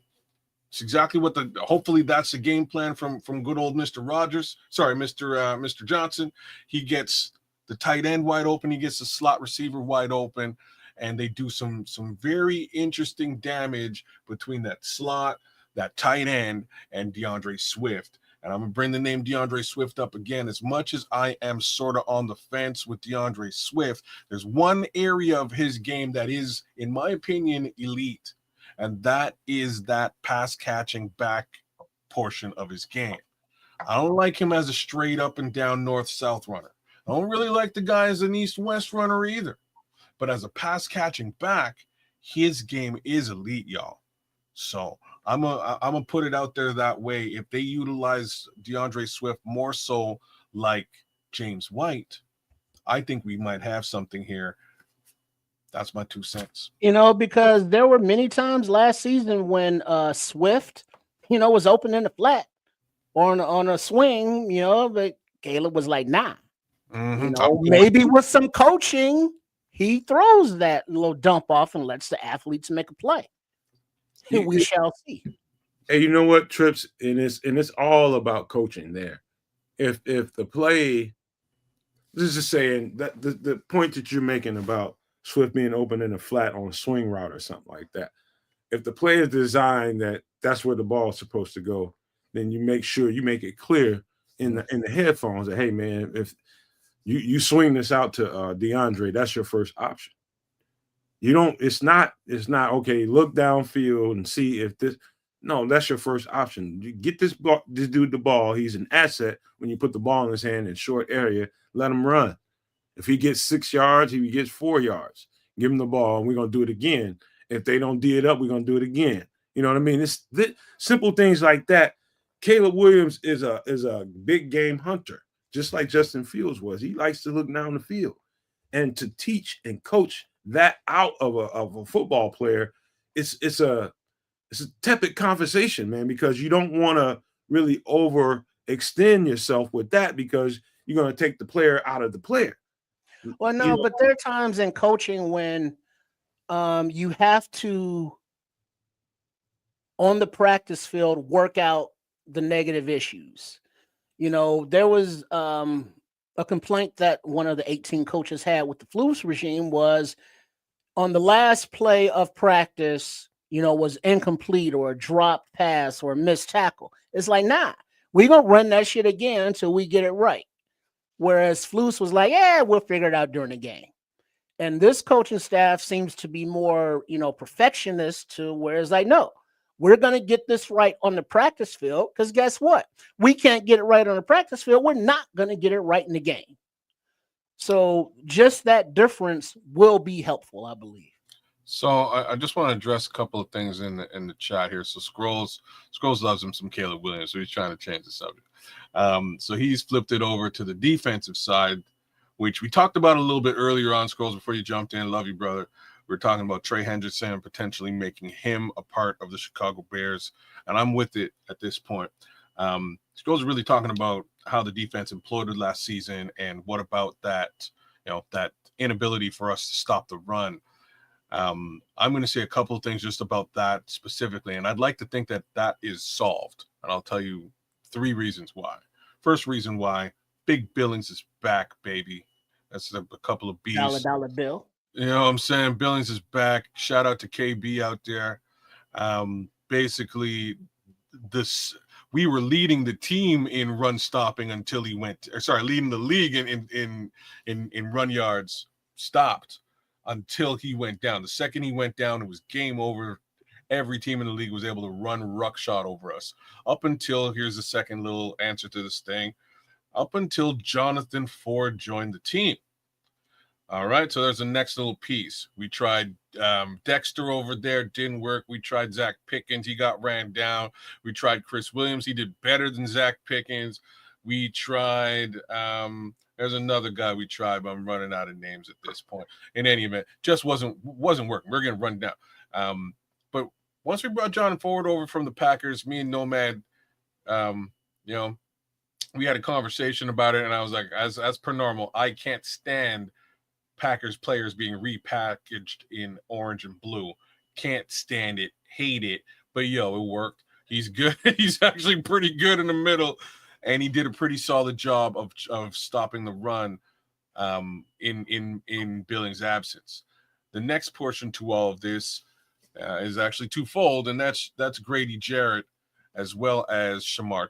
It's exactly what hopefully that's the game plan from good old Mr. Rodgers. Sorry, Mr. Johnson. He gets the tight end wide open. He gets the slot receiver wide open. And they do some very interesting damage between that slot, that tight end, and DeAndre Swift. And I'm going to bring the name DeAndre Swift up again. As much as I am sort of on the fence with DeAndre Swift, there's one area of his game that is, in my opinion, elite. And that is that pass-catching back portion of his game. I don't like him as a straight up and down north-south runner. I don't really like the guy as an east-west runner either. But as a pass-catching back, his game is elite, y'all. So I'm gonna put it out there that way. If they utilize DeAndre Swift more so like James White, I think we might have something here. That's my 2 cents. Because there were many times last season when Swift, was open in the flat or on a swing, but Caleb was like, nah. Maybe with some coaching, he throws that little dump off and lets the athletes make a play. We shall see. Hey, you know what, Trips? And it's all about coaching there. If the play, this is just saying that the point that you're making about Swift being open in a flat on a swing route or something like that. If the play is designed that's where the ball is supposed to go, then you make sure you make it clear in the headphones that, hey man, if you swing this out to DeAndre, that's your first option. You don't, it's not okay, look downfield and see if this. No, that's your first option. You get this dude the ball. He's an asset when you put the ball in his hand in short area, let him run. If he gets 6 yards, he gets 4 yards. Give him the ball, and we're going to do it again. If they don't D it up, we're going to do it again. You know what I mean? It's simple things like that. Caleb Williams is a big game hunter, just like Justin Fields was. He likes to look down the field. And to teach and coach that out of a football player, it's a tepid conversation, man, because you don't want to really overextend yourself with that because you're going to take the player out of the player. Well, no, but there are times in coaching when you have to, on the practice field, work out the negative issues. There was a complaint that one of the 18 coaches had with the Flus regime was on the last play of practice, was incomplete or a dropped pass or a missed tackle. It's like, nah, we're going to run that shit again until we get it right. Whereas Flus was like, yeah, we'll figure it out during the game. And this coaching staff seems to be more, perfectionist to where it's like, no, we're going to get this right on the practice field because guess what? We can't get it right on the practice field. We're not going to get it right in the game. So just that difference will be helpful, I believe. So I just want to address a couple of things in the chat here. So Scrolls loves him some Caleb Williams, so he's trying to change the subject. So he's flipped it over to the defensive side, which we talked about a little bit earlier on, Scrolls, before you jumped in. Love you, brother. We're talking about Trey Hendrickson potentially making him a part of the Chicago Bears, and I'm with it at this point. Scrolls are really talking about how the defense imploded last season, and what about that, that inability for us to stop the run. I'm going to say a couple of things just about that specifically, and I'd like to think that that is solved, and I'll tell you 3 reasons why. First reason why, Big Billings is back, baby. That's a couple of B's. Dollar bill. You know what I'm saying? Billings is back. Shout out to KB out there. Basically, we were leading the team in run stopping until he went. Leading the league in run yards stopped until he went down. The second he went down, it was game over. Every team in the league was able to run ruckshot over us. Up until, here's the second little answer to this thing, up until Jonathan Ford joined the team. All right, so there's the next little piece. We tried Dexter over there, didn't work. We tried Zach Pickens, he got ran down. We tried Chris Williams, he did better than Zach Pickens. We tried, there's another guy we tried, but I'm running out of names at this point. In any event, just wasn't working. We're getting run down. But once we brought John Ford over from the Packers, me and Nomad, we had a conversation about it, and I was like, as per normal, I can't stand Packers players being repackaged in orange and blue. Can't stand it, hate it, but it worked. He's good. He's actually pretty good in the middle, and he did a pretty solid job of stopping the run in Billings' absence. The next portion to all of this is actually twofold, and that's Grady Jarrett as well as Shamar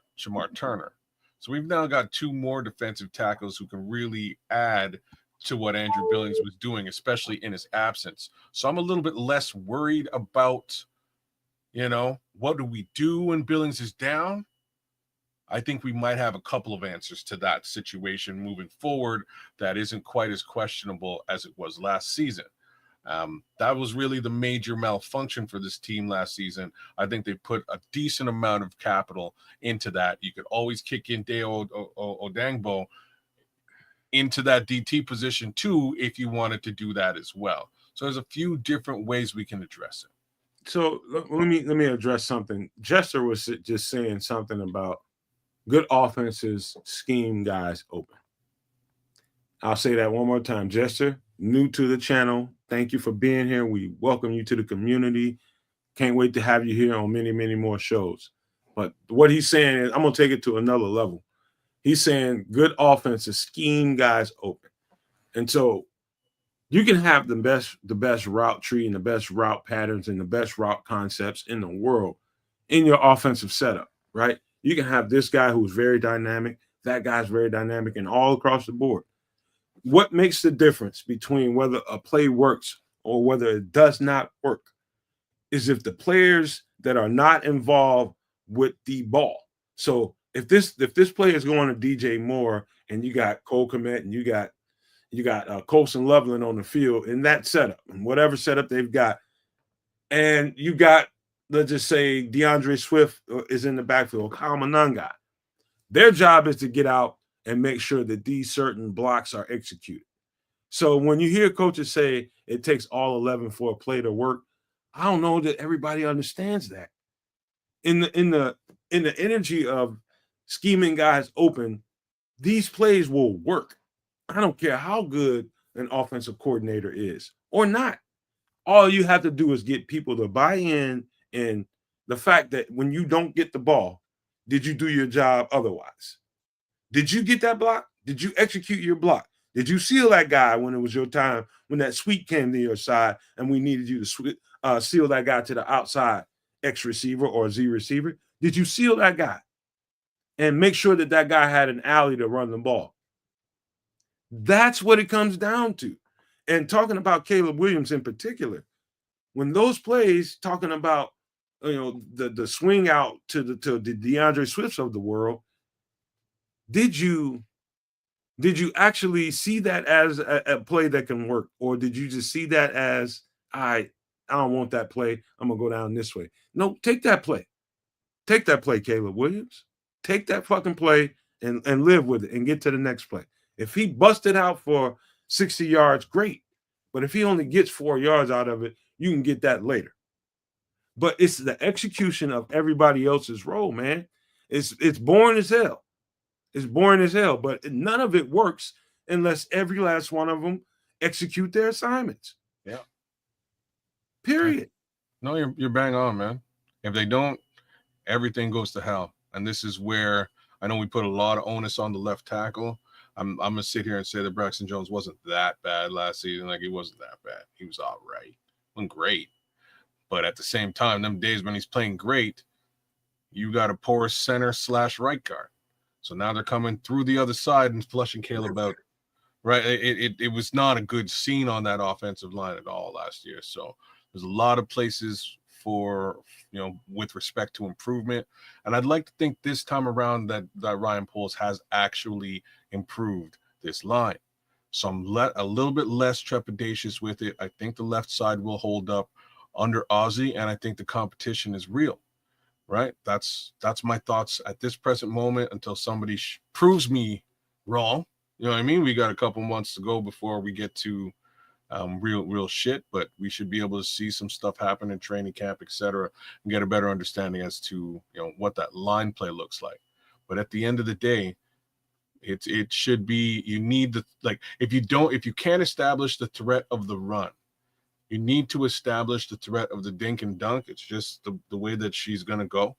Turner. So we've now got 2 more defensive tackles who can really add to what Andrew Billings was doing, especially in his absence. So I'm a little bit less worried about, what do we do when Billings is down? I think we might have a couple of answers to that situation moving forward that isn't quite as questionable as it was last season. That was really the major malfunction for this team last season. I think they put a decent amount of capital into that. You could always kick in Deo Odangbo into that DT position too, if you wanted to do that as well. So there's a few different ways we can address it. So let me address something. Jester was just saying something about good offenses scheme guys open. I'll say that one more time. Jester, new to the channel, thank you for being here. We welcome you to the community. Can't wait to have you here on many, many more shows. But what he's saying is, I'm going to take it to another level. He's saying good offenses scheme guys open. And so you can have the best route tree and the best route patterns and the best route concepts in the world in your offensive setup, right? You can have this guy who's very dynamic, that guy's very dynamic, and all across the board. What makes the difference between whether a play works or whether it does not work is if the players that are not involved with the ball. So if this play is going to DJ Moore and you got Cole Kmet and you got Colson Loveland on the field in that setup, and whatever setup they've got, and you got, let's just say, DeAndre Swift is in the backfield, Kyle Monangai, their job is to get out and make sure that these certain blocks are executed. So when you hear coaches say it takes all 11 for a play to work, I don't know that everybody understands that. In the energy of scheming guys open, these plays will work. I don't care how good an offensive coordinator is or not. All you have to do is get people to buy in the fact that when you don't get the ball, did you do your job otherwise? Did you get that block? Did you execute your block? Did you seal that guy when it was your time, when that sweep came to your side and we needed you to seal that guy to the outside X receiver or Z receiver? Did you seal that guy and make sure that that guy had an alley to run the ball? That's what it comes down to. And talking about Caleb Williams in particular, when those plays, talking about the swing out to the DeAndre Swifts of the world, did you actually see that as a play that can work, or did you just see that as, all right, I don't want that play. I'm gonna go down this way. No, take that play. Take that play, Caleb Williams. Take that fucking play and live with it and get to the next play. If he busted out for 60 yards, great. But if he only gets 4 yards out of it, you can get that later. But it's the execution of everybody else's role, man. It's boring as hell. It's boring as hell, but none of it works unless every last one of them execute their assignments. Yeah. Period. No, you're bang on, man. If they don't, everything goes to hell. And this is where I know we put a lot of onus on the left tackle. I'm gonna sit here and say that Braxton Jones wasn't that bad last season. Like, he wasn't that bad. He was all right. Wasn't great. But at the same time, them days when he's playing great, you got a poor center / right guard. So now they're coming through the other side and flushing Caleb out. Right? It was not a good scene on that offensive line at all last year. So there's a lot of places for, with respect to improvement. And I'd like to think this time around that Ryan Poles has actually improved this line. So I'm a little bit less trepidatious with it. I think the left side will hold up under Ozzie, and I think the competition is real, right? That's my thoughts at this present moment until somebody proves me wrong. You know what I mean? We got a couple months to go before we get to real shit, but we should be able to see some stuff happen in training camp, etc., and get a better understanding as to what that line play looks like. But at the end of the day, it should be, you need if you can't establish the threat of the run, you need to establish the threat of the dink and dunk. It's just the way that she's going to go.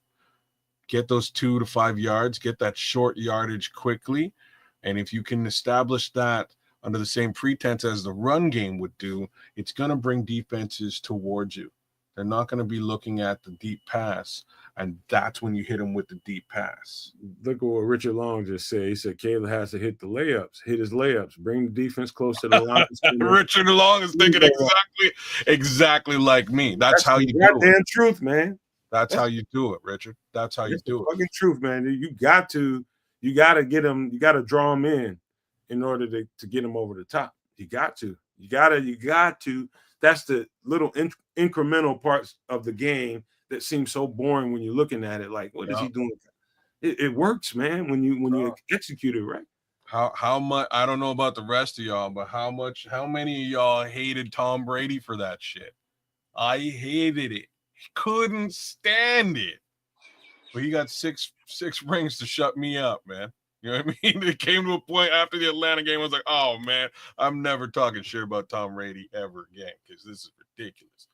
Get those 2 to 5 yards, get that short yardage quickly. And if you can establish that under the same pretense as the run game would do, it's going to bring defenses towards you. They're not going to be looking at the deep pass, and that's when you hit them with the deep pass. Look at what Richard Long just said. He said Caleb has to hit his layups, bring the defense close to the line. Richard Long is thinking exactly like me. That's how you do it. Goddamn truth, man. That's how you do it, Richard. That's how you do it. Fucking truth, man. You got to get them. You got to draw them in order to get them over the top. You got to. That's the little incremental parts of the game that seem so boring when you're looking at it. Like, what is he doing? It works, man, when you execute it right. How much, I don't know about the rest of y'all, but how many of y'all hated Tom Brady for that shit? I hated it. Couldn't stand it. But he got six rings to shut me up, man. You know what I mean? It came to a point after the Atlanta game, I was like, oh, man, I'm never talking shit about Tom Brady ever again because this is ridiculous.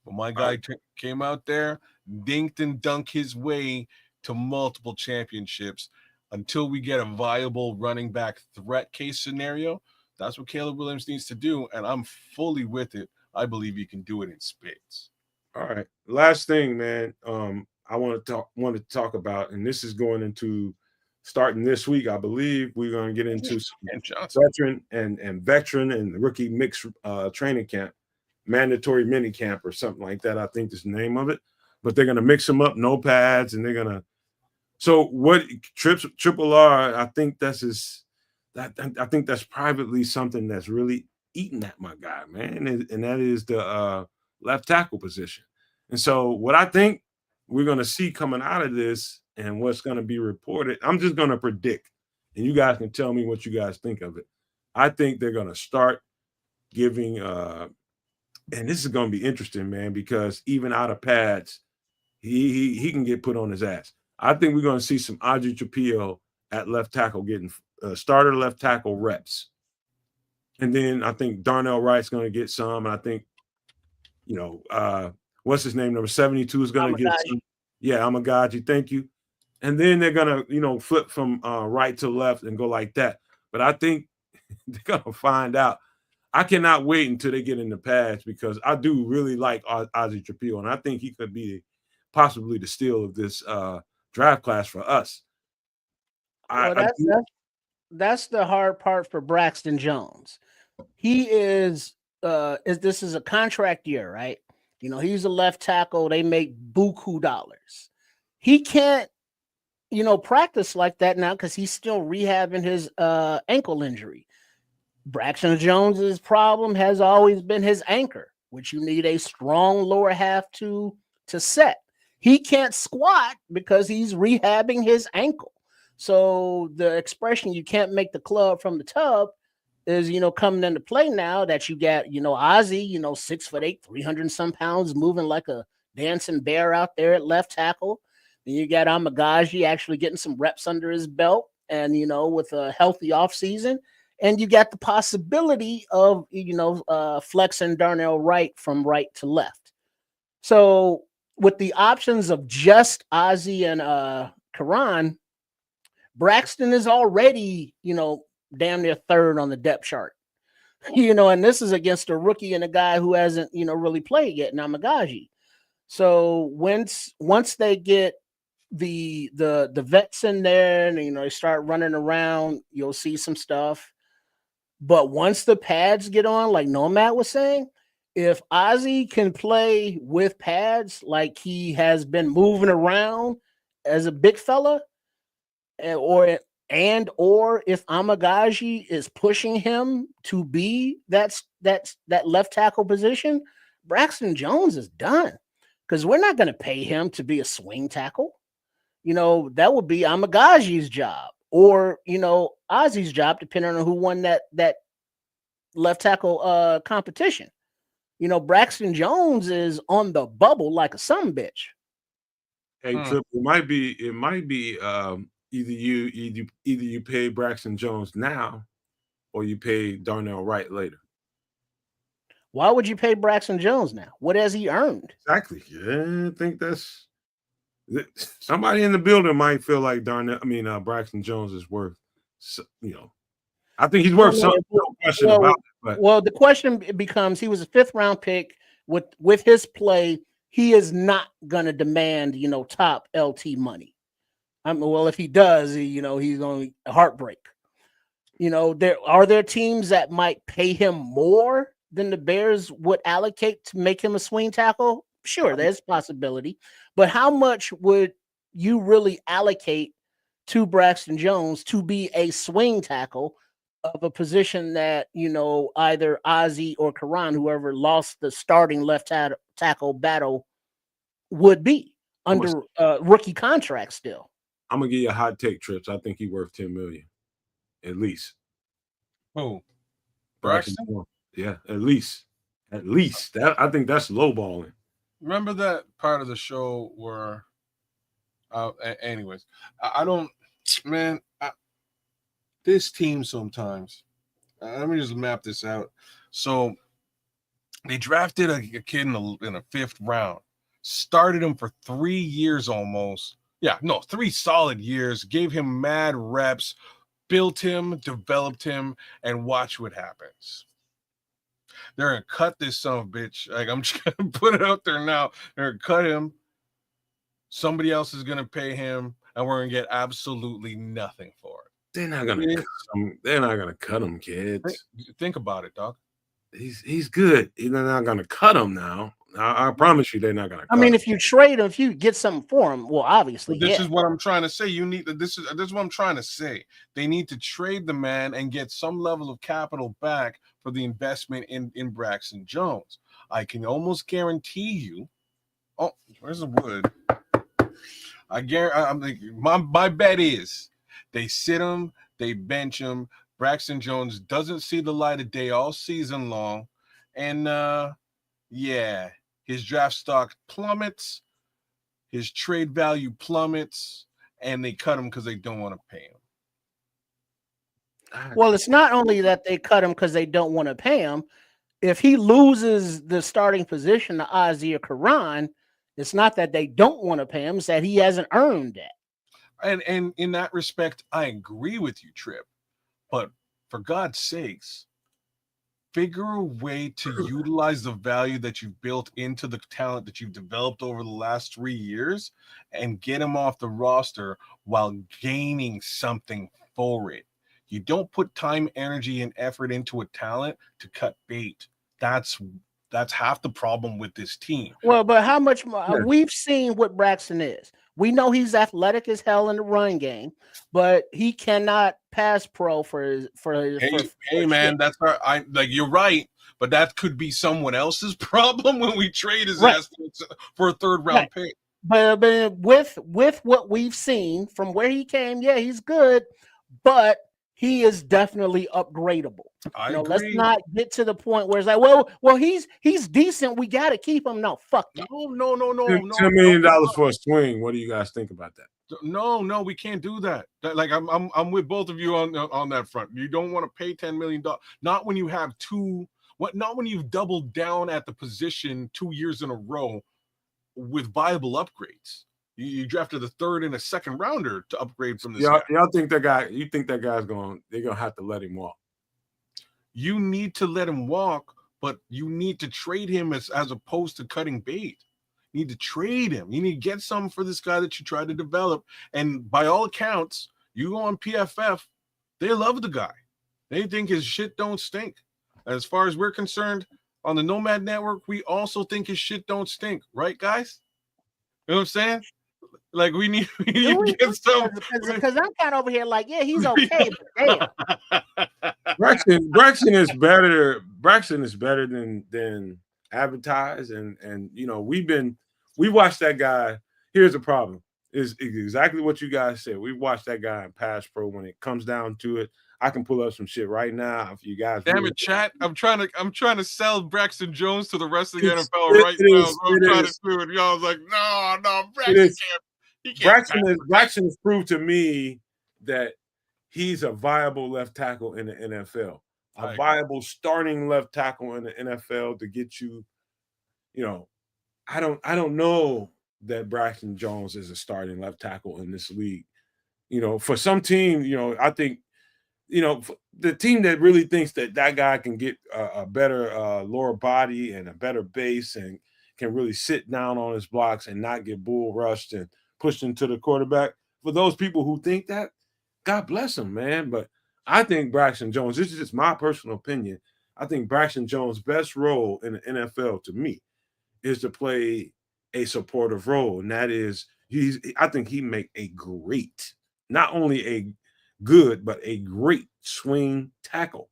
But my guy came out there, dinked and dunked his way to multiple championships until we get a viable running back threat case scenario. That's what Caleb Williams needs to do, and I'm fully with it. I believe he can do it in spades. All right. Last thing, man, I want to talk about, and this is going into starting this week, I believe we're going to get into veteran and rookie mixed training camp, mandatory mini camp or something like that. I think is the name of it. But they're going to mix them up, no pads, and they're going to. So what Triple R? I think I think that's privately something that's really eating at my guy, man, and that is the left tackle position. And so what I think we're going to see coming out of this and what's going to be reported, I'm just going to predict, and you guys can tell me what you guys think of it. I think they're going to start giving, and this is going to be interesting, man, because even out of pads, he can get put on his ass. I think we're going to see some Audrey Trapillo at left tackle getting starter left tackle reps. And then I think Darnell Wright's going to get some. And I think, what's his name? Number 72 is going to get some. Yeah, Amagaji. Thank you. And then they're going to, flip from right to left and go like that. But I think they're going to find out. I cannot wait until they get in the pads because I do really like Ozzie Trapillo. And I think he could be possibly the steal of this draft class for us. That's the hard part for Braxton Jones. He is this is a contract year, right? He's a left tackle. They make buku dollars. He can't, practice like that now because he's still rehabbing his ankle injury. Braxton Jones's problem has always been his anchor, which you need a strong lower half to set. He can't squat because he's rehabbing his ankle. So the expression "you can't make the club from the tub" is, coming into play now that you got, Ozzy, 6'8", 300 and some pounds, moving like a dancing bear out there at left tackle. Then you got Amagaji actually getting some reps under his belt, and with a healthy offseason. And you got the possibility of flexing Darnell Wright from right to left. So with the options of just Ozzy and Karan, Braxton is already damn near third on the depth chart. And this is against a rookie and a guy who hasn't really played yet, Namagaji. So once they get the vets in there and they start running around, you'll see some stuff. But once the pads get on, like Nomad was saying, if Ozzy can play with pads like he has been moving around as a big fella, or if Amagaji is pushing him to be that left tackle position, Braxton Jones is done, because we're not going to pay him to be a swing tackle. That would be Amagaji's job, or Ozzy's job, depending on who won that left tackle competition. Braxton Jones is on the bubble like a sumbitch. Hey, Trip, it might be either you pay Braxton Jones now, or you pay Darnell Wright later. Why would you pay Braxton Jones now? What has he earned? Exactly. Yeah, I think that's somebody in the building might feel like Braxton Jones is worth. I think he's worth something. No question about it. But. Well, the question becomes: he was a 5th round pick. With his play, he is not going to demand top LT money. Well, if he does, he's only a heartbreak. There teams that might pay him more than the Bears would allocate to make him a swing tackle. Sure, there's a possibility, but how much would you really allocate to Braxton Jones to be a swing tackle of a position that either Ozzy or Karan, whoever lost the starting left tackle battle, would be under rookie contract still? I'm gonna give you a hot take, Trips. I think he's worth $10 million, at least. Who? Braxton? Yeah, at least. That I think that's lowballing. Remember that part of the show where, anyways, I don't, man. This team sometimes. Let me just map this out. So they drafted a kid in a 5th round, started him for 3 years almost. 3 solid years, gave him mad reps, built him, developed him, and watch what happens. They're going to cut this son of a bitch. Like, I'm just going to put it out there now. They're going to cut him. Somebody else is going to pay him, and we're going to get absolutely nothing for it. They're not gonna cut him. They're not gonna cut him, kids. Think about it, dog. He's good. They're not gonna cut him now. I promise you, they're not gonna. I mean, if you trade him, if you get something for him, well, obviously, this is what I'm trying to say. This is what I'm trying to say. They need to trade the man and get some level of capital back for the investment in Braxton Jones. I can almost guarantee you. Oh, where's the wood? My bet is. They sit him, they bench him. Braxton Jones doesn't see the light of day all season long. And his draft stock plummets, his trade value plummets, and they cut him because they don't want to pay him. Well, it's not only that they cut him because they don't want to pay him. If he loses the starting position to Ozzy or Karan, it's not that they don't want to pay him, it's that he hasn't earned that. And in that respect, I agree with you, Trip. But for God's sakes, figure a way to utilize the value that you've built into the talent that you've developed over the last 3 years and get him off the roster while gaining something for it. You don't put time, energy, and effort into a talent to cut bait. That's half the problem with this team. Well, but how much more? We've seen what Braxton is. We know he's athletic as hell in the run game, but he cannot pass pro for his. Hey, man, that's right. You're right, but that could be someone else's problem when we trade his Right. ass for a third round pick. But with what we've seen from where he came, yeah, he's good, but he is definitely upgradable. I You know, let's agree. not get to the point where it's like, well, he's decent. We got to keep him. No, fuck that. No. $10 million for a swing. What do you guys think about that? No, we can't do that. Like I'm with both of you on that front. You don't want to pay $10 million. Not when you have not when you've doubled down at the position 2 years in a row with viable upgrades. You drafted the third and a second rounder to upgrade from this guy. Y'all think that guy? You think that guy's they're gonna have to let him walk? You need to let him walk, but you need to trade him as opposed to cutting bait. You need to trade him. You need to get something for this guy that you try to develop. And by all accounts, you go on PFF, they love the guy. They think his shit don't stink. As far as we're concerned, on the Nomad Network, we also think his shit don't stink, right, guys? You know what I'm saying? Like we need to get some. Because I'm kind of over here like, yeah, he's okay, but damn. Braxton is better. Braxton is better than advertised, and you know we watched that guy. Here's the problem: is exactly what you guys said. We watched that guy in Pass Pro. When it comes down to it, I can pull up some shit right now if you guys. Damn it, chat! I'm trying to sell Braxton Jones to the rest of the NFL right now. I'm trying to do it. Y'all was like, no, Braxton can't. Braxton has proved to me that he's a viable left tackle in the NFL, a viable starting left tackle in the NFL to get you. You know, I don't know that Braxton Jones is a starting left tackle in this league. You know, for some team, you know, I think. You know, the team that really thinks that guy can get a better lower body and a better base and can really sit down on his blocks and not get bull rushed and pushed into the quarterback. For those people who think that, God bless them, man. But I think Braxton Jones, this is just my personal opinion. I think Braxton Jones' best role in the NFL to me is to play a supportive role. And that is, I think he make a great, not only a good, but a great swing tackle.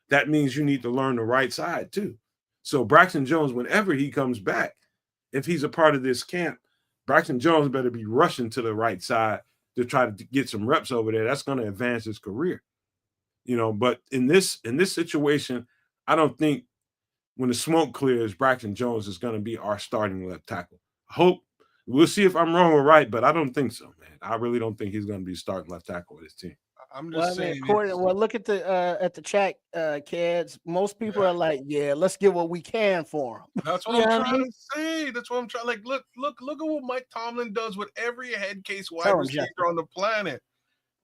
That means you need to learn the right side too. So Braxton Jones, whenever he comes back, if he's a part of this camp, Braxton Jones better be rushing to the right side to try to get some reps over there. That's going to advance his career. You know, but in this situation, I don't think when the smoke clears, Braxton Jones is going to be our starting left tackle. I hope we'll see if I'm wrong or right, but I don't think so, man. I really don't think he's going to be starting left tackle with his team. I'm just saying. Well, look at the chat, kids. Most people are like, "Yeah, let's get what we can for him." That's what I'm trying to say. That's what I'm trying. Like, look at what Mike Tomlin does with every head case wide receiver on the planet.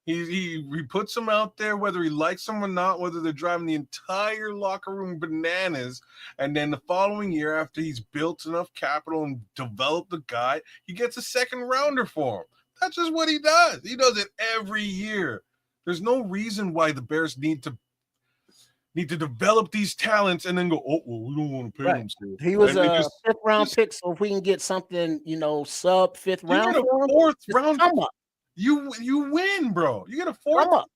He puts them out there, whether he likes them or not, whether they're driving the entire locker room bananas. And then the following year, after he's built enough capital and developed the guy, he gets a second rounder for him. That's just what he does. He does it every year. There's no reason why the Bears need to develop these talents and then go, oh, well, we don't want to pay them. Still. He was a fifth-round pick, so if we can get something, you know, sub fifth round, you get a fourth round, come up. You win, bro. You get a fourth. Come up.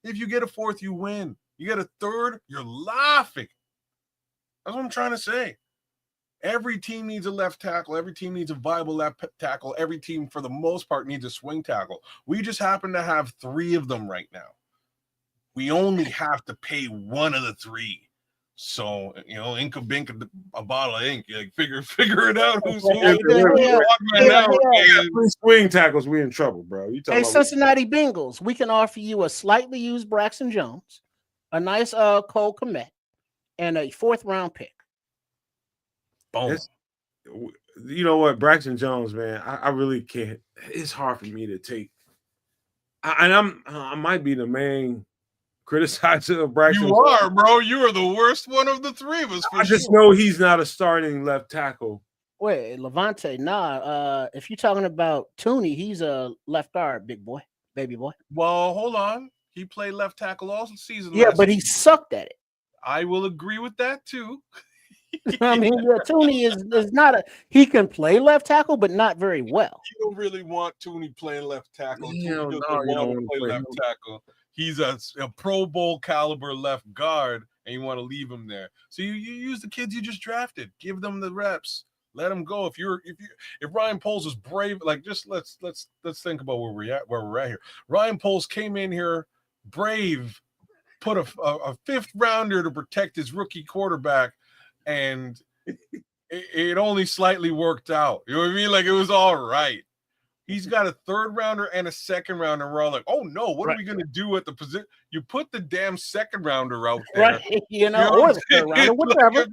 If you get a fourth, you win. You get a third, you're laughing. That's what I'm trying to say. Every team needs a left tackle. Every team needs a viable left tackle. Every team, for the most part, needs a swing tackle. We just happen to have 3 of them right now. We only have to pay one of the 3. So, you know, ink of bink, a bottle of ink. Like, figure it out. Who's swing tackles? We in trouble, bro. You hey, Cincinnati Bengals, we can offer you a slightly used Braxton Jones, a nice Cole Kmet, and a 4th round pick. Boom. You know what, Braxton Jones, man, I really can't. It's hard for me to take. I might be the main criticizer of Braxton. You are, bro. You are the worst one of the 3 of us. I just know he's not a starting left tackle. Wait, Levante, nah. If you're talking about Tooney, he's a left guard, big boy, baby boy. Well, hold on. He played left tackle all season. Yeah, but he sucked at it. I will agree with that too. I mean, Tooney is not he can play left tackle, but not very well. You don't really want Tooney playing left tackle. You don't want to play left tackle. He's a Pro Bowl caliber left guard, and you want to leave them there. So you use the kids you just drafted, give them the reps, let them go. If Ryan Poles was brave, like just let's think about where we're at here. Ryan Poles came in here brave, put a fifth rounder to protect his rookie quarterback, and it only slightly worked out. You know what I mean? Like it was all right. He's got a third rounder and a second rounder. We're all like, oh no, what are we going to do at the position? You put the damn second rounder out there. Right. Or the third rounder, whatever. Like,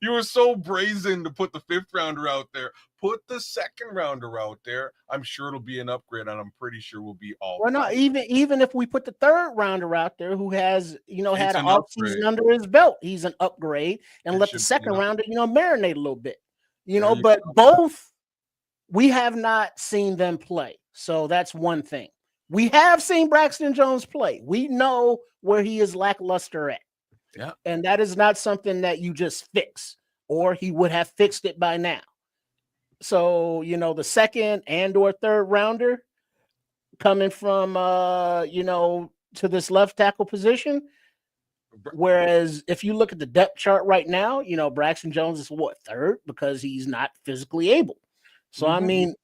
you were so brazen to put the fifth rounder out there. Put the second rounder out there. I'm sure it'll be an upgrade, and I'm pretty sure we'll be all. Well, no, even if we put the third rounder out there who has, had an offseason upgrade under his belt, he's an upgrade, and let the second rounder, marinate a little bit. But both, we have not seen them play. So that's one thing. We have seen Braxton Jones play. We know where he is lackluster at. Yeah. And that is not something that you just fix, or he would have fixed it by now. So, the second and or third rounder coming from, to this left tackle position. Whereas if you look at the depth chart right now, Braxton Jones is third because he's not physically able. So, I mean,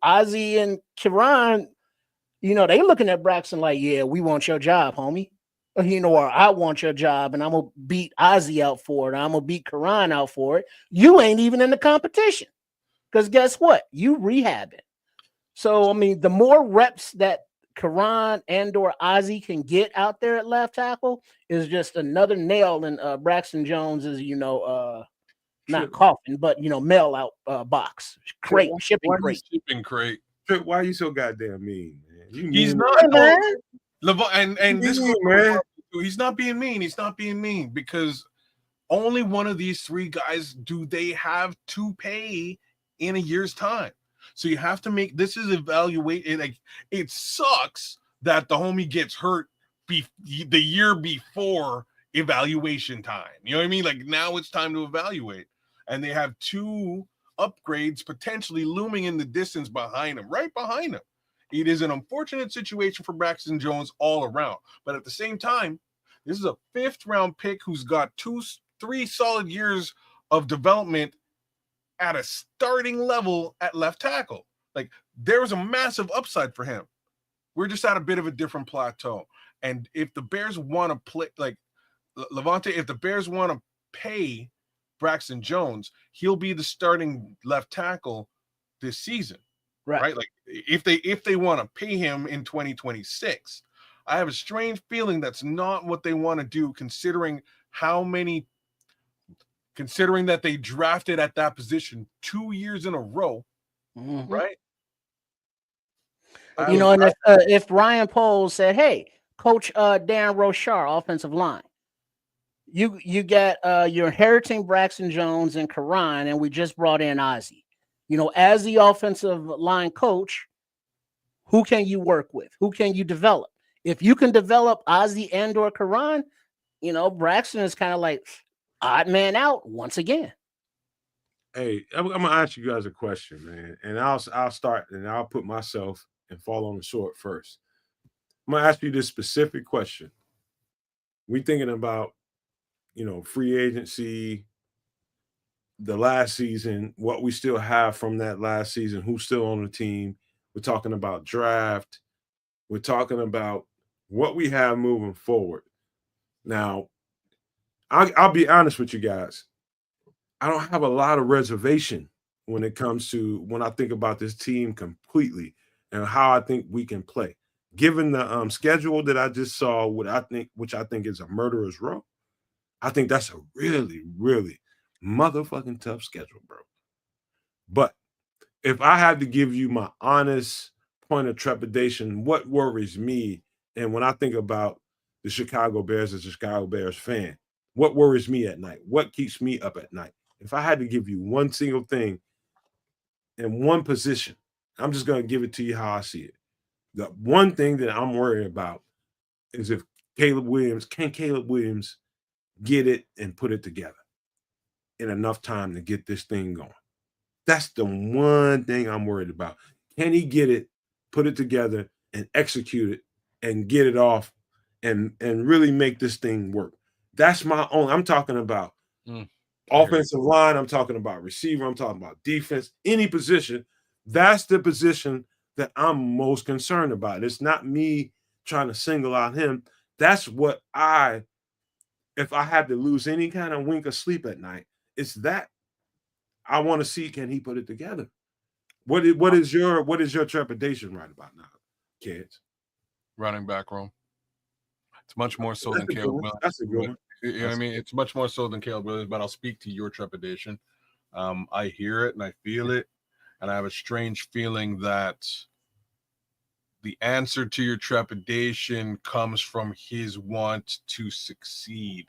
Ozzie and Kiran, they looking at Braxton like, yeah, we want your job, homie. Or I want your job, and I'm going to beat Ozzie out for it. I'm going to beat Kiran out for it. You ain't even in the competition because guess what? You rehabbing. So, I mean, the more reps that Kiran and or Ozzie can get out there at left tackle is just another nail in Braxton Jones's, not coffin, but mail out box crate, shipping crate. Why are you so goddamn mean, man? He's not, man. And this is man. He's not being mean. He's not being mean because only one of these three guys do they have to pay in a year's time. So you have to make this is evaluated. Like it sucks that the homie gets hurt the year before evaluation time. You know what I mean? Like now it's time to evaluate. And they have two upgrades potentially looming in the distance behind him, right behind him. It is an unfortunate situation for Braxton Jones all around. But at the same time, this is a fifth round pick who's got 3 solid years of development at a starting level at left tackle. Like there's a massive upside for him. We're just at a bit of a different plateau. And if the Bears want to play, like Levante, if the Bears want to pay Braxton Jones, he'll be the starting left tackle this season, right? Like if they want to pay him in 2026, I have a strange feeling that's not what they want to do, considering that they drafted at that position 2 years in a row, right? And if Ryan Poles said, "Hey, Coach Darren Rochar, offensive line, you got you're inheriting Braxton Jones and Kiran, and we just brought in Ozzie. As the offensive line coach, who can you work with? Who can you develop? If you can develop Ozzie and or Kiran, Braxton is kind of like odd man out once again." Hey, I'm gonna ask you guys a question, man, and I'll start and I'll put myself and fall on the sword first. I'm gonna ask you this specific question. We thinking about, free agency, the last season, what we still have from that last season, who's still on the team. We're talking about draft. We're talking about what we have moving forward. Now, I'll be honest with you guys. I don't have a lot of reservation when it comes to when I think about this team completely and how I think we can play. Given the schedule that I just saw, which I think is a murderer's row, I think that's a really, really motherfucking tough schedule, bro. But if I had to give you my honest point of trepidation, what worries me, and when I think about the Chicago Bears as a Chicago Bears fan, what worries me at night? What keeps me up at night? If I had to give you one single thing in one position, I'm just going to give it to you how I see it. The one thing that I'm worried about is if Caleb Williams get it and put it together in enough time to get this thing going. That's the one thing I'm worried about. Can he get it, put it together, and execute it and get it off and really make this thing work? That's my own. I'm talking about offensive line. I'm talking about receiver. I'm talking about defense. Any position. That's the position that I'm most concerned about. It's not me trying to single out him. That's what if I had to lose any kind of wink of sleep at night, it's that I want to see, can he put it together? What is your trepidation right about now, kids? Running back room. It's much more so than Caleb Williams. That's a good one. You know what I mean? It's much more so than Caleb Williams, but I'll speak to your trepidation. I hear it and I feel it, and I have a strange feeling that the answer to your trepidation comes from his want to succeed.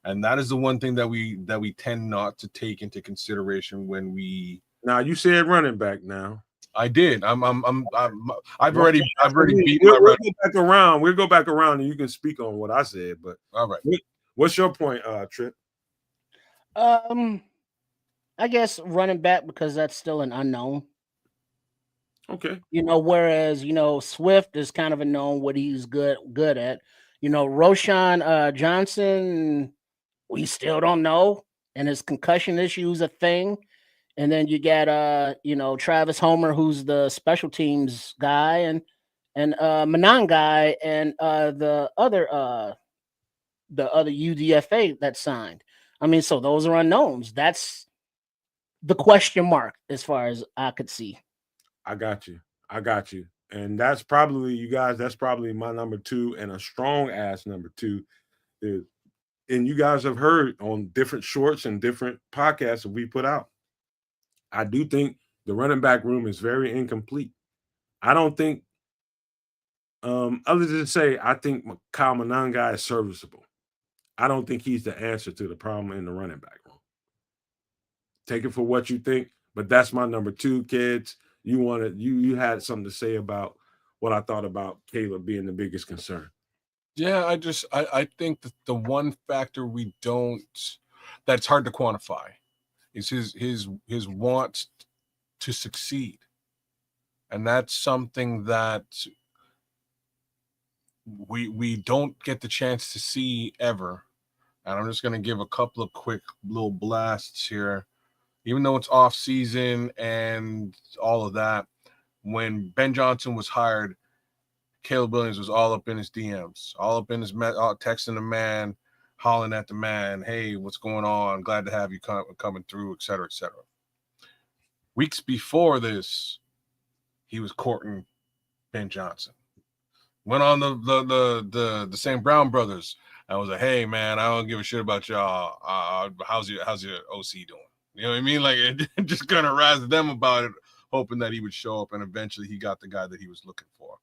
And that is the one thing that we tend not to take into consideration when we. Now you said running back. Now I did. I've already beat my. We'll go back around. We'll go back around, and you can speak on what I said. But all right, what's your point, Trip? I guess running back, because that's still an unknown. Okay. Whereas Swift is kind of a known what he's good at. Roshan Johnson, we still don't know, and his concussion issue is a thing. And then you got Travis Homer, who's the special teams guy, and Manan guy, and the other UDFA that signed. I mean, so those are unknowns. That's the question mark as far as I could see. I got you. And that's probably, you guys, that's probably my number 2, and a strong ass number 2 is, and you guys have heard on different shorts and different podcasts that we put out. I do think the running back room is very incomplete. I don't think, other than say, I think Kyle Mananga is serviceable. I don't think he's the answer to the problem in the running back room. Take it for what you think, but that's my number 2, kids. You had something to say about what I thought about Caleb being the biggest concern. Yeah, I think that the one factor that's hard to quantify is his want to succeed. And that's something that we don't get the chance to see ever. And I'm just going to give a couple of quick little blasts here. Even though it's off season and all of that, when Ben Johnson was hired, Caleb Williams was all up in his DMs, all up in his texting the man, hollering at the man, hey, what's going on? Glad to have you coming through, et cetera, et cetera. Weeks before this, he was courting Ben Johnson. Went on the St. Brown brothers. I was like, hey man, I don't give a shit about y'all. How's your OC doing? You know what I mean? Like, it just kind of razzed them about it, hoping that he would show up, and eventually he got the guy that he was looking for.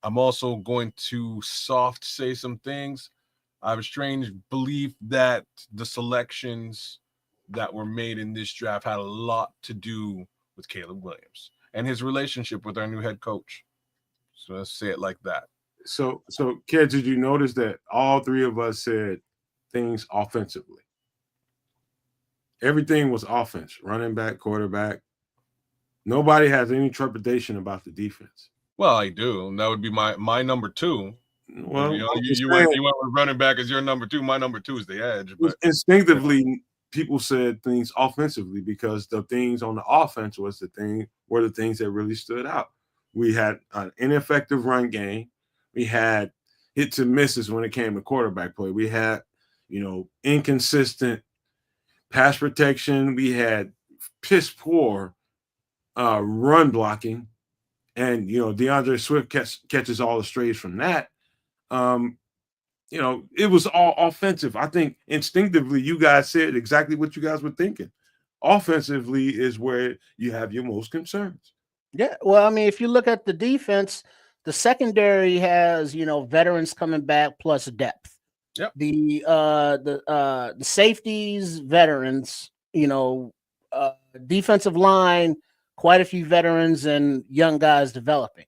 I'm also going to soft say some things. I have a strange belief that the selections that were made in this draft had a lot to do with Caleb Williams and his relationship with our new head coach. So let's say it like that. So kids, did you notice that all 3 of us said things offensively? Everything was offense, running back, quarterback. Nobody has any trepidation about the defense. Well, I do. And that would be my number 2. Well, you went with running back as your number 2. My number 2 is the edge. But instinctively, people said things offensively because the things on the offense were the things that really stood out. We had an ineffective run game. We had hits and misses when it came to quarterback play. We had, inconsistent pass protection. We had piss poor run blocking, and DeAndre Swift catches all the strays from that. It was all offensive. I think instinctively you guys said exactly what you guys were thinking. Offensively is where you have your most concerns. Yeah, well, I mean, if you look at the defense, the secondary has veterans coming back plus depth. Yep. The safeties, veterans, defensive line, quite a few veterans and young guys developing.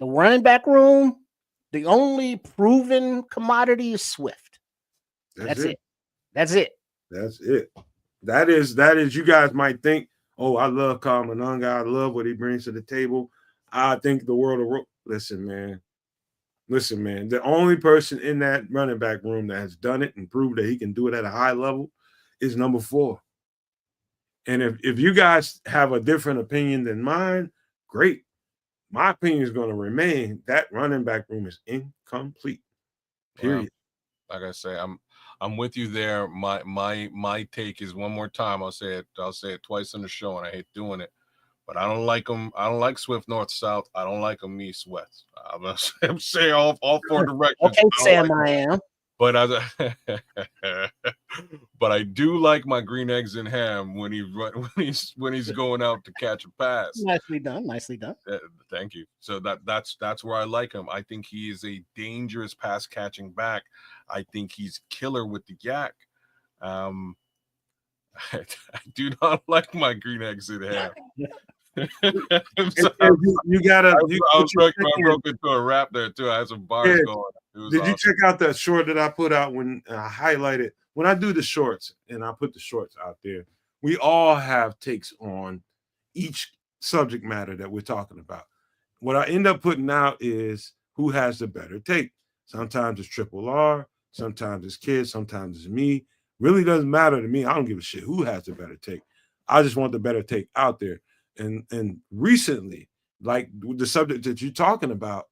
The running back room, the only proven commodity is Swift. That's it. That is, you guys might think, oh, I love Kyle Mananga. I love what he brings to the table. I think the world of listen, man. Listen, man, the only person in that running back room that has done it and proved that he can do it at a high level is number 4. And if you guys have a different opinion than mine, great. My opinion is going to remain that running back room is incomplete. Period. Well, like I say, I'm with you there. My take is one more time. I'll say it twice on the show, and I hate doing it. But I don't like them. I don't like Swift north south. I don't like them east west. I'm saying all 4 directions. Okay, Sam, I am. But but I do like my green eggs and ham when he's going out to catch a pass. Nicely done. Thank you. So that's where I like him. I think he is a dangerous pass catching back. I think he's killer with the yak. I do not like my green eggs and ham. You gotta. I broke into a rap there too. I had some bars going. Did awesome. You check out that short that I put out when I highlighted? When I do the shorts and I put the shorts out there, we all have takes on each subject matter that we're talking about. What I end up putting out is who has the better take. Sometimes it's Triple R, sometimes it's Kid, sometimes it's me. Really doesn't matter to me. I don't give a shit who has the better take. I just want the better take out there. And recently, like the subject that you're talking about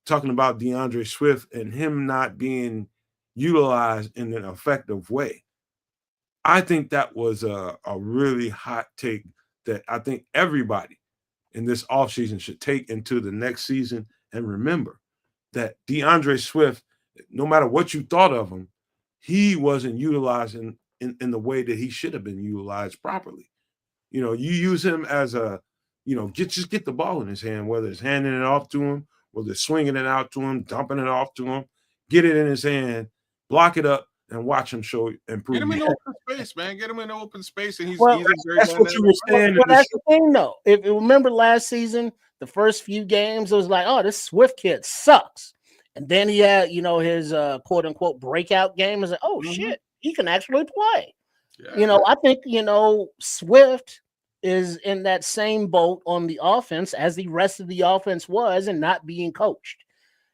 DeAndre Swift and him not being utilized in an effective way. I think that was a really hot take that I think everybody in this offseason should take into the next season and remember that DeAndre Swift, no matter what you thought of him, he wasn't utilized in the way that he should have been utilized properly. You know, you use him as a, just get the ball in his hand, whether it's handing it off to him, whether it's swinging it out to him, dumping it off to him, get it in his hand, block it up, and watch him show improvement. Get him in open space, man. Get him in open space, and he's that's what you were saying. Well, that's the thing, though. If you remember last season, the first few games, it was like, oh, this Swift kid sucks. And then he had, his quote unquote breakout game. Is like, oh shit, he can actually play. Yeah. I think Swift is in that same boat on the offense as the rest of the offense was, and not being coached.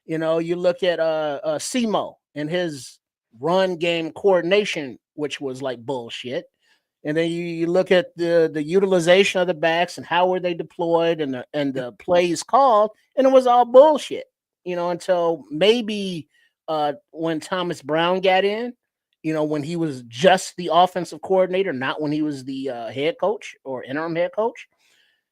You look at Simo and his run game coordination, which was like bullshit. And then you look at the utilization of the backs and how were they deployed and the plays called, and it was all bullshit. Until maybe when Thomas Brown got in, when he was just the offensive coordinator, not when he was the head coach or interim head coach,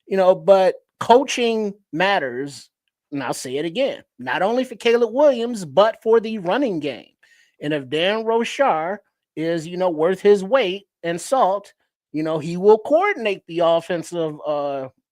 but coaching matters. And I'll say it again, not only for Caleb Williams, but for the running game. And if Dan Rochar is, worth his weight in salt, he will coordinate the offensive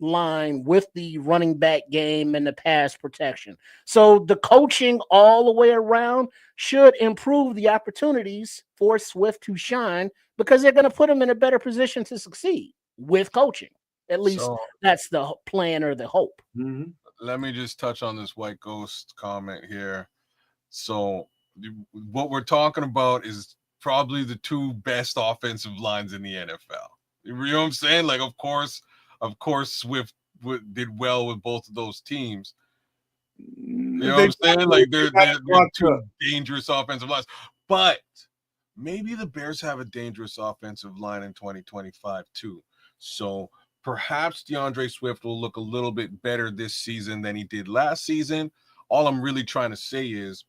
line with the running back game and the pass protection. So the coaching all the way around should improve the opportunities for Swift to shine, because they're going to put him in a better position to succeed with coaching. At least that's the plan or the hope. Mm-hmm. Let me just touch on this White Ghost comment here. So what we're talking about is probably the 2 best offensive lines in the NFL. You know what I'm saying? Like, of course, Swift did well with both of those teams. You know what I'm saying? Like, they're 2 dangerous offensive lines. But maybe the Bears have a dangerous offensive line in 2025 too. So perhaps DeAndre Swift will look a little bit better this season than he did last season. All I'm really trying to say is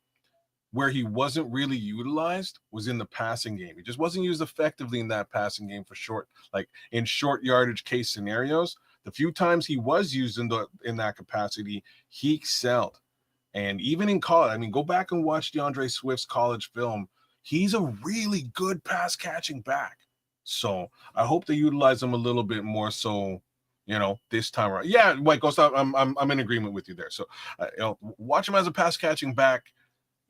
where he wasn't really utilized was in the passing game. He just wasn't used effectively in that passing game for short yardage case scenarios. The few times he was used in that capacity, he excelled. And even in college, go back and watch DeAndre Swift's college film. He's a really good pass catching back. So I hope they utilize him a little bit more. So, this time around, yeah, White Ghost, I'm in agreement with you there. So, watch him as a pass catching back.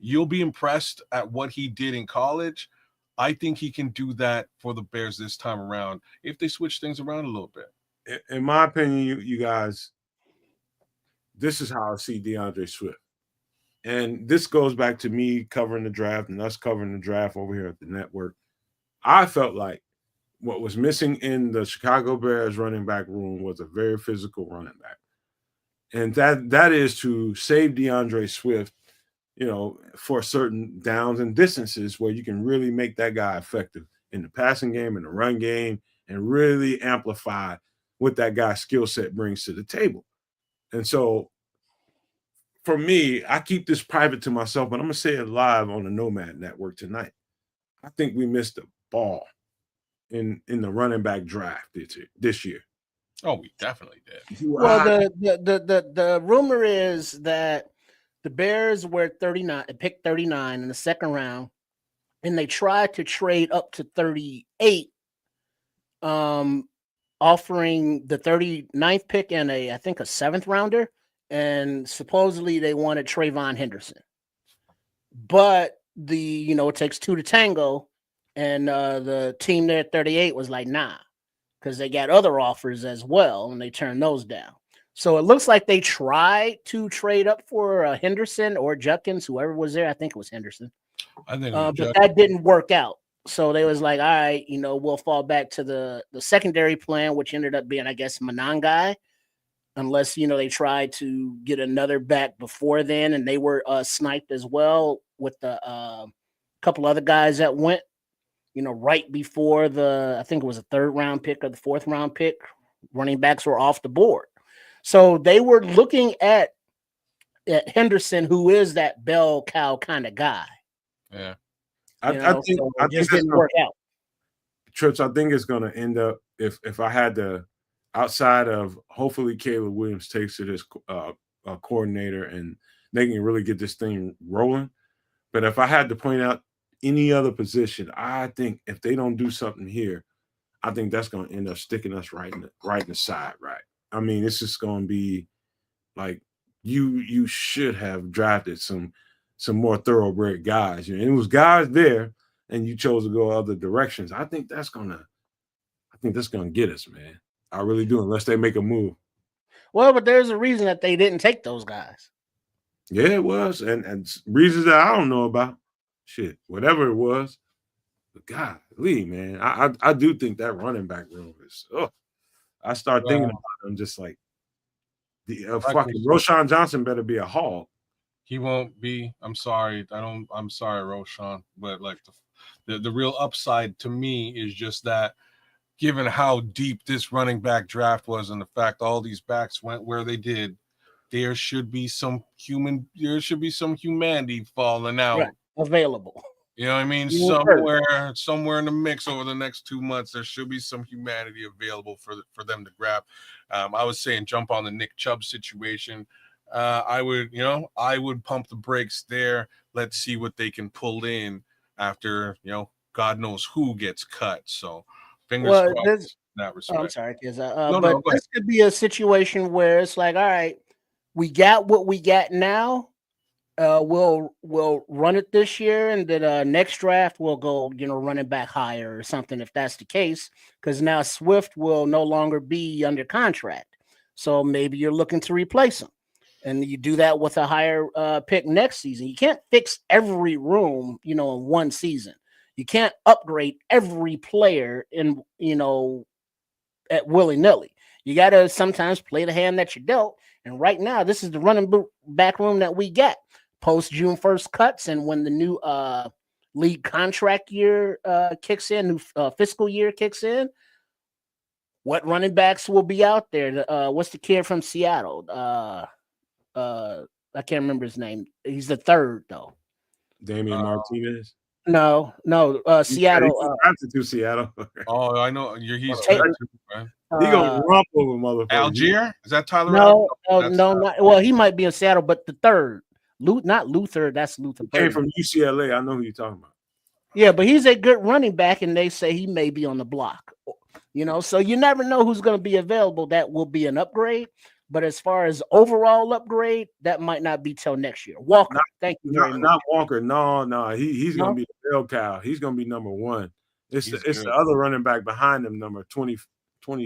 You'll be impressed at what he did in college. I think he can do that for the Bears this time around if they switch things around a little bit. In my opinion, you guys, this is how I see DeAndre Swift. And this goes back to me covering the draft and us covering the draft over here at the network. I felt like what was missing in the Chicago Bears running back room was a very physical running back. And that is to save DeAndre Swift for certain downs and distances where you can really make that guy effective in the passing game and the run game and really amplify what that guy's skill set brings to the table. And so for me, I keep this private to myself, but I'm going to say it live on the Nomad Network tonight. I think we missed the ball in the running back draft this year. Oh, we definitely did. Well, the rumor is that the Bears were 39, picked 39 in the second round, and they tried to trade up to 38, offering the 39th pick and I think a 7th rounder, and supposedly they wanted Trayvon Henderson. But it takes two to tango, and the team there at 38 was like, nah, because they got other offers as well, and they turned those down. So it looks like they tried to trade up for Henderson or Judkins, whoever was there. I think it was Henderson. I think, but that didn't work out. So they was like, all right, we'll fall back to the secondary plan, which ended up being, I guess, Monangai, unless they tried to get another back before then, and they were sniped as well with the couple other guys that went, right before I think it was a 3rd round pick or the 4th round pick. Running backs were off the board. So they were looking at Henderson, who is that bell cow kind of guy. Yeah. I think it didn't work out. Trips, I think it's going to end up, if I had to, outside of hopefully Caleb Williams takes it as coordinator and they can really get this thing rolling. But if I had to point out any other position, I think if they don't do something here, I think that's going to end up sticking us right in the side, right? I mean, it's just going to be like you should have drafted some more thoroughbred guys. And it was guys there, and you chose to go other directions. I think that's gonna get us, man. I really do, unless they make a move. Well, but there's a reason that they didn't take those guys. Yeah, it was, and reasons that I don't know about. Shit, whatever it was. But golly, man, I do think that running back room is. I start thinking about them just like the fucking Roshan Johnson better be a hog. He won't be. I'm sorry. I'm sorry, Roshan. But like the real upside to me is just that, given how deep this running back draft was and the fact all these backs went where they did, there should be some humanity falling out. Right. Available. You know what I mean? Somewhere in the mix over the next 2 months, there should be some humanity available for them to grab. I was saying jump on the Nick Chubb situation. I would pump the brakes there. Let's see what they can pull in after, God knows who gets cut. So fingers crossed in that respect. I'm sorry, kids. But this could be a situation where it's like, all right, we got what we got now. We'll run it this year, and then next draft we'll go, running back higher or something if that's the case. Because now Swift will no longer be under contract, so maybe you're looking to replace him, and you do that with a higher pick next season. You can't fix every room, in one season. You can't upgrade every player in, at willy-nilly. You got to sometimes play the hand that you dealt. And right now, this is the running back room that we get. Post June 1st cuts, and when the new league contract year kicks in, new fiscal year kicks in, what running backs will be out there? What's the kid from Seattle? I can't remember his name. He's the 3rd though. Damian Martinez. No, Seattle. To Seattle. Oh, I know. He's he gonna rump over motherfucker. Algier? Is that Tyler? No, not. Well, he might be in Seattle, but the 3rd. Not Luther. That's Luther. He came from UCLA. I know who you're talking about. Yeah, but he's a good running back, and they say he may be on the block. So you never know who's going to be available. That will be an upgrade. But as far as overall upgrade, that might not be till next year. Walker, thank you very much. Not Walker. No. He's going to be the bell cow. He's going to be number 1. It's the other running back behind him, number 20. What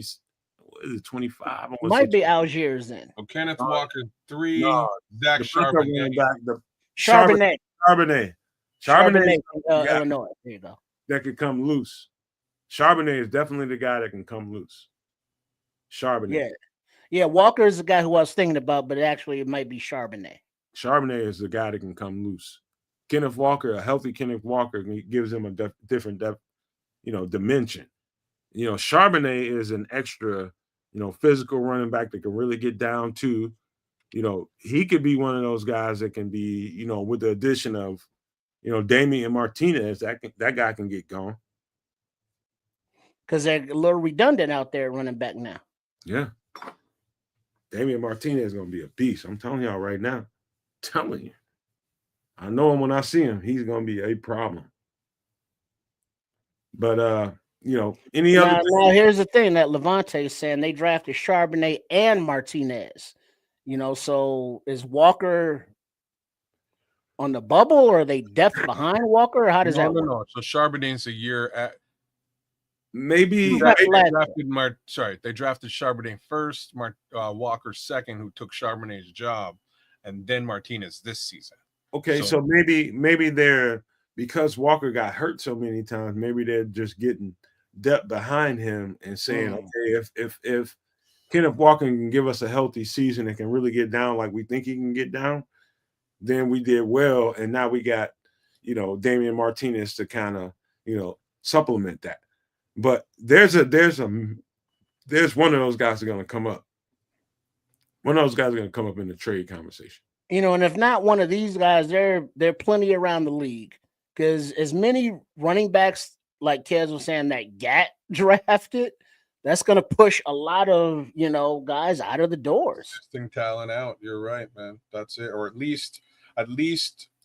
is it, 25? Might be Algiers then. Well, Kenneth Walker 3. Zach Charbonnet. Charbonnet. Illinois. There you go. That could come loose. Charbonnet is definitely the guy that can come loose. Charbonnet. Yeah. Walker is the guy who I was thinking about, but actually it might be Charbonnet. Charbonnet is the guy that can come loose. Kenneth Walker, a healthy Kenneth Walker, gives him a different dimension. Charbonnet is an extra, physical running back that can really get down to, he could be one of those guys that can be, with the addition of, Damian Martinez, that guy can get going. Because they're a little redundant out there running back now. Yeah. Damian Martinez is going to be a beast. I'm telling y'all right now. Telling you. I know him when I see him. He's going to be a problem. But, any other. Now, here's the thing that Levante is saying. They drafted Charbonnet and Martinez. So is Walker on the bubble, or are they depth behind Walker, or how does that work? No. So Charbonnet's a year at. Maybe they drafted Charbonnet first, Walker second, who took Charbonnet's job, and then Martinez this season. Okay, so maybe they're, because Walker got hurt so many times, maybe they're just getting depth behind him and saying, okay, if Kenneth Walker can give us a healthy season and can really get down like we think he can get down, then we did well, and now we got, Damian Martinez to kind of, supplement that. But there's one of those guys that are going to come up. One of those guys are going to come up in the trade conversation. And if not one of these guys, there are plenty around the league, because as many running backs, like Kez was saying, that got drafted, that's going to push a lot of, guys out of the doors. Existing talent out. You're right, man. That's it. Or at least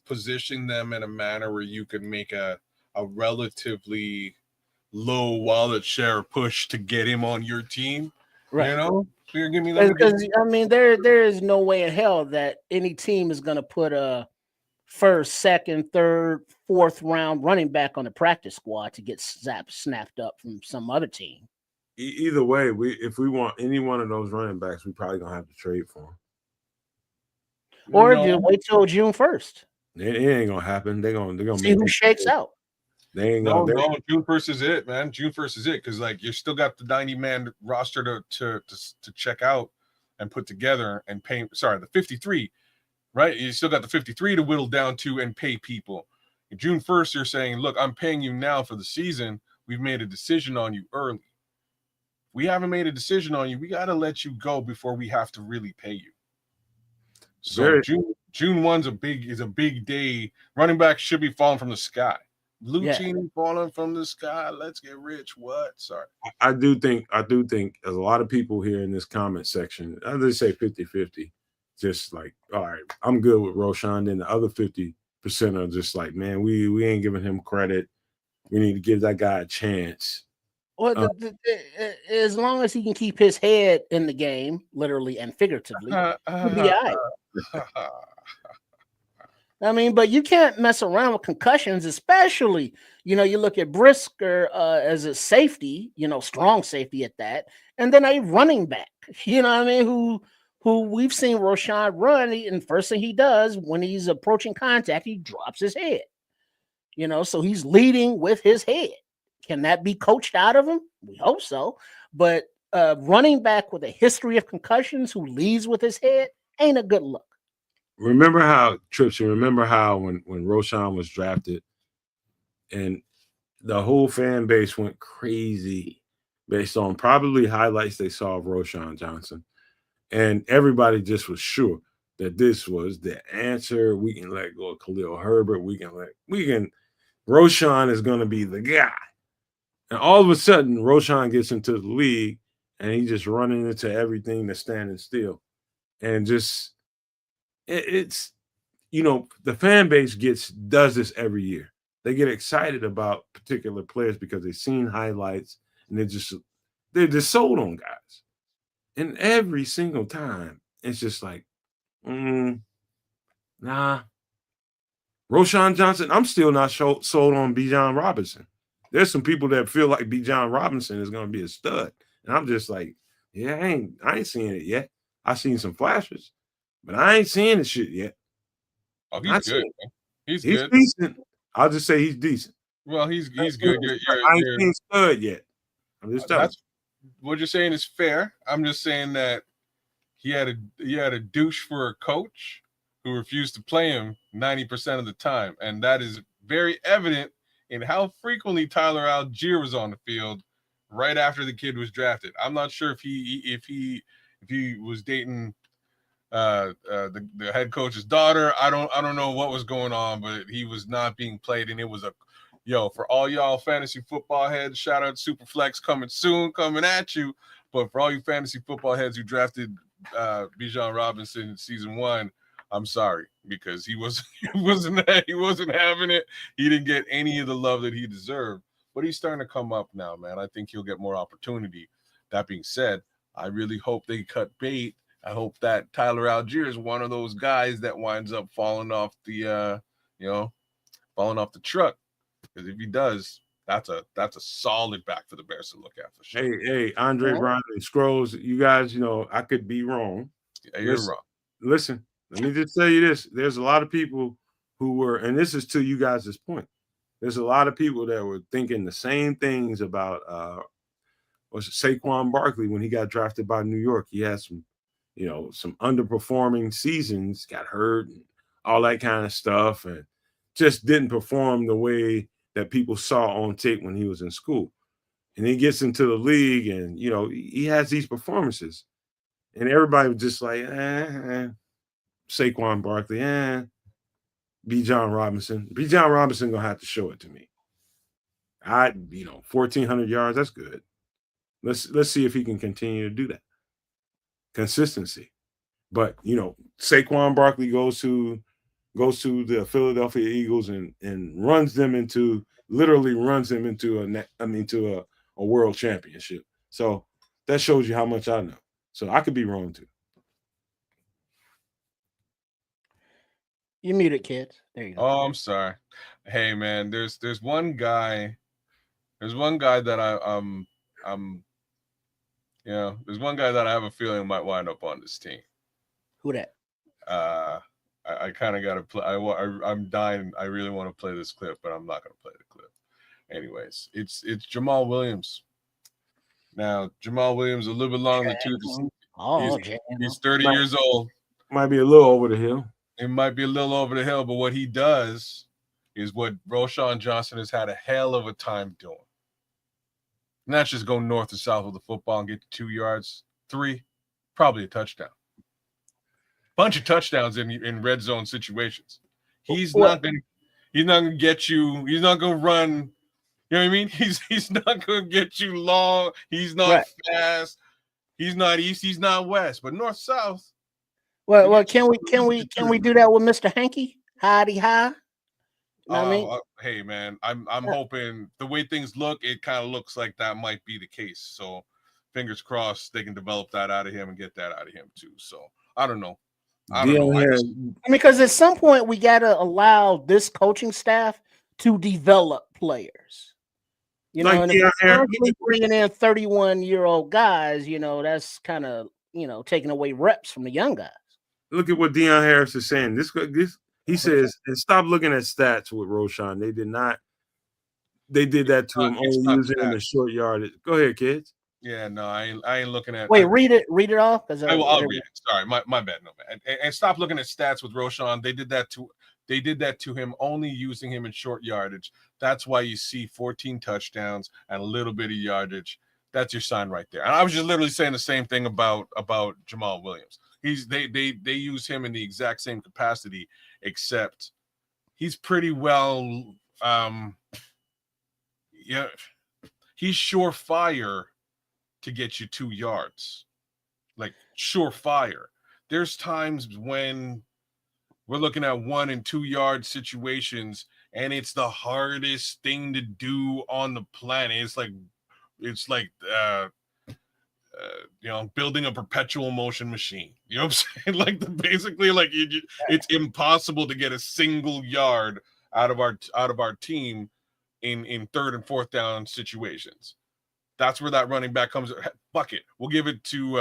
position them in a manner where you can make a relatively low wallet share push to get him on your team, right? So you're giving me that, because there is no way in hell that any team is going to put a first, second, third, fourth round running back on the practice squad to get snapped up from some other team. Either way, if we want any one of those running backs, we probably gonna have to trade for them, or just wait till June 1st. It ain't gonna happen. They're gonna see who shakes out. They ain't gonna. No, June 1st is it, man. June 1st is it, because you still got the 90-man roster to check out and put together and pay. Sorry, the 53, right? You still got the 53 to whittle down to and pay people. June 1st, you're saying, look, I'm paying you now for the season. We've made a decision on you early. We haven't made a decision on you. We got to let you go before we have to really pay you. So June 1's a big day. Running backs should be falling from the sky. Lucchini falling from the sky. Let's get rich. What? Sorry. I do think there's a lot of people here in this comment section. I just say 50-50. Just like, all right, I'm good with Roshan. Then the other 50% are just like, man, we ain't giving him credit. We need to give that guy a chance. Well, as long as he can keep his head in the game, literally and figuratively, he'll be all right. But you can't mess around with concussions, especially, you look at Brisker as a safety, strong safety at that, and then a running back, who we've seen Roshan run, and first thing he does when he's approaching contact, he drops his head, so he's leading with his head. Can that be coached out of him? We hope so. But running back with a history of concussions who leads with his head ain't a good look. Remember how when Roshan was drafted and the whole fan base went crazy based on probably highlights they saw of Roshan Johnson. And everybody just was sure that this was the answer. We can let go of Khalil Herbert. Roshan is going to be the guy. And all of a sudden, Roshan gets into the league, and he's just running into everything that's standing still. And just, it's the fan base does this every year. They get excited about particular players because they've seen highlights, and they're just sold on guys. And every single time, it's just like, nah. Roshan Johnson, I'm still not sold on Bijan Robinson. There's some people that feel like Bijan Robinson is going to be a stud. And I'm just like, yeah, I ain't seeing it yet. I've seen some flashes, but I ain't seeing the shit yet. Oh, he's good. He's good. Decent. I'll just say he's decent. Well, he's good. I ain't seen stud yet. I'm just telling you. What you're saying is fair. I'm just saying that he had a douche for a coach who refused to play him 90% of the time. And that is very evident in how frequently Tyler Algier was on the field right after the kid was drafted. I'm not sure if he was dating the head coach's daughter. I don't know what was going on, but he was not being played, and it was for all y'all fantasy football heads, shout out Superflex coming soon, coming at you. But for all you fantasy football heads who drafted Bijan Robinson in season 1, I'm sorry, because he wasn't having it. He didn't get any of the love that he deserved. But he's starting to come up now, man. I think he'll get more opportunity. That being said, I really hope they cut bait. I hope that Tyler Algier is one of those guys that winds up falling off the truck. Because if he does, that's a solid back for the Bears to look at for sure. Hey, Andre Brown and Scrolls, you guys, I could be wrong. Yeah, you're wrong. Listen, let me just tell you this. There's a lot of people who were, and this is to you guys' point. There's a lot of people that were thinking the same things about Saquon Barkley when he got drafted by New York. He had some underperforming seasons, got hurt and all that kind of stuff, and just didn't perform the way that people saw on tape when he was in school. And he gets into the league and, he has these performances. And everybody was just like, Saquon Barkley, Bijan Robinson. Bijan Robinson going to have to show it to me. 1,400 yards, that's good. Let's see if he can continue to do that. Consistency. But, Saquon Barkley goes to the Philadelphia Eagles and literally runs them into a world championship. So that shows you how much I know. So I could be wrong too. You muted, kids. There you go. Oh, I'm sorry. Hey man, there's one guy that there's one guy that I have a feeling might wind up on this team. Who that? I kind of got to play. I'm dying. I really want to play this clip, but I'm not going to play the clip. Anyways, it's Jamal Williams. Now, Jamal Williams a little bit longer than he's 30 years old. Might be a little over the hill. It might be a little over the hill, but what he does is what Roschon Johnson has had a hell of a time doing. And that's just go north or south of the football and get 2 yards, 3, probably a touchdown. Bunch of touchdowns in red zone situations. He's not gonna get you. He's not gonna run. You know what I mean? He's not gonna get you long. He's not fast. He's not east. He's not west. But north south. Well, can we do that with Mr. Hankey? Hidey high. You know what I mean? Hey man, I'm hoping the way things look, it kind of looks like that might be the case. So fingers crossed they can develop that out of him and get that out of him too. So I don't know. Because at some point we gotta allow this coaching staff to develop players. And if we're bringing in 31-year-old guys, that's kind of taking away reps from the young guys. Look at what Deion Harris is saying. He says, and stop looking at stats with Roschon. They did not. They did that to him only using him in short yardage. Go ahead, kids. Yeah, no, I ain't looking at. Wait, read it off. I'll read it. Sorry, my bad. No, man. And stop looking at stats with Roschon. They did that to him only using him in short yardage. That's why you see 14 touchdowns and a little bit of yardage. That's your sign right there. And I was just literally saying the same thing about Jamal Williams. They use him in the exact same capacity, except he's pretty well. He's surefire to get you 2 yards, like surefire. There's times when we're looking at 1 and 2 yard situations, and it's the hardest thing to do on the planet. It's like building a perpetual motion machine. You know what I'm saying? Basically, it's impossible to get a single yard out of our team in 3rd and 4th down situations. That's where that running back comes. Bucket. We'll give it to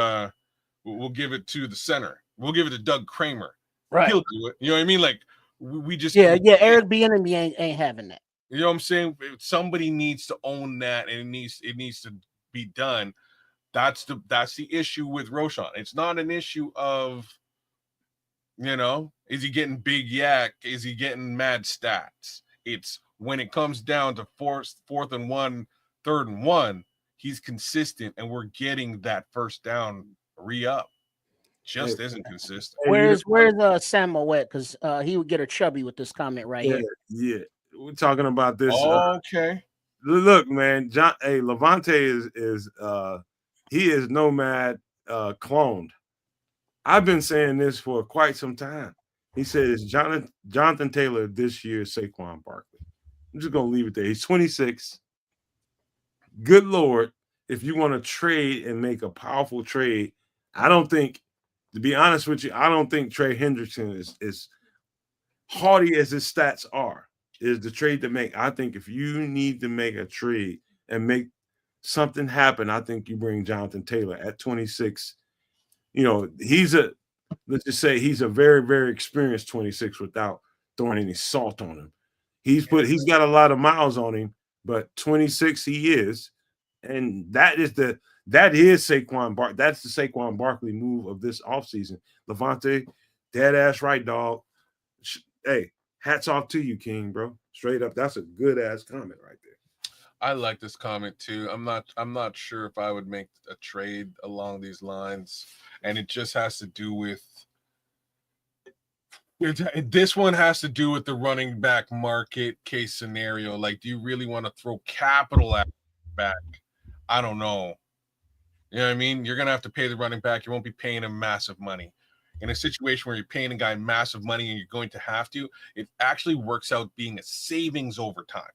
the center. We'll give it to Doug Kramer. Right. He'll do it. You know what I mean? We just Eric Bieniemy ain't having that. You know what I'm saying? Somebody needs to own that, and it needs to be done. That's the issue with Roschon. It's not an issue of You know, is he getting big yak? Is he getting mad stats? It's when it comes down to fourth and 1, 3rd and 1, he's consistent, and we're getting that first down re-up. Just isn't consistent. Where's Sam Moet? Because he would get a chubby with this comment right here. Yeah, we're talking about this. Okay. Look, man, Levante is he is Nomad cloned. I've been saying this for quite some time. He says Jonathan Taylor this year, Saquon Barkley. I'm just gonna leave it there. He's 26. Good Lord, if you want to trade and make a powerful trade, I don't think, to be honest with you, I don't think Trey Hendrickson is hardy as his stats are. Is the trade to make. I think if you need to make a trade and make something happen, I think you bring Jonathan Taylor at 26. You know, let's just say he's a very, very experienced 26 without throwing any salt on him. He's got a lot of miles on him, but 26 he is. And that is Saquon Barkley. That's the Saquon Barkley move of this offseason. Levante, dead ass right, dog. Hey, hats off to you, King, bro. Straight up. That's a good ass comment right there. I like this comment too. I'm not sure if I would make a trade along these lines. And it just has to do with this one has to do with the running back market case scenario. Like, do you really want to throw capital at back? I don't know. You know what I mean? You're gonna have to pay the running back. You won't be paying him massive money. In a situation where you're paying a guy massive money and you're going to have to, it actually works out being a savings over time,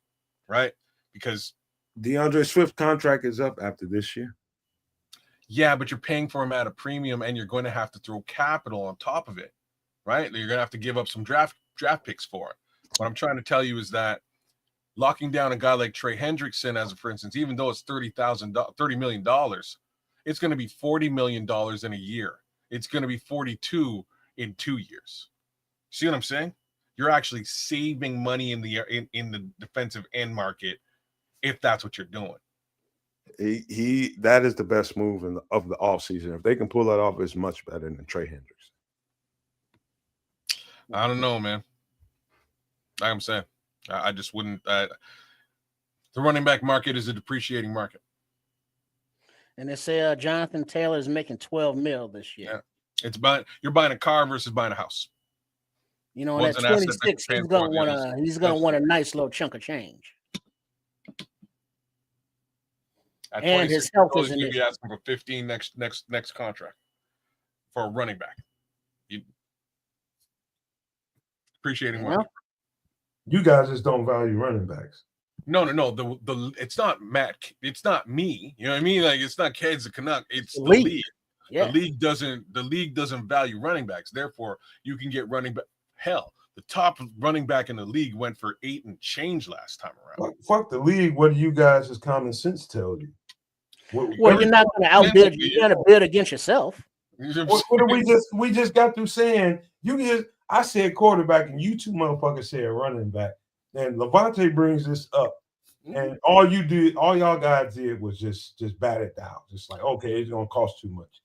right? Because DeAndre Swift contract is up after this year. Yeah, but you're paying for him at a premium, and you're going to have to throw capital on top of it, right? You're going to have to give up some draft picks for it. What I'm trying to tell you is that locking down a guy like Trey Hendrickson, for instance, even though it's $30 million, it's going to be $40 million in a year. It's going to be 42 in 2 years. See what I'm saying? You're actually saving money in the defensive end market if that's what you're doing. That is the best move of the offseason. If they can pull that off, it's much better than Trey Hendrickson. I don't know, man. Like I'm saying, I just wouldn't. The running back market is a depreciating market. And they say Jonathan Taylor is making $12 million this year. Yeah, you're buying a car versus buying a house. You know, at 26, he's gonna want a nice little chunk of change. And his health is in it. You'd be asking for 15 next contract for a running back. Appreciating money. You guys just don't value running backs. No. It's not Matt. It's not me. You know what I mean? Like, it's not Kids the Canuck. It's the league. Yeah. The league doesn't value running backs. Therefore, you can get running back. Hell, the top running back in the league went for 8 and change last time around. Fuck the league. What do you guys' common sense tell you? Well, you're not going to outbid. You're going to bid against yourself. What did we just got through saying? I said quarterback, and you two motherfuckers said running back. And Levante brings this up, and all y'all guys did was just bat it down. Just like, okay, it's gonna cost too much.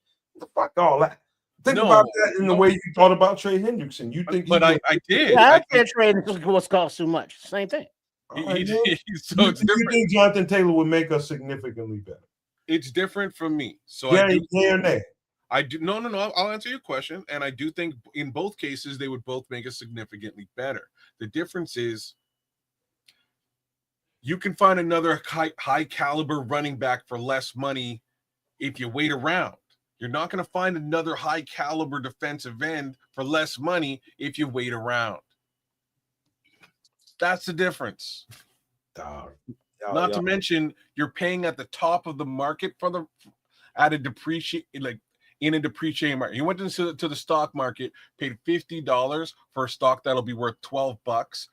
Fuck all that. Think about that in the way you thought about Trey Hendrickson. You think? But I did. Yeah, I said Trey was cost too much. Same thing. So you think Jonathan Taylor would make us significantly better? It's different from me. So yeah or nay? I do no. I'll answer your question, and I do think in both cases they would both make us significantly better. The difference is you can find another high caliber running back for less money if you wait around. You're not going to find another high caliber defensive end for less money if you wait around. That's the difference. Not to mention you're paying at the top of the market in a depreciating market. You went into the stock market, paid $50 for a stock that'll be worth $12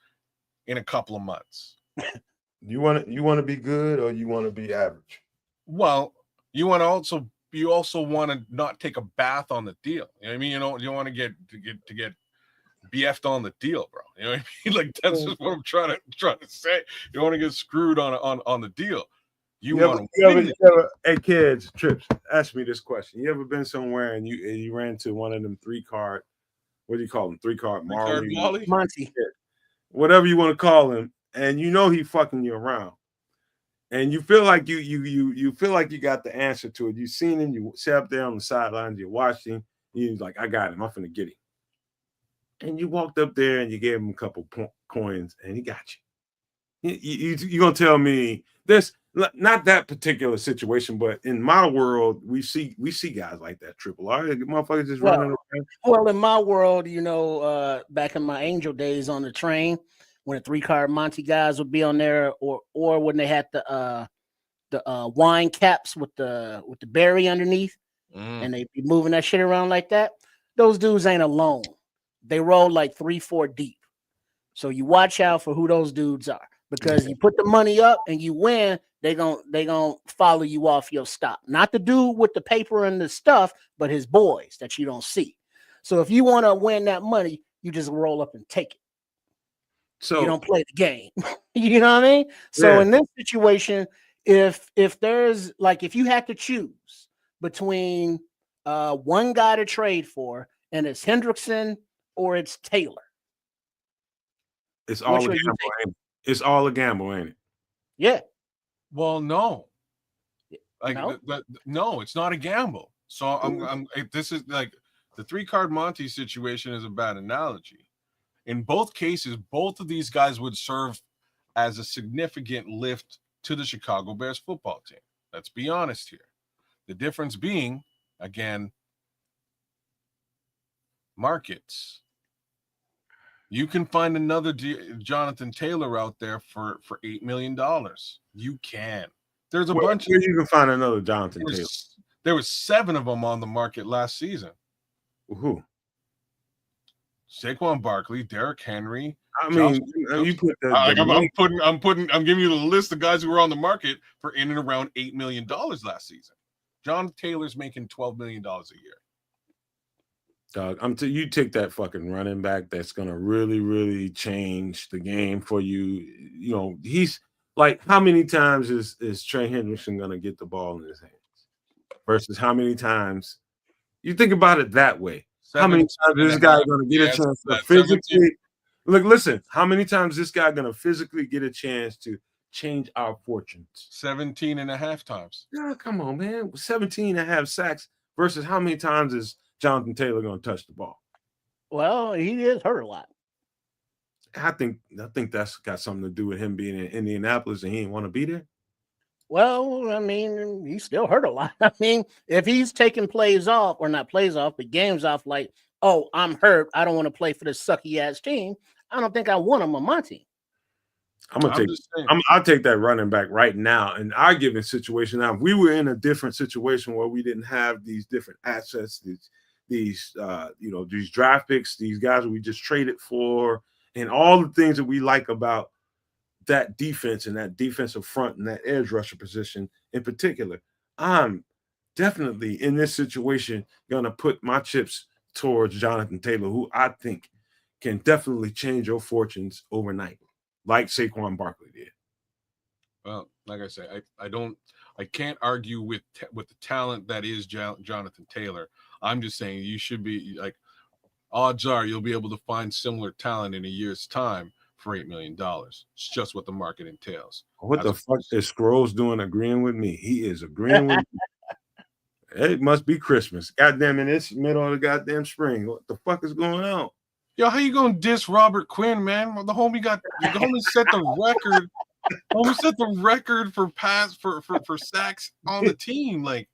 in a couple of months. You want to be good or you want to be average? Well, you also want to not take a bath on the deal. You know what I mean? You don't want to get BF'd on the deal, bro. You know what I mean? Like, that's just what I'm trying to say. You don't want to get screwed on the deal. Hey kids, Trips, ask me this question. You ever been somewhere and you ran into one of them 3-card what do you call him? 3-card Three-card Marley, Molly? Monty. whatever you want to call him, and you know he fucking you around. And you feel like you feel like you got the answer to it. You've seen him, you sit up there on the sidelines, you watched him, you're like, I got him, I'm finna get him. And you walked up there and you gave him a couple coins and he got you. You're gonna tell me this, not that particular situation, but in my world, we see guys like that. Triple R, motherfuckers just running around. Well, in my world, back in my Angel days on the train, when the 3-card Monty guys would be on there, or when they had the wine caps with the berry underneath, and they'd be moving that shit around like that. Those dudes ain't alone. They roll like 3-4 deep. So you watch out for who those dudes are, because you put the money up and you win, they gonna follow you off your stop. Not the dude with the paper and the stuff, but his boys that you don't see. So if you want to win that money, you just roll up and take it. So you don't play the game. You know what I mean? So in this situation, if there's like, if you had to choose between one guy to trade for, and it's Hendrickson or it's Taylor, it's all a gamble, ain't it? It's all a gamble, ain't it? Yeah. Well, no. Like No? no, it's not a gamble. So this is like the 3-card Monty situation is a bad analogy. In both cases, both of these guys would serve as a significant lift to the Chicago Bears football team. Let's be honest here. The difference being, again, markets. You can find another Jonathan Taylor out there for $8 million. You can. There's a bunch. Where you can find another Jonathan Taylor. There was 7 of them on the market last season. Who? Saquon Barkley, Derrick Henry. I mean, you put I'm giving you the list of guys who were on the market for in and around $8 million last season. John Taylor's making $12 million a year. Dog, you take that fucking running back that's gonna really, really change the game for you. You know, he's like, how many times is Trey Hendrickson gonna get the ball in his hands versus how many times? You think about it that way. How many times is this guy gonna get a chance to physically listen? How many times is this guy gonna physically get a chance to change our fortunes? 17 and a half times. Yeah, come on, man. 17 and a half sacks versus how many times is Jonathan Taylor going to touch the ball? Well, he is hurt a lot. I think that's got something to do with him being in Indianapolis and he didn't want to be there. Well, I mean, he still hurt a lot. I mean, if he's taking plays off, or not plays off, but games off, like, oh, I'm hurt, I don't want to play for this sucky ass team, I don't think I want him on my team. I'll take that running back right now in our given situation. Now, if we were in a different situation where we didn't have these different assets, these draft picks, these guys we just traded for, and all the things that we like about that defense and that defensive front and that edge rusher position in particular, I'm definitely in this situation gonna put my chips towards Jonathan Taylor, who I think can definitely change your fortunes overnight, like Saquon Barkley did. Well, like I say, I can't argue with the talent that is Jonathan Taylor. I'm just saying you should be like, odds are you'll be able to find similar talent in a year's time for $8 million. It's just what the market entails. What the fuck is Scrolls doing agreeing with me? He is agreeing with me. It must be Christmas. Goddamn it, it's middle of the goddamn spring. What the fuck is going on? Yo, how you gonna diss Robert Quinn, man? The homie set the record. Homie set the record for sacks on the team. Like,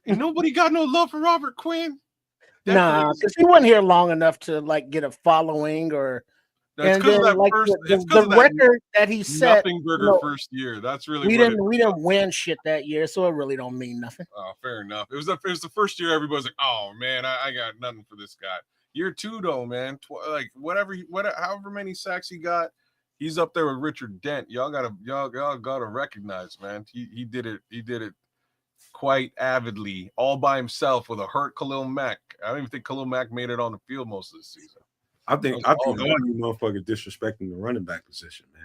and nobody got no love for Robert Quinn. Nah, because he wasn't here long enough to like get a following or. That's because of that like, first. The record that he set. Nothing burger first year. That's really we didn't win shit that year, so it really don't mean nothing. Oh, fair enough. It was the first year. Everybody's like, oh man, I got nothing for this guy. Year 2 though, man, however many sacks he got, he's up there with Richard Dent. Y'all gotta recognize, man. He did it quite avidly, all by himself with a hurt Khalil Mack. I don't even think Khalil Mack made it on the field most of the season. I think all you motherfuckers disrespecting the running back position, man.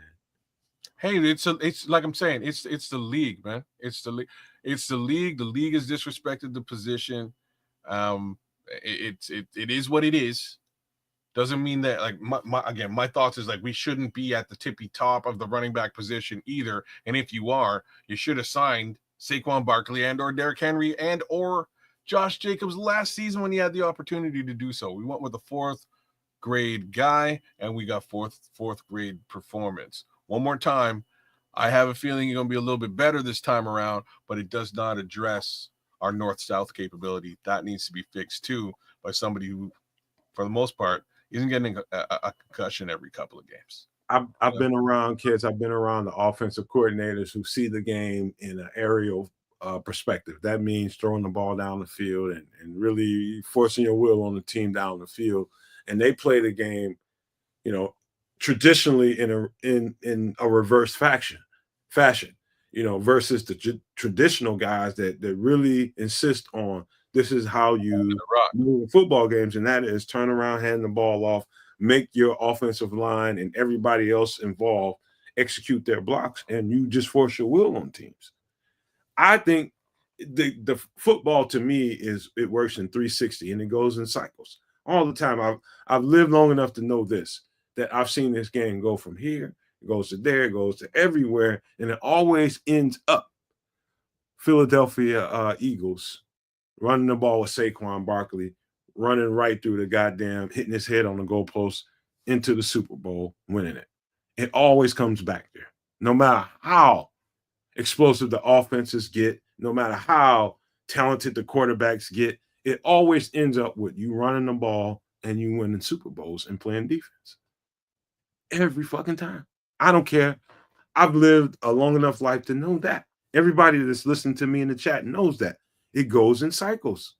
Hey, it's like I'm saying, it's the league, man. It's the league. The league has disrespected the position. It is what it is. Doesn't mean that, like, my thoughts is like we shouldn't be at the tippy top of the running back position either. And if you are, you should have signed Saquon Barkley and or Derrick Henry and or Josh Jacobs last season when he had the opportunity to do so. We went with a fourth grade guy and we got fourth grade performance. One more time, I have a feeling you're going to be a little bit better this time around, but it does not address our north-south capability. That needs to be fixed too by somebody who, for the most part, isn't getting a concussion every couple of games. I've been around kids. I've been around the offensive coordinators who see the game in an aerial perspective. That means throwing the ball down the field and really forcing your will on the team down the field. And they play the game, you know, traditionally in a reverse fashion, you know, versus the traditional guys that really insist on this is how you move football games, and that is turn around, hand the ball off, make your offensive line and everybody else involved execute their blocks, and you just force your will on teams. I think the football to me it works in 360 and it goes in cycles all the time. I've lived long enough to know this, that I've seen this game go from here, it goes to there, it goes to everywhere, and it always ends up Philadelphia Eagles running the ball with Saquon Barkley, running right through the goddamn, hitting his head on the goalpost into the Super Bowl, winning it. It always comes back there. No matter how explosive the offenses get, no matter how talented the quarterbacks get, it always ends up with you running the ball and you winning Super Bowls and playing defense. Every fucking time. I don't care. I've lived a long enough life to know that. Everybody that's listening to me in the chat knows that. It goes in cycles.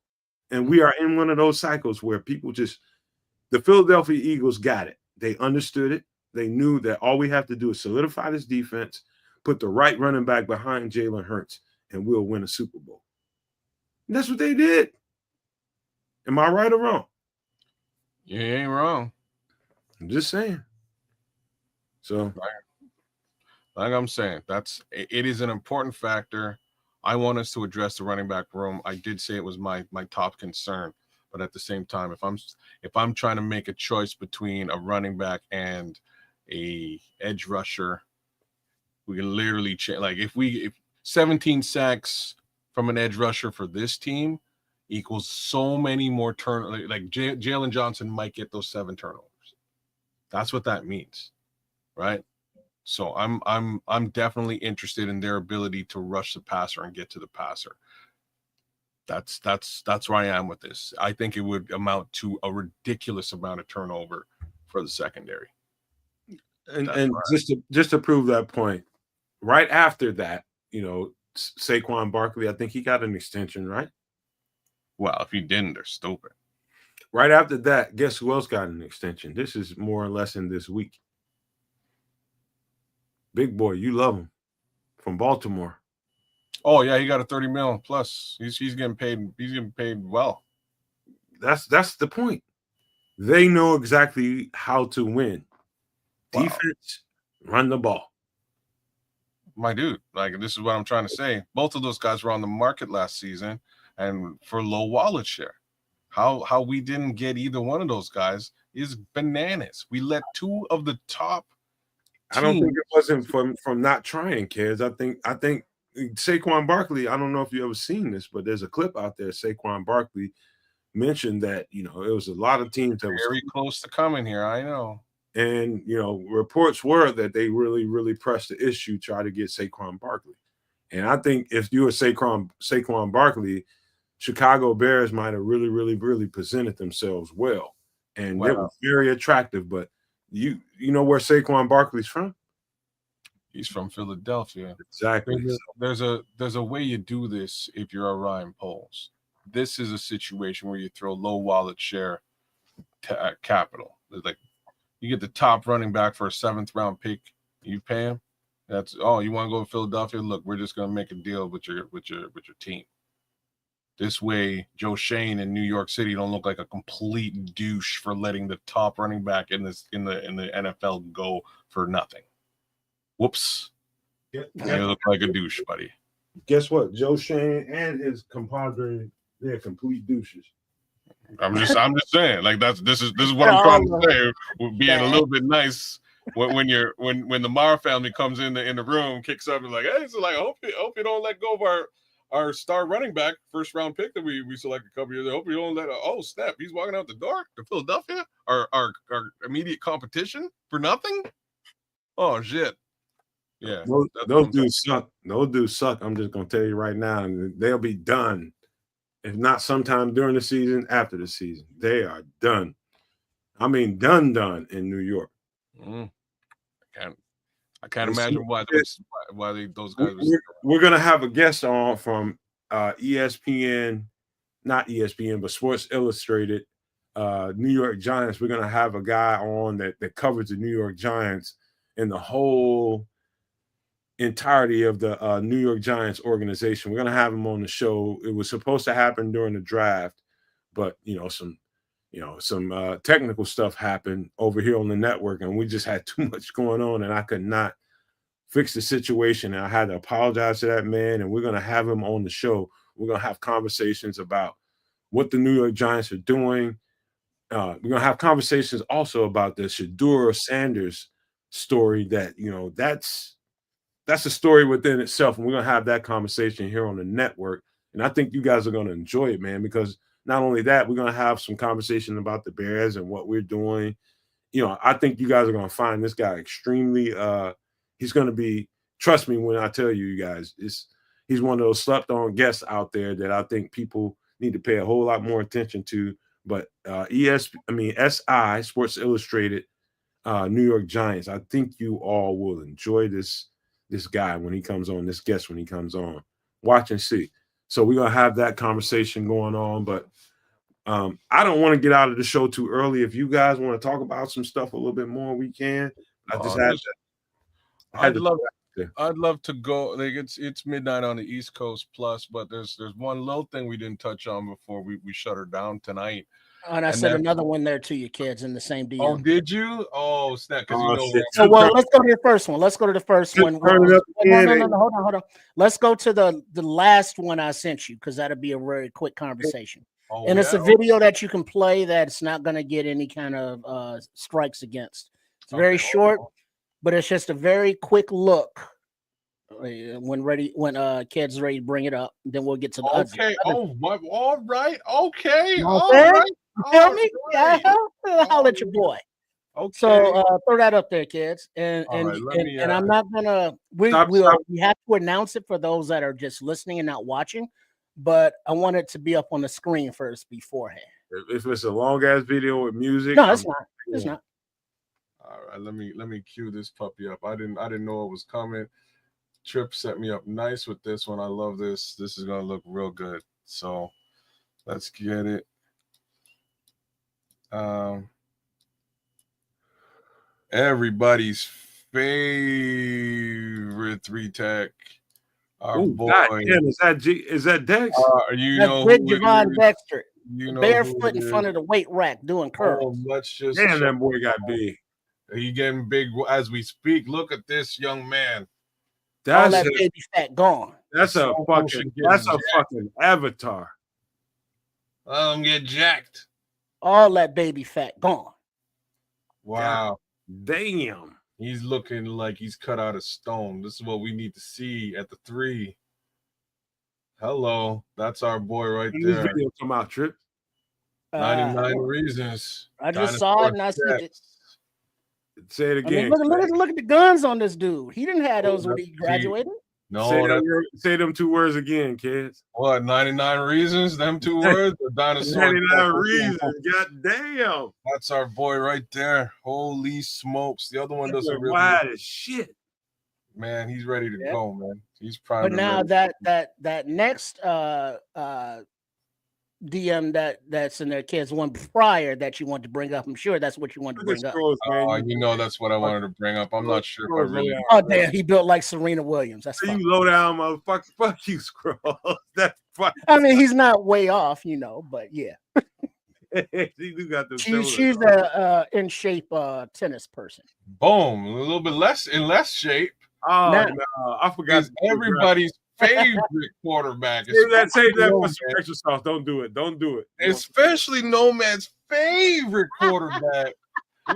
And we are in one of those cycles where people the Philadelphia Eagles got it. They understood it. They knew that all we have to do is solidify this defense, put the right running back behind Jalen Hurts, and we'll win a Super Bowl. And that's what they did. Am I right or wrong? You ain't wrong. I'm just saying. So, like I'm saying, it is an important factor. I want us to address the running back room. I did say it was my top concern, but at the same time, if I'm trying to make a choice between a running back and a edge rusher, we can literally change. Like if 17 sacks from an edge rusher for this team equals so many more turnovers. Like Jalen Johnson might get those 7 turnovers. That's what that means, right? So I'm definitely interested in their ability to rush the passer and get to the passer. That's where I am with this. I think it would amount to a ridiculous amount of turnover for the secondary. And right. just to prove that point, right after that, you know, Saquon Barkley, I think he got an extension, right? Well, if he didn't, they're stupid. Right after that, guess who else got an extension? This is more or less in this week. Big boy, you love him, from Baltimore. Oh yeah, he got a $30 million plus. He's getting paid. He's getting paid well. That's the point. They know exactly how to win. Wow. Defense, run the ball. My dude, like this is what I'm trying to say. Both of those guys were on the market last season and for low wallet share. How we didn't get either one of those guys is bananas. We let 2 of the top I don't think it wasn't from not trying, kids. I think Saquon Barkley, I don't know if you ever seen this, but there's a clip out there. Saquon Barkley mentioned that, you know, it was a lot of teams that were very close to coming here. I know. And, you know, reports were that they really, really pressed the issue, try to get Saquon Barkley. And I think if you were Saquon Barkley, Chicago Bears might have really, really, really presented themselves well. And It was very attractive, but you know where Saquon Barkley's from? He's from Philadelphia. Exactly. There's a way you do this if you're a Ryan Poles. This is a situation where you throw low wallet share capital. Like you get the top running back for a 7th round pick, you pay him. That's you want to go to Philadelphia? Look, we're just gonna make a deal with your team. This way, Joe Shane in New York City don't look like a complete douche for letting the top running back in the NFL go for nothing. Whoops. You look like a douche, buddy. Guess what? Joe Shane and his compadre, they're complete douches. I'm just saying, like this is what I'm trying to say. We're being a little bit nice when the Mara family comes in the room, kicks up and like, hey, so like, I hope you don't let go of our star running back, first round pick that we selected a couple years ago. I hope you don't let oh snap, he's walking out the door to Philadelphia, our immediate competition for nothing. Oh shit. Yeah, those dudes suck. Those dudes suck. I'm just gonna tell you right now, and they'll be done. If not sometime during the season, after the season, they are done. I mean, done in New York. I can't imagine why those guys. We're gonna have a guest on from ESPN, not ESPN, but Sports Illustrated, New York Giants. We're gonna have a guy on that covers the New York Giants and the whole entirety of the New York Giants organization. We're going to have him on the show. It was supposed to happen during the draft, but some technical stuff happened over here on the network, and we just had too much going on, and I could not fix the situation. And I had to apologize to that man, and we're going to have him on the show. We're going to have conversations about what the New York Giants are doing. We're going to have conversations also about the Shedeur Sanders story that, that's a story within itself, and we're going to have that conversation here on the network. And I think you guys are going to enjoy it, man, because not only that, we're going to have some conversation about the Bears and what we're doing. I think you guys are going to find this guy extremely he's going to be, trust me when I tell you guys, he's one of those slept-on guests out there that I think people need to pay a whole lot more attention to. But SI, Sports Illustrated, New York Giants, I think you all will enjoy this guy when he comes on, this guest when he comes on. Watch and see. So we're going to have that conversation going on, but I don't want to get out of the show too early. If you guys want to talk about some stuff a little bit more, we can. I'd love to go. Like it's midnight on the East Coast plus, but there's one little thing we didn't touch on before we shut her down tonight. And I said another one there to you kids in the same DM. Oh, did you? Oh, snap! So let's go to the first one. No, hold on. Let's go to the last one I sent you, because that'll be a very quick conversation. And it's a video that you can play that's not going to get any kind of strikes against. It's very short, but it's just a very quick look. When kids ready to bring it up, then we'll get to the okay. All right. Okay. All right. Tell me, I'll let your boy. Okay. So throw that up there, kids, and I'm not gonna. We have to announce it for those that are just listening and not watching, but I want it to be up on the screen first beforehand. If it's a long ass video with music, no, it's not. It's not. All right, let me cue this puppy up. I didn't know it was coming. Trip set me up nice with this one. I love this. This is gonna look real good. So let's get it. Everybody's favorite 3-tech. Our boy. God damn, is that Dex? Big Javon Dexter. Barefoot in front of the weight rack doing curls. Damn, that boy got big. He getting big as we speak. Look at this young man. All that baby fat gone. That's a fucking avatar. Get jacked. All that baby fat gone. Wow. Damn. He's looking like he's cut out of stone. This is what we need to see at the 3. Hello. That's our boy right there. This video come out, Trip. 99 Reasons. I just saw it and I said it. Say it again. Look at the guns on this dude. He didn't have those when he graduated. No, say them 2 words again, kids. What, 99 reasons? Them 2 words? The dinosaur. 99 reasons. God damn. That's our boy right there. Holy smokes. The other one doesn't really. Wide as shit. Man, he's ready to go, man. He's primed. But now that next DM that's in there, kids, one prior that you want to bring up. I'm sure that's what you want to bring up. That's what I wanted to bring up. I'm not sure if I really. Oh damn, he built like Serena Williams. That's you low down, motherfucker. Fuck you, Scroll. That's fuck. I mean, he's not way off, but yeah. You got the. She's a in shape tennis person. Boom, a little bit less in less shape. Oh no, I forgot. Everybody's favorite quarterback. Save that for Nomad, some extra sauce. Don't do it. Don't do it. especially Nomad's favorite quarterback.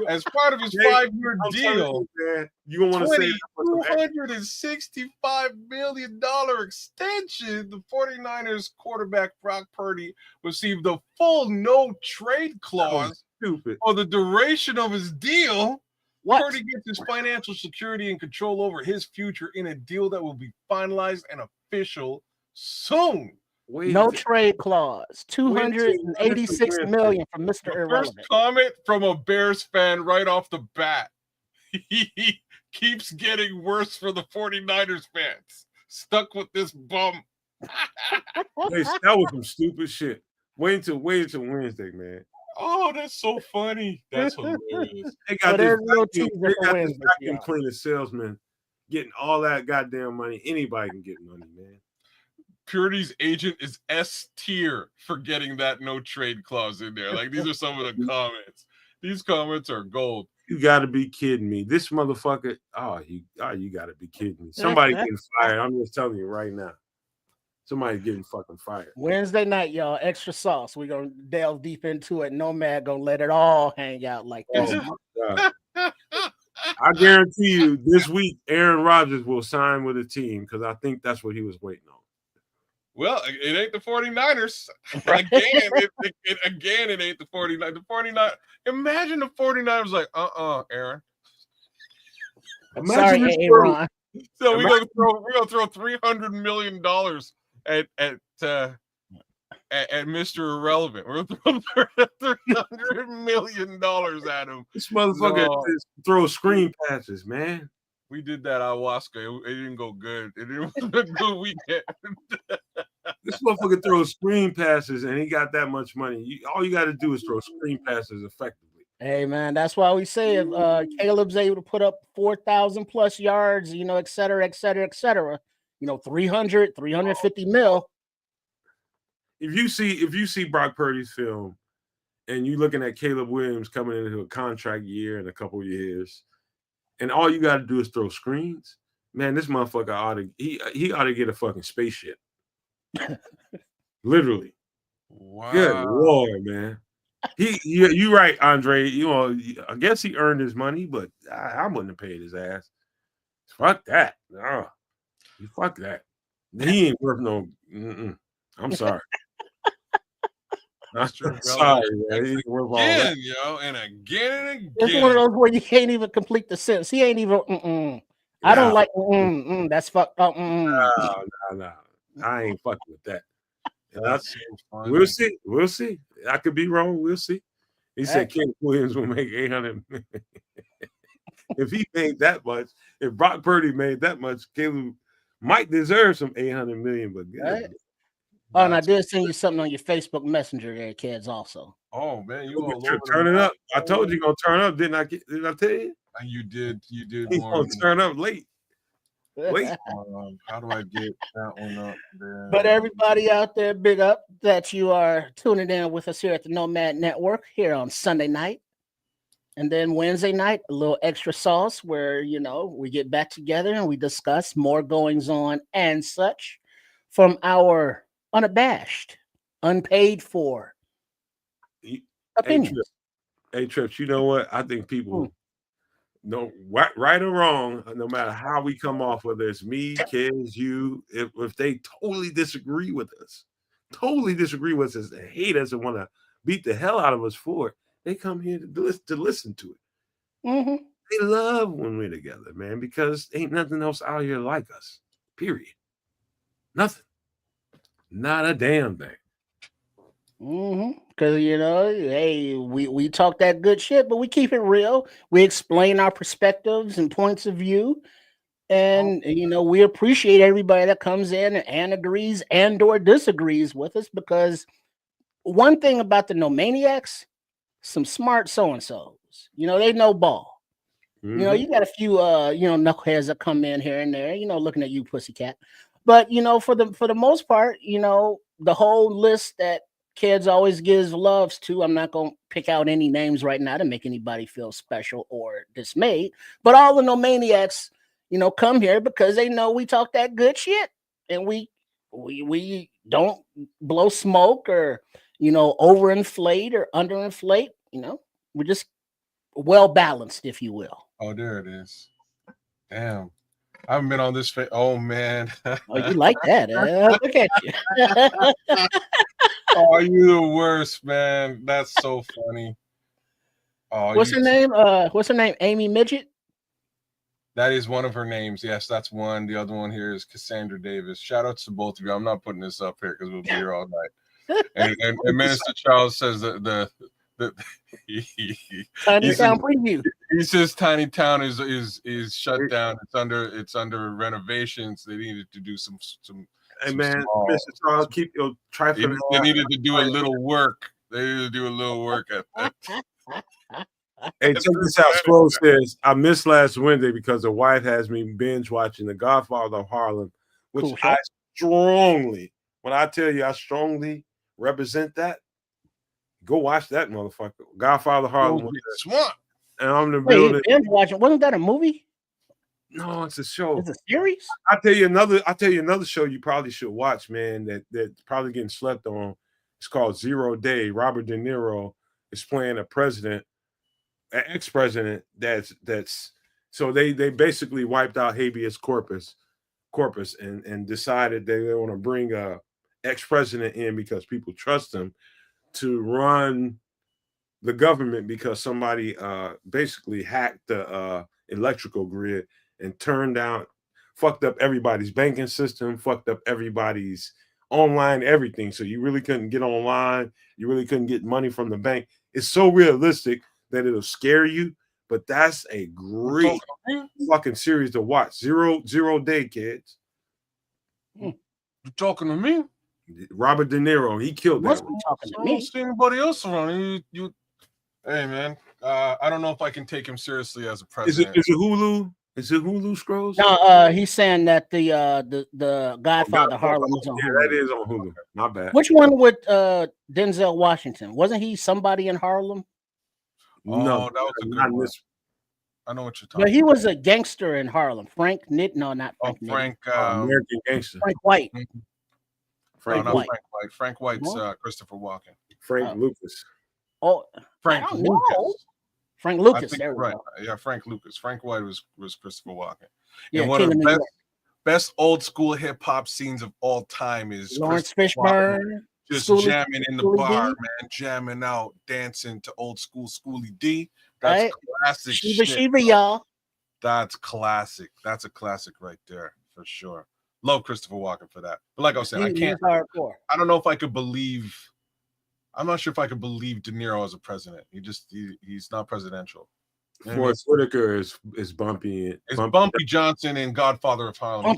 As part of his 5-year I'm telling deal, you, man, you gonna want to save that for some extra. $265 million extension, the 49ers quarterback Brock Purdy received a full no-trade clause Stupid. for the duration of his deal. What? Purdy gets his financial security and control over his future in a deal that will be finalized and official soon. No trade clause. $286 million from Mr. The Irrelevant. first comment from a Bears fan right off the bat. He keeps getting worse for the 49ers fans. Stuck with this bum. That was some stupid shit. Wait until Wednesday, man. Oh, that's so funny. That's hilarious. They got this vacuum cleaner salesman getting all that goddamn money. Anybody can get money, man. Purity's agent is S tier for getting that no trade clause in there. Like, these are some of the comments. These comments are gold. You gotta be kidding me. This motherfucker. You gotta be kidding me. Somebody getting fired. I'm just telling you right now. Somebody's getting fucking fired. Wednesday night, y'all. Extra sauce. We're gonna delve deep into it. Nomad gonna let it all hang out like this. Oh my God. I guarantee you this week Aaron Rodgers will sign with a team because I think that's what he was waiting on. Well, it ain't the 49ers. Again, it ain't the 49ers. The 49ers. Imagine the 49ers like, Aaron. Sorry, Aaron. So we're gonna throw $300 million at Mr. Irrelevant. We're gonna throw $300 million at him. This motherfucker just throws screen passes, man. We did that ayahuasca. It didn't go good. It wasn't a good weekend. This motherfucker throws screen passes and he got that much money. All you got to do is throw screen passes effectively. Hey, man, that's why we say if Caleb's able to put up 4,000 plus yards, et cetera, 350 mil. If you see Brock Purdy's film and you looking at Caleb Williams coming into a contract year in a couple of years, and all you got to do is throw screens, man, this motherfucker ought to get a fucking spaceship. Literally. Wow. Good Lord, man. You right, Andre. I guess he earned his money, but I wouldn't have paid his ass. Fuck that. No. Fuck that. He ain't worth no. I'm sorry. I'm sorry, man. He ain't worth all that. And again. It's one of those where you can't even complete the sentence. He ain't even. I don't like. That's fucked up. No. I ain't fucking with that. That's so funny. We'll see. I could be wrong. We'll see. He said Caleb Williams will make $800 million. If he made that much, if Brock Purdy made that much, Caleb might deserve some $800 million. But and I did send you something on your Facebook Messenger there, kids. Also. Oh man, you turn it up. I told you gonna turn up, didn't I? Did I tell you? And you did. He's gonna turn up late. Wait, how do I get that one up there? But everybody out there, big up that you are tuning in with us here at the Nomad Network here on Sunday night. And then Wednesday night, a little extra sauce where, we get back together and we discuss more goings on and such from our unabashed, unpaid for opinions. Hey, Trips, you know what? I think people... No, right or wrong, no matter how we come off, whether it's me, kids, you, if they totally disagree with us and hate us and want to beat the hell out of us for it, they come here to listen to it. Mm-hmm. They love when we're together, man, because ain't nothing else out here like us, period. Nothing. Not a damn thing. Because hey, we talk that good shit, but we keep it real. We explain our perspectives and points of view, and we appreciate everybody that comes in and agrees and or disagrees with us. Because one thing about the Nomaniacs, some smart so-and-sos, they know ball. You got a few knuckleheads that come in here and there, looking at you, pussycat. But for the most part, the whole list that kids always gives loves to. I'm not going to pick out any names right now to make anybody feel special or dismayed. But all the Nomaniacs, come here because they know we talk that good shit. and we don't blow smoke or overinflate or underinflate. We're just well balanced, if you will. Oh, there it is. Damn. I haven't been on this. Oh, man. Oh, you like that? Look at you. Oh, you the worst, man. That's so funny. Oh, What's her name? What's her name? Amy Midget? That is one of her names. Yes, that's one. The other one here is Cassandra Davis. Shout out to both of you. I'm not putting this up here because we'll be here all night. And Minister Charles says the Tiny Town preview. He says Tiny Town is shut down. It's under renovations. They needed to do some. Hey man, Mr. Charles, keep your trifling. They needed to do a little work. Hey, check this out. Scroll says, I missed last Wednesday because the wife has me binge watching The Godfather of Harlem, which cool, I strongly, when I tell you I strongly represent that, go watch that motherfucker. Godfather of Harlem. Swamp. And I'm the building. Binge watching. Wasn't that a movie? No, it's a show. It's a series. I'll tell you another show you probably should watch, man, that's probably getting slept on. It's called 0 Day. Robert De Niro is playing a president, an ex-president that's so they basically wiped out habeas corpus and decided they want to bring a ex-president in because people trust him to run the government because somebody basically hacked the electrical grid and fucked up everybody's banking system, fucked up everybody's online everything. So you really couldn't get online. You really couldn't get money from the bank. It's so realistic that it'll scare you, but that's a great fucking series to watch. 0 Day, kids. You talking to me? Robert De Niro, he killed that one. I don't see anybody else around. Hey man, I don't know if I can take him seriously as a president. Is it Hulu? Is it Hulu Scrolls? No, he's saying that the Godfather Harlem is on Hulu. That is on Hulu. Not bad. Which one with Denzel Washington? Wasn't he somebody in Harlem? No, that was a good one. I know what you're talking about. But he was a gangster in Harlem. Frank. American Gangster. Frank White. Frank White. Frank White's Christopher Walken. Frank Lucas. Oh, Frank Lucas. Frank Lucas. There we go. Yeah, Frank Lucas. Frank White was Christopher Walken. Yeah, and one of the best old school hip hop scenes of all time is Lawrence Fishburne. Just jamming in the bar, man, jamming out, dancing to old school Schoolie D. That's classic Shiva, y'all. That's classic. That's a classic right there for sure. Love Christopher Walken for that. But like I said, I don't know if I could believe. I'm not sure if I could believe De Niro as a president. He's not presidential. Forrest Whitaker is bumpy. It's Bumpy Johnson and Godfather of Harlem.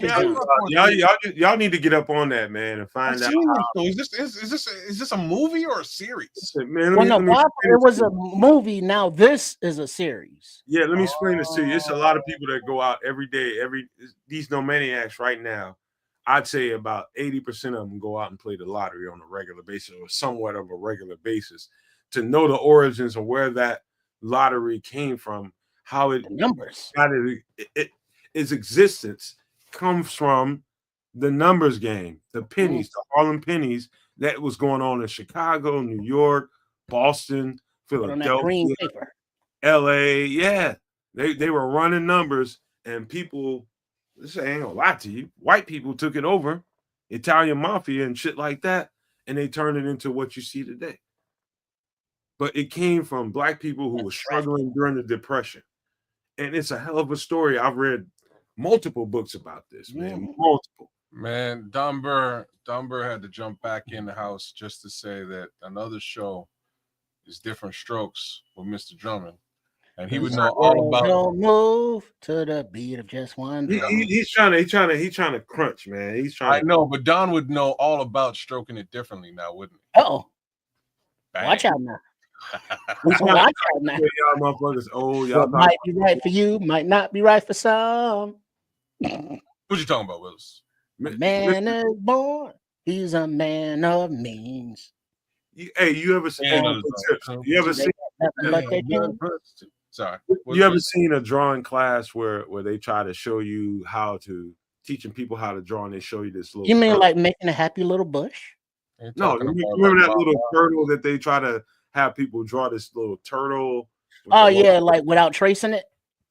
Y'all need to get up on that, man, and find out. Is this a movie or a series? Man, it was a movie. Now this is a series. Yeah, let me explain this to you. It's a lot of people that go out every day. These Nomaniacs right now. I'd say about 80% of them go out and play the lottery on a regular basis or somewhat of a regular basis to know the origins of where that lottery came from, how it numbers got its existence comes from the numbers game, the pennies, the Harlem pennies that was going on in Chicago, New York, Boston, Philadelphia, LA. Yeah, they were running numbers and people. This ain't gonna lie to you. White people took it over, Italian mafia and shit like that, and they turned it into what you see today. But it came from black people who were struggling during the Depression. And it's a hell of a story. I've read multiple books about this, man. Multiple. Man, Don Burr had to jump back in the house just to say that another show is Different Strokes with Mr. Drummond. And he would know all about. Don't move to the beat of just one drum. He's trying to crunch, man. I know, but Don would know all about stroking it differently now, wouldn't he? Watch out now. Watch out now. Y'all motherfuckers. Y'all might be right for you, might not be right for some. What you talking about, Willis? Man is born. He's a man of means. Hey, you ever seen? You ever seen? Sorry. You ever seen a drawing class where they try to show you how to teaching people how to draw, and they show you this little. You mean turtle. like making a happy little bush? No, remember that little turtle that they try to have people draw this little turtle? Oh yeah, like without tracing it.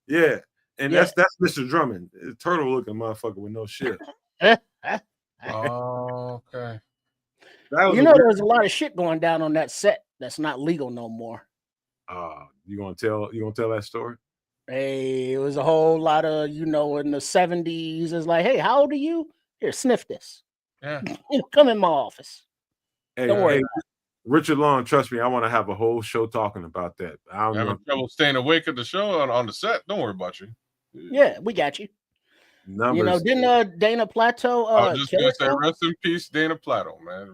Yeah, and that's Mr. Drummond, a turtle looking motherfucker with no shit. Oh, okay. You know, there's a lot of shit going down on that set that's not legal no more. You gonna tell that story? Hey, it was a whole lot of, in the 70s. It's like, hey, how old are you? Here, sniff this. Yeah. Come in my office. Hey, Don't worry. Richard Long, trust me, I want to have a whole show talking about that. I don't have trouble staying awake at the show on the set. Don't worry about you. Yeah, we got you. Numbers. Didn't Dana Plato I was just gonna say rest in peace, Dana Plato, man.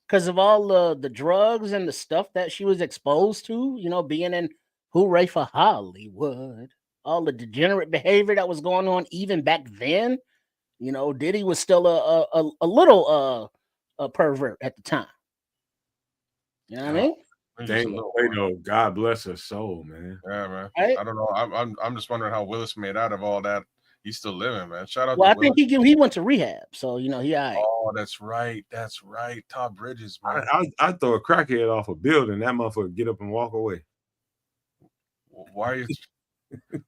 Because of all the drugs and the stuff that she was exposed to, being in Hooray for Hollywood, all the degenerate behavior that was going on even back then. Diddy was still a little a pervert at the time. You know what I mean? Dana Plato, God bless her soul, man. Yeah, man. Right? I don't know. I'm just wondering how Willis made out of all that. He's still living, man. Shout out. Well, to Willis. think he went to rehab, so he. Right. Oh, that's right. Todd Bridges, man. I throw a crackhead off a building, that motherfucker get up and walk away. Why are you?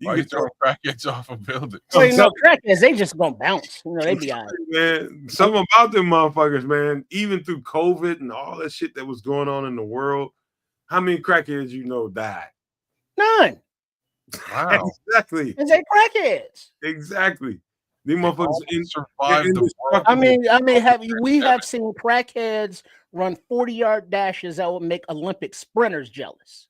Why are you throwing crackheads off a building? Well, crackheads, they just gonna bounce. They be all right. Man, something about them motherfuckers, man. Even through COVID and all that shit that was going on in the world, how many crackheads died? None. Wow. Exactly. And they crackheads. Exactly. These motherfuckers survived the war. I mean, we have seen crackheads run 40-yard dashes that would make Olympic sprinters jealous.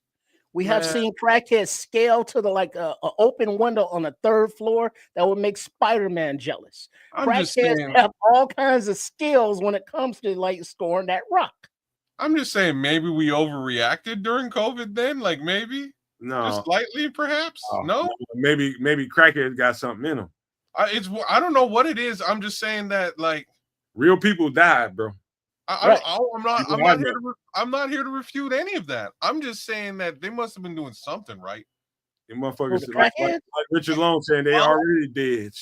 We have seen crackheads scale to the open window on the third floor that would make Spider-Man jealous. Crackheads have all kinds of skills when it comes to scoring that rock. I'm just saying, maybe we overreacted during COVID. Then, maybe just slightly, perhaps. No, maybe crackheads got something in them. I don't know what it is. I'm just saying that real people died, bro. I'm not here to refute any of that. I'm just saying that they must have been doing something right. The motherfuckers like Richard Long saying they already dead.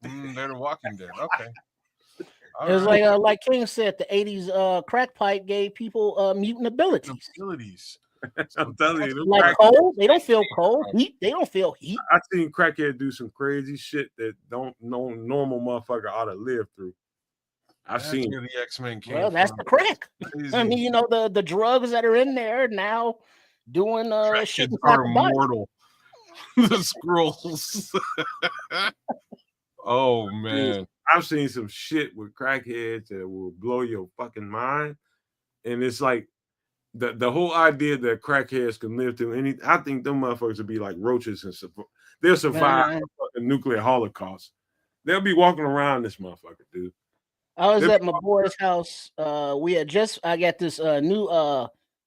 They're walking dead. Okay. It was like King said, the 80s crack pipe gave people mutant abilities. I'm telling you, cold, they don't feel cold. Heat, they don't feel heat. I seen crackhead do some crazy shit that no normal motherfucker ought to live through. I've seen the X-Men came. Well, that's the crack. Crazy. I mean, the drugs that are in there now doing shit are immortal. The scrolls. Oh man. I've seen some shit with crackheads that will blow your fucking mind. And it's like the whole idea that crackheads can live through anything. I think them motherfuckers would be like roaches and they'll survive a fucking nuclear holocaust. They'll be walking around this motherfucker, dude. I was at my boy's house. I got this new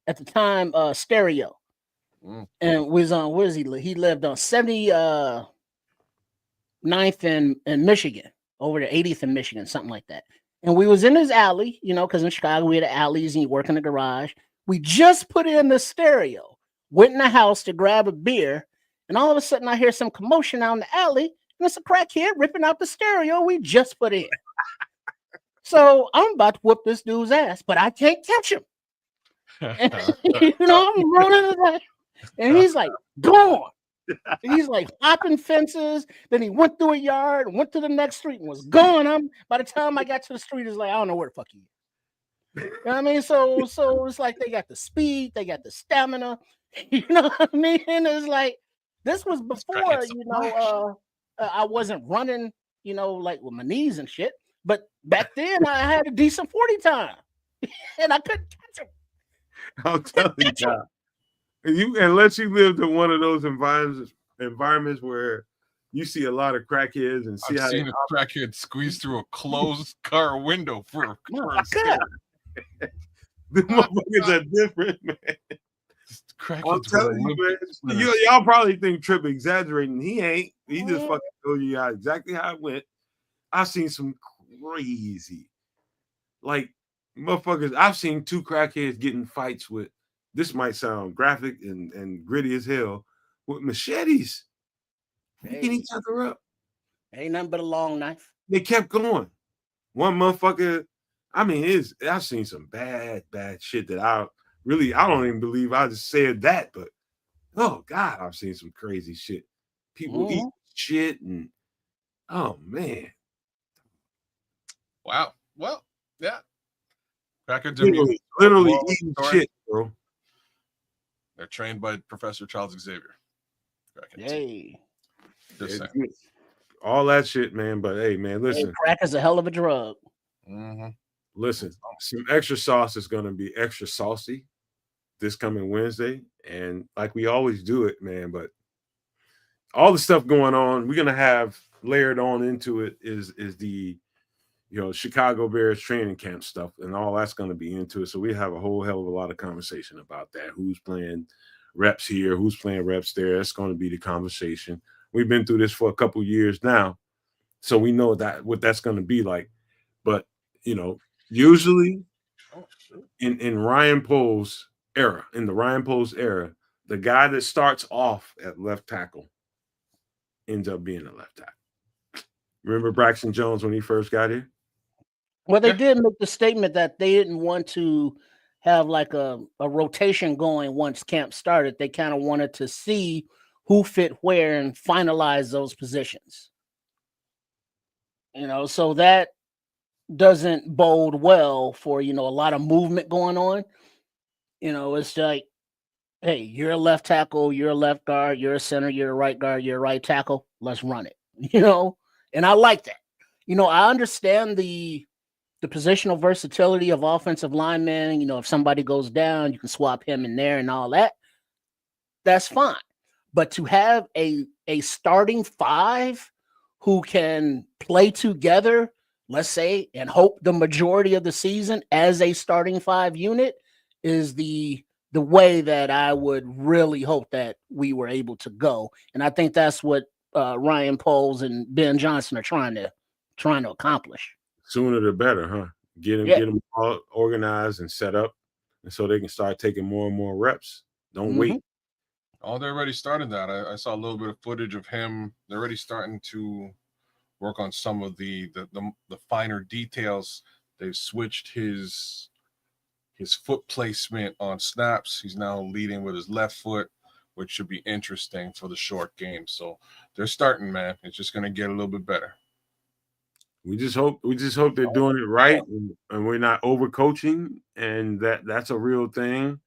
at the time stereo. And was on where is he? He lived on 79th in Michigan, over to 80th in Michigan, something like that. And we was in his alley, because in Chicago we had alleys and you work in the garage. We just put in the stereo, went in the house to grab a beer, and all of a sudden I hear some commotion out in the alley, and it's a crackhead ripping out the stereo we just put in. So I'm about to whoop this dude's ass, but I can't catch him. And, I'm running, and he's like, gone. And he's like hopping fences. Then he went through a yard, went to the next street, and was gone. By the time I got to the street, it's like, I don't know where the fuck he is. You know what I mean? So it's like they got the speed, they got the stamina. You know what I mean? And it's like this was before, I wasn't running, with my knees and shit. But back then I had a decent 40 time. And I couldn't catch him. I'll tell you that. Unless you lived in one of those environments where you see a lot of crackheads and see I've seen a crackhead squeeze through a closed car window for a the motherfuckers are different, man. I'm telling you, man. Y'all probably think Trip exaggerating. He ain't. He just fucking told you exactly how it went. I've seen some crazy, motherfuckers. I've seen two crackheads getting fights with. This might sound graphic and gritty as hell with machetes, picking each other up. Ain't nothing but a long knife. They kept going. One motherfucker, I mean, I've seen some bad shit that I don't even believe I just said that, but oh God, I've seen some crazy shit. People eat shit and oh man. Wow. Well, yeah. Crackheads Literally eating shit, bro. They're trained by Professor Charles Xavier. Hey. All that shit, man. But hey, man, listen. Hey, crack is a hell of a drug. Mm-hmm. Listen, some extra sauce is going to be extra saucy this coming Wednesday. And like we always do it, man. But all the stuff going on, we're going to have layered on into it is the Chicago Bears training camp stuff, and all that's going to be into it. So we have a whole hell of a lot of conversation about that. Who's playing reps here? Who's playing reps there? That's going to be the conversation. We've been through this for a couple years now, so we know what that's going to be like. But usually in Ryan Poles era, the guy that starts off at left tackle ends up being a left tackle. Remember Braxton Jones when he first got here? Well, they did make the statement that they didn't want to have like a rotation going once camp started. They kind of wanted to see who fit where and finalize those positions. So that doesn't bode well for, a lot of movement going on. It's like, hey, you're a left tackle, you're a left guard, you're a center, you're a right guard, you're a right tackle. Let's run it, and I like that. I understand the positional versatility of offensive linemen. If somebody goes down, you can swap him in there and all that. That's fine. But to have a starting five who can play together, let's say, and hope the majority of the season as a starting five unit is the way that I would really hope that we were able to go. And I think that's what Ryan Poles and Ben Johnson are trying to accomplish. Sooner the better, huh? Get them all organized and set up, and so they can start taking more and more reps. Don't wait. Oh, they already started that. I saw a little bit of footage of him. They're already starting to work on some of the finer details. They've switched his foot placement on snaps. He's now leading with his left foot, which should be interesting for the short game. So they're starting, man. It's just going to get a little bit better. We just hope they're doing it right, and we're not overcoaching, and that's a real thing.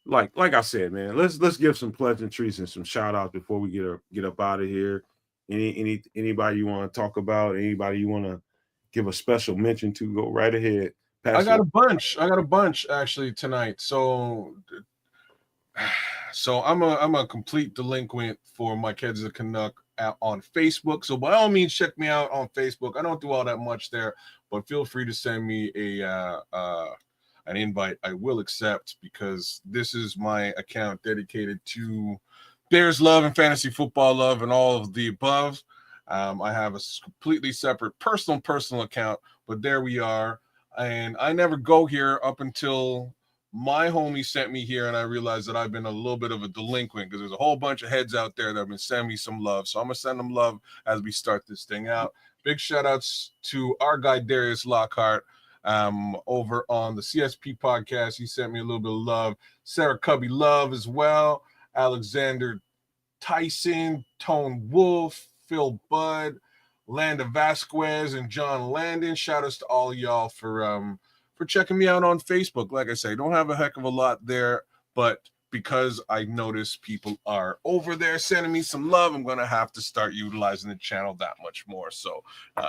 Like I said, man, let's give some pleasantries and some shout outs before we get up out of here. Anybody you want to talk about? Anybody you want to give a special mention to? Go right ahead. I got a bunch actually tonight. So I'm a complete delinquent for my kids at Canuck on Facebook. So by all means, check me out on Facebook. I don't do all that much there, but feel free to send me an invite. I will accept, because this is my account dedicated to Bears love and fantasy football love and all of the above. I have a completely separate personal account, but there we are. And I never go here up until my homie sent me here, and I realized that I've been a little bit of a delinquent, because there's a whole bunch of heads out there that have been sending me some love. So I'm going to send them love as we start this thing out. Big shout outs to our guy, Darius Lockhart, over on the CSP podcast. He sent me a little bit of love. Sarah Cubby Love as well. Alexander Tyson, Tone Wolf, Phil Budd, Landa Vasquez, and John Landon. Shout outs to all of y'all for checking me out on Facebook. Like I say, don't have a heck of a lot there, but because I notice people are over there sending me some love, I'm going to have to start utilizing the channel that much more. So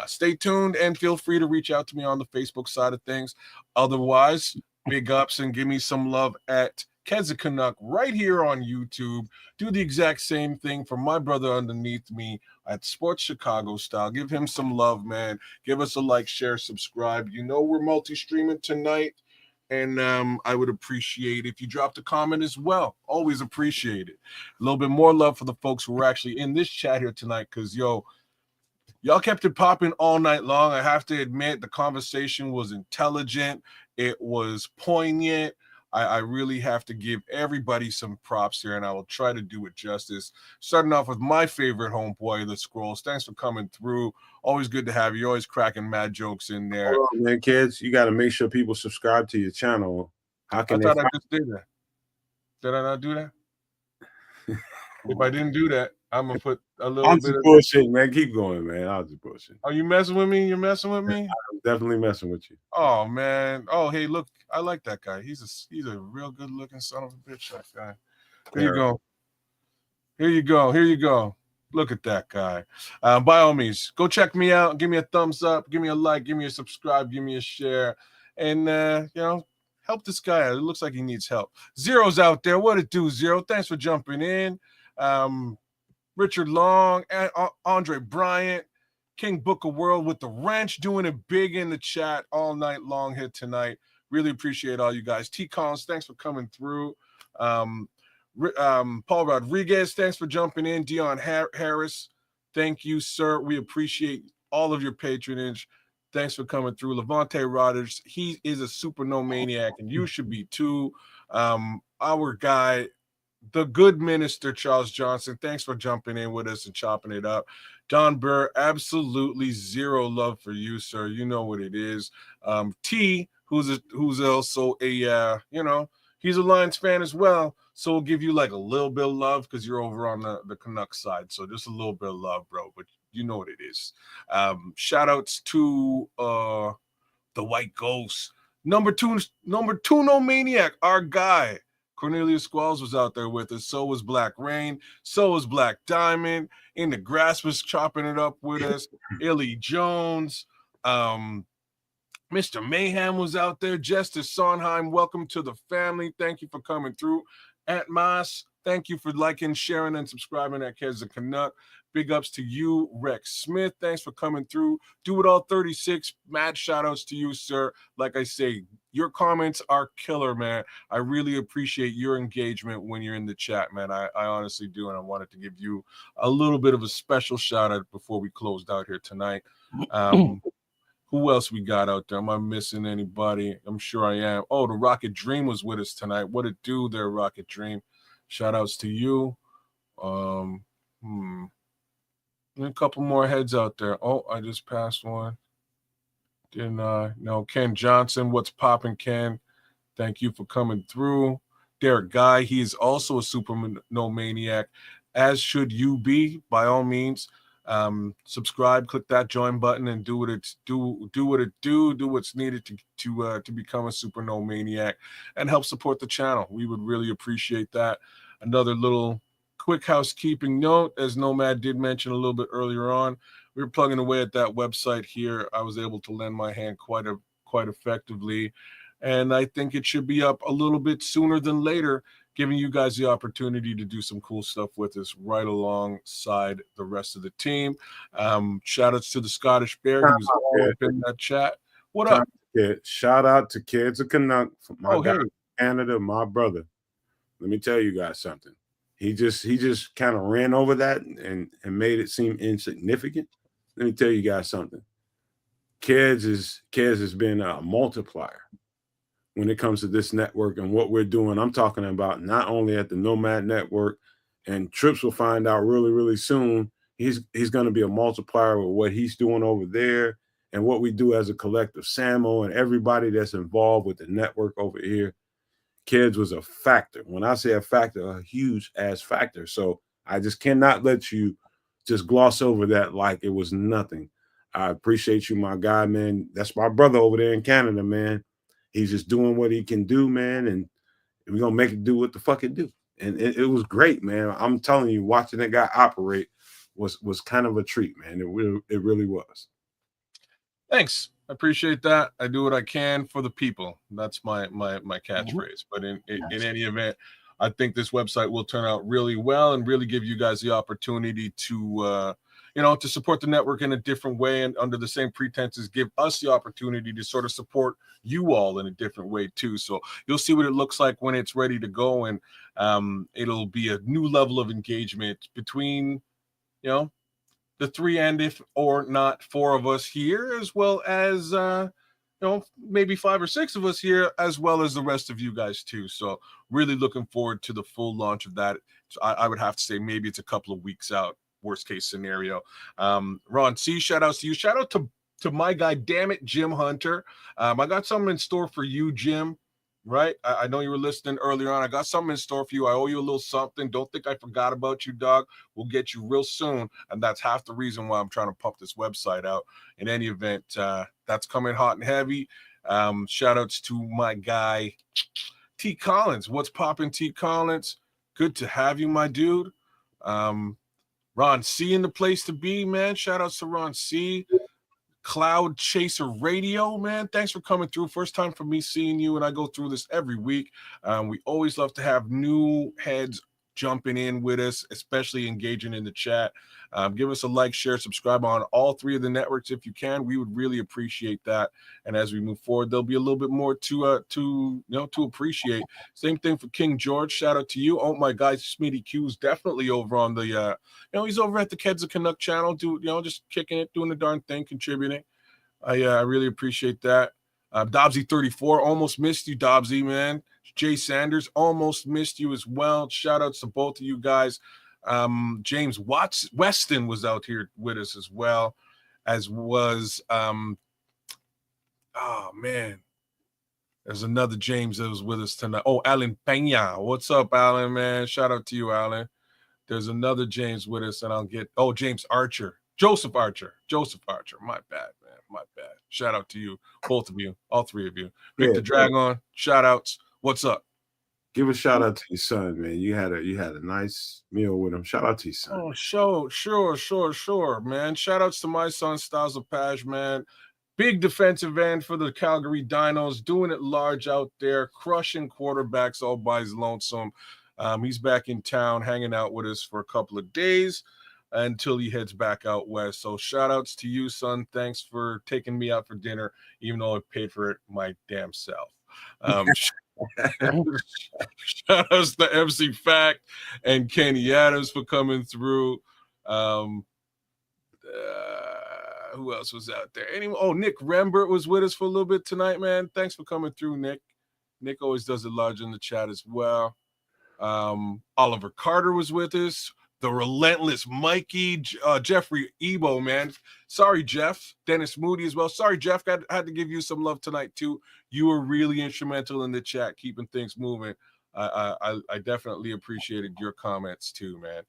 stay tuned and feel free to reach out to me on the Facebook side of things. Otherwise, big ups and give me some love at Keza Canuck right here on YouTube. Do the exact same thing for my brother underneath me at Sports Chicago Style. Give him some love, man. Give us a like, share, subscribe. We're multi-streaming tonight, and I would appreciate if you dropped a comment as well. Always appreciate it. A little bit more love for the folks who were actually in this chat here tonight, because, y'all kept it popping all night long. I have to admit, the conversation was intelligent. It was poignant. I really have to give everybody some props here, and I will try to do it justice. Starting off with my favorite homeboy, the Scrolls. Thanks for coming through. Always good to have you. Always cracking mad jokes in there. Hold on, man, kids. You got to make sure people subscribe to your channel. How can I they thought I just did that. Did I not do that? If I didn't do that, I'm gonna put a little I'm bit just of bullshit, man. Keep going, man. I'll just bullshit. Are you messing with me? You're messing with me? I'm definitely messing with you. Oh man. Oh hey, look, I like that guy. He's a real good looking son of a bitch, that guy. Here you go. Here you go. Here you go. Look at that guy. By all means, go check me out. Give me a thumbs up. Give me a like. Give me a subscribe. Give me a share. And, help this guy out. It looks like he needs help. Zero's out there. What it do, Zero? Thanks for jumping in. Richard Long, Andre Bryant, King Booker World with the wrench, doing it big in the chat all night long here tonight. Really appreciate all you guys. T. Collins, thanks for coming through. Paul Rodriguez, thanks for jumping in. Dion Harris, thank you, sir. We appreciate all of your patronage. Thanks for coming through. Levante Rodgers, he is a super no maniac, and you should be too. Our guy, the good minister, Charles Johnson, thanks for jumping in with us and chopping it up. Don Burr, absolutely zero love for you, sir. You know what it is. T, who's also a he's a Lions fan as well. So we'll give you like a little bit of love because you're over on the Canucks side. So just a little bit of love, bro. But you know what it is. Shout outs to the White Ghost. Number two no maniac, our guy. Cornelius Squalls was out there with us. So was Black Rain. So was Black Diamond. In the Grass was chopping it up with us. Illy Jones. Mr. Mayhem was out there. Jester Sondheim, welcome to the family. Thank you for coming through. Aunt Mas, thank you for liking, sharing, and subscribing at Kez the Canuck. Big ups to you, Rex Smith. Thanks for coming through. Do it all 36. Mad shout outs to you, sir. Like I say, your comments are killer, man. I really appreciate your engagement when you're in the chat, man. I honestly do, and I wanted to give you a little bit of a special shout out before we closed out here tonight. Who else we got out there? Am I missing anybody? I'm sure I am. Oh, the Rocket Dream was with us tonight. What it do there, Rocket Dream? Shout outs to you. And a couple more heads out there. Oh, I just passed one. Didn't I? No, Ken Johnson. What's popping, Ken? Thank you for coming through. Derek Guy. He is also a super no maniac, as should you be, by all means. Subscribe, click that join button, and do what's needed to become a super no maniac and help support the channel. We would really appreciate that. Another little quick housekeeping note, as Nomad did mention a little bit earlier on, we were plugging away at that website here. I was able to lend my hand quite effectively, and I think it should be up a little bit sooner than later, giving you guys the opportunity to do some cool stuff with us right alongside the rest of the team. Shout outs to the Scottish Bear. He was all up in that chat. What up? Shout out to Kids of Canuck, my guy, hey. Canada, my brother. Let me tell you guys something. He just kind of ran over that and made it seem insignificant. Let me tell you guys something. Kids has been a multiplier when it comes to this network and what we're doing. I'm talking about not only at the Nomad Network, and Trips will find out really, really soon. He's going to be a multiplier with what he's doing over there and what we do as a collective. Samo and everybody that's involved with the network over here. Kids was a factor. When I say a factor, a huge ass factor. So I just cannot let you just gloss over that like it was nothing. I appreciate you, my guy, man. That's my brother over there in Canada, man. He's just doing what he can do, man, and we're going to make it do what the fuck it do. And it was great, man. I'm telling you, watching that guy operate was kind of a treat, man. It really was. Thanks. I appreciate that. I do what I can for the people. That's my catchphrase. But in any event, I think this website will turn out really well and really give you guys the opportunity to to support the network in a different way, and under the same pretenses, give us the opportunity to sort of support you all in a different way too. So you'll see what it looks like when it's ready to go, and it'll be a new level of engagement between, the 3 and if or not 4 of us here, as well as maybe 5 or 6 of us here, as well as the rest of you guys too. So really looking forward to the full launch of that. So I would have to say maybe it's a couple of weeks out, worst case scenario. Ron C, shout outs to you. Shout out to my guy, damn it, Jim Hunter. I got something in store for you, Jim. Right? I know you were listening earlier on. I got something in store for you. I owe you a little something. Don't think I forgot about you, dog. We'll get you real soon. And that's half the reason why I'm trying to pump this website out. In any event, that's coming hot and heavy. Shout outs to my guy, T. Collins. What's poppin', T. Collins? Good to have you, my dude. Ron C in the place to be, man. Shout outs to Ron C. Cloud Chaser Radio, man. Thanks for coming through. First time for me seeing you, and I go through this every week. We always love to have new heads jumping in with us, especially engaging in the chat. Give us a like, share, subscribe on all 3 of the networks if you can. We would really appreciate that. And as we move forward, there'll be a little bit more to appreciate. Same thing for King George. Shout out to you. Oh, my guy Smitty Q is definitely over on the he's over at the Keds of Canuck channel, just kicking it, doing the darn thing, contributing. I really appreciate that. Dobbsy 34, almost missed you, Dobbsy, man. Jay Sanders, almost missed you as well. Shout outs to both of you guys. James Weston was out here with us as well, as was there's another James that was with us tonight. Oh, Alan Pena. What's up, Alan, man? Shout out to you, Alan. There's another James with us, and James Archer. Joseph Archer. My bad, man. My bad. Shout out to you, both of you, all 3 of you. Victor Dragon, shout outs. What's up? Give a shout out to your son, man. You had a nice meal with him. Shout out to your son. Oh, sure, man. Shout outs to my son, Styles Lepage, man. Big defensive end for the Calgary Dinos, doing it large out there, crushing quarterbacks all by his lonesome. He's back in town, hanging out with us for a couple of days until he heads back out west. So shout outs to you, son. Thanks for taking me out for dinner, even though I paid for it my damn self. Shout outs to MC Fact and Kenny Adams for coming through. Who else was out there? Nick Rembert was with us for a little bit tonight, man. Thanks for coming through, Nick. Nick always does it large in the chat as well. Oliver Carter was with us. The relentless Mikey, Jeffrey Ebo, man. Sorry, Jeff. Dennis Moody as well. Sorry, Jeff. Had to give you some love tonight too. You were really instrumental in the chat, keeping things moving. I definitely appreciated your comments too, man.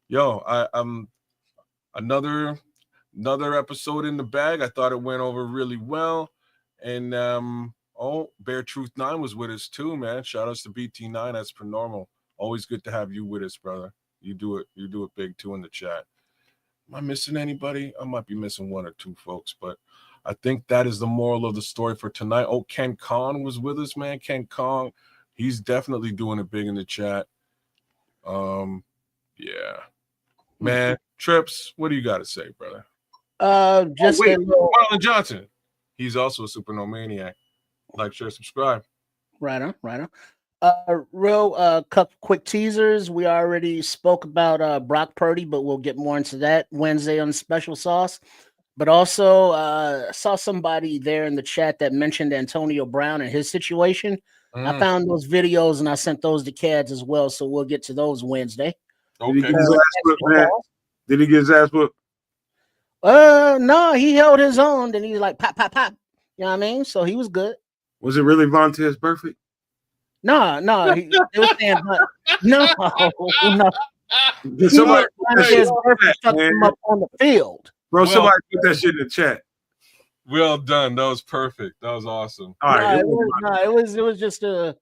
Yo, another episode in the bag. I thought it went over really well. And Bear Truth 9 was with us too, man. Shout outs to BT9 as per normal. Always good to have you with us, brother. You do it big too in the chat. Am I missing anybody? I might be missing 1 or 2 folks, but I think that is the moral of the story for tonight. Oh, Ken Kong was with us, man. Ken Kong, he's definitely doing it big in the chat. Yeah, man. Trips, what do you got to say, brother? Marlon Johnson. He's also a super maniac. Like, share, subscribe. Right on. Real quick teasers. We already spoke about Brock Purdy, but we'll get more into that Wednesday on Special Sauce. But also saw somebody there in the chat that mentioned Antonio Brown and his situation. I found those videos and I sent those to Cads as well. So we'll get to those Wednesday. Okay. Did he get his ass whooped? No, he held his own. Then he's like pop, pop, pop. You know what I mean? So he was good. Was it really Vontaze Burfict? No, it was saying, no. Somebody fucked him up on the field. Bro, somebody put that shit in the chat. Well done. That was perfect. That was awesome. All right. It was just a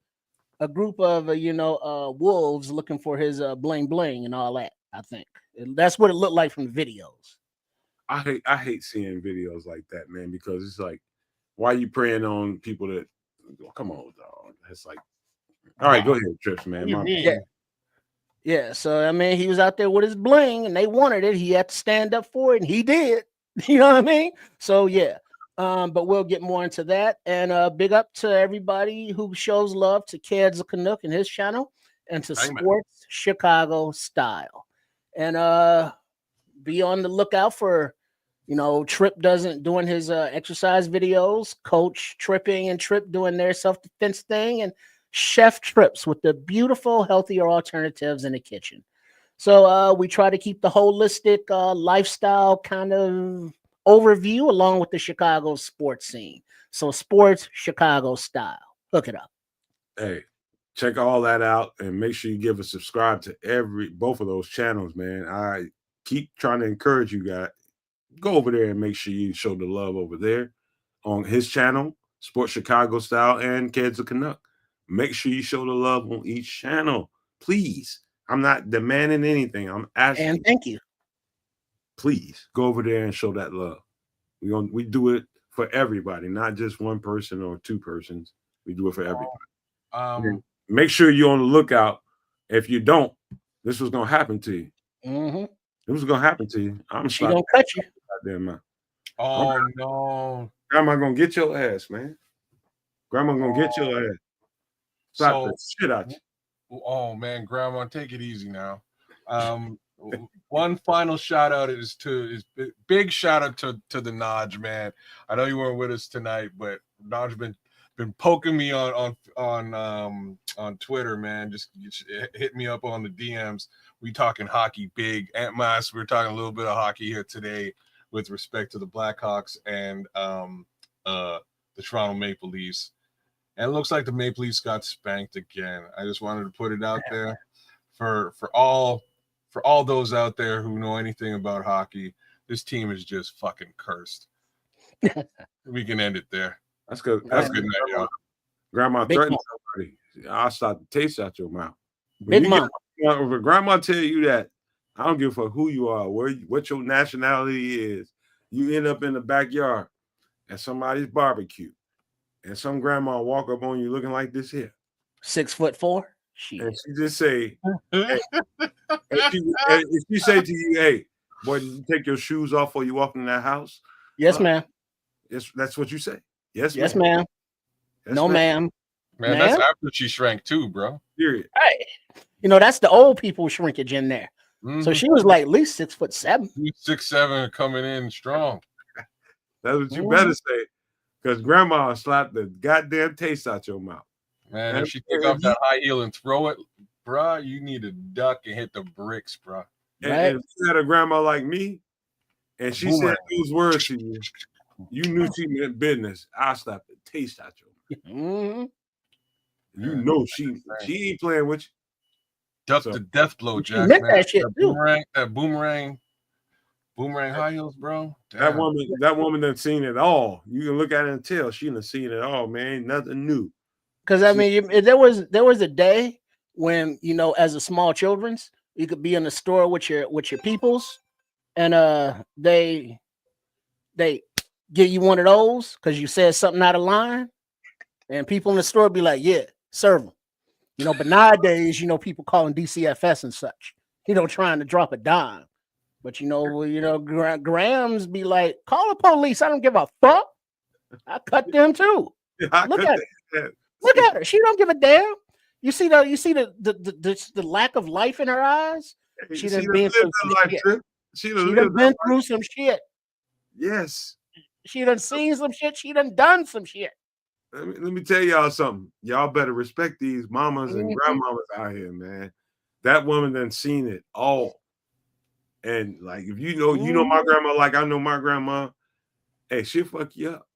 group of wolves looking for his bling bling and all that. I think that's what it looked like from the videos. I hate seeing videos like that, man, because it's like, why are you preying on people that? Come on, dog. It's like, all right, go ahead, Trips, man. Yeah. So I mean, he was out there with his bling, and they wanted it. He had to stand up for it, and he did. You know what I mean? So yeah. But we'll get more into that. And big up to everybody who shows love to Cads of Canuck and his channel, and to Sports Chicago Style. And be on the lookout for You know, Trip doing his exercise videos, Coach Tripping and Trip doing their self-defense thing, and Chef Trips with the beautiful, healthier alternatives in the kitchen. So we try to keep the holistic lifestyle kind of overview along with the Chicago sports scene. So sports Chicago style. Hook it up. Hey, check all that out and make sure you give a subscribe to both of those channels, man. I keep trying to encourage you guys. Go over there and make sure you show the love over there on his channel, Sports Chicago Style and Kids of Canuck. Make sure you show the love on each channel, please. I'm not demanding anything. I'm asking. And thank you. Please go over there and show that love. We do it for everybody, not just one person or two persons. We do it for everybody. Make sure you're on the lookout. If you don't, this was gonna happen to you. Mm-hmm. It was gonna happen to you. She gonna cut you. Oh no! Grandma gonna get your ass, man. Grandma gonna get your ass. Slap the shit out you. Oh man, Grandma, take it easy now. One final shout out is big shout out to the Naj, man. I know you weren't with us tonight, but Naj been poking me on Twitter, man. Just hit me up on the DMs. We talking hockey big. Aunt Mas, we're talking a little bit of hockey here today with respect to the Blackhawks and the Toronto Maple Leafs. And it looks like the Maple Leafs got spanked again. I just wanted to put it out there for all those out there who know anything about hockey. This team is just fucking cursed. We can end it there. That's good. That's good night, y'all. Grandma threatened somebody. I'll start the taste out your mouth. Big mom. If grandma tell you that, I don't give a fuck who you are, what your nationality is. You end up in the backyard at somebody's barbecue, and some grandma walk up on you looking like this here. 6'4". And she just say, hey, if she say to you, hey, boy, did you take your shoes off before you walk in that house? Yes, ma'am. That's what you say. Yes, yes, ma'am. Yes, no, ma'am. Man, that's after she shrank too, bro. Period. Hey, you know, that's the old people shrinkage in there. Mm-hmm. So she was like at least 6'7". 6'7", coming in strong. That's what you better say, because grandma slapped the goddamn taste out your mouth. Man, if she take off that high heel and throw it, bro, you need to duck and hit the bricks, bro. And if you had a grandma like me, and she said those words to you, you knew she meant business. I slapped the taste out your mouth. Mm-hmm. You know she ain't playing with you. Duck the death blow, Jack. Man. That shit that boomerang high heels, bro. Damn. That woman done seen it all. You can look at it and tell she done seen it all, man. Nothing new. Because I mean, there was a day when, you know, as a small children's, you could be in the store with your peoples, and they give you one of those because you said something out of line, and people in the store be like, yeah, serve them. You know, but nowadays, you know, people calling DCFS and such, you know, trying to drop a dime. But Grams be like, call the police. I don't give a fuck. I cut them too. Look at her. Look at her. She don't give a damn. You see the lack of life in her eyes. She done been through some shit. She done been through some shit. Yes. She done seen some shit. She done some shit. Let me tell y'all something. Y'all better respect these mamas and grandmamas out here, man. That woman done seen it all. And like, if you know my grandma, like I know my grandma, hey, she'll fuck you up.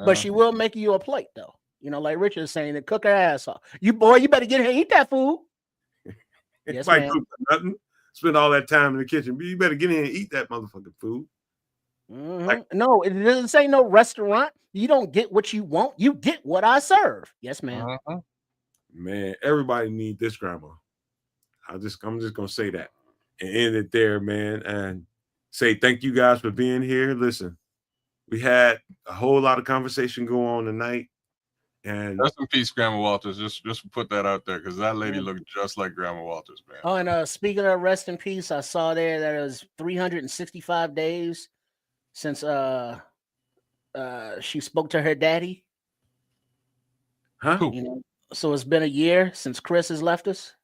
But she will make you a plate, though. You know, like Richard is saying, to cook her ass off. You better get here and eat that food. Yes, ma'am. Nothing. Spend all that time in the kitchen. You better get in and eat that motherfucking food. Mm-hmm. Like, no, it doesn't say no restaurant. You don't get what you want. You get what I serve. Yes, ma'am. Man, everybody need this grandma. I'm just gonna say that and end it there, man, and say thank you guys for being here. Listen, we had a whole lot of conversation go on tonight. And rest in peace, Grandma Walters. Just put that out there because that lady looked just like Grandma Walters, man. Oh, and speaking of rest in peace, I saw there that it was 365 days since she spoke to her daddy. Huh? You know, so it's been a year since Chris has left us.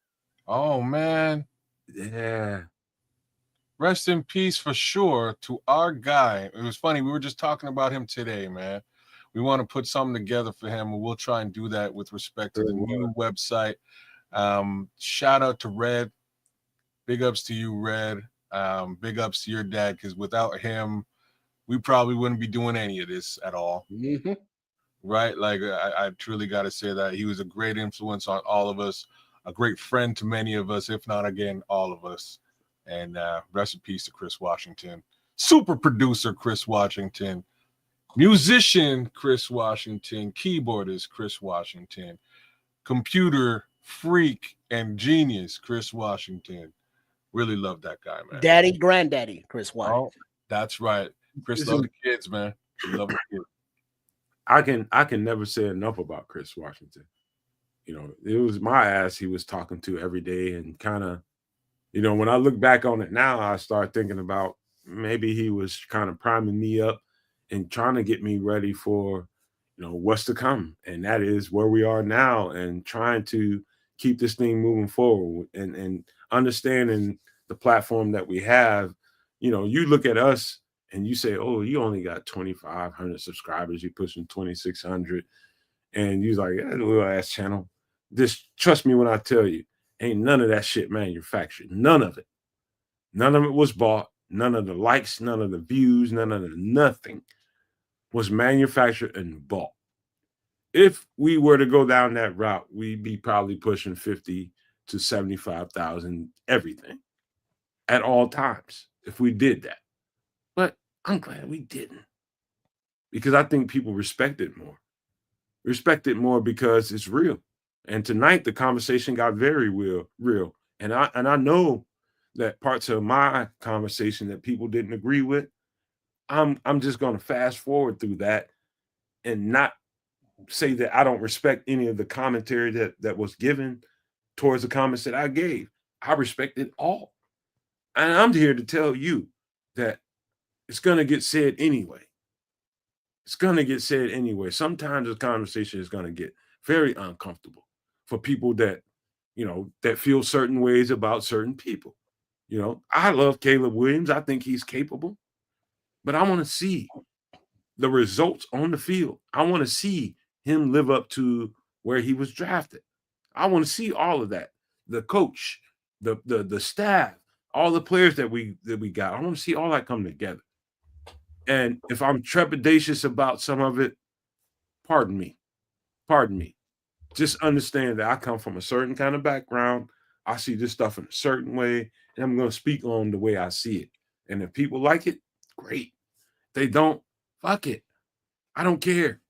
Oh man. Yeah. Rest in peace for sure to our guy. It was funny. We were just talking about him today, man. We want to put something together for him, and we'll try and do that with respect to the new website. Shout out to Red. Big ups to you, Red. Big ups to your dad, because without him, we probably wouldn't be doing any of this at all. Mm-hmm. Right? Like, I truly got to say that he was a great influence on all of us, a great friend to many of us, if not, again, all of us. And rest in peace to Chris Washington, super producer Chris Washington, musician Chris Washington, keyboardist Chris Washington, computer freak and genius Chris Washington. Really love that guy, man. Daddy, granddaddy, Chris Washington. Oh, that's right. Chris loved the kids, man. He loved the kids. I can never say enough about Chris Washington. You know, it was my ass he was talking to every day, and kind of, you know, when I look back on it now, I start thinking about maybe he was kind of priming me up and trying to get me ready for, you know, what's to come. And that is where we are now, and trying to keep this thing moving forward and understanding the platform that we have. You know, you look at us and you say, oh, you only got 2,500 subscribers, you're pushing 2,600. And you're like, yeah, little ass channel. Just trust me when I tell you, ain't none of that shit manufactured. None of it. None of it was bought. None of the likes, none of the views, none of the nothing was manufactured and bought. If we were to go down that route, we'd be probably pushing 50 to 75,000 everything at all times if we did that. But I'm glad we didn't, because I think people respect it more. Respect it more because it's real. And tonight the conversation got very real. And I know that parts of my conversation that people didn't agree with, I'm just going to fast forward through that and not say that I don't respect any of the commentary that was given towards the comments that I gave. I respect it all. And I'm here to tell you that it's going to get said anyway. It's going to get said anyway. Sometimes the conversation is going to get very uncomfortable for people that, you know, that feel certain ways about certain people. You know, I love Caleb Williams. I think he's capable, but I want to see the results on the field. I want to see him live up to where he was drafted. I want to see all of that. The coach, the staff, all the players that we got. I want to see all that come together. And if I'm trepidatious about some of it, pardon me. Pardon me. Just understand that I come from a certain kind of background. I see this stuff in a certain way, and I'm going to speak on the way I see it. And if people like it, great. If they don't, fuck it. I don't care.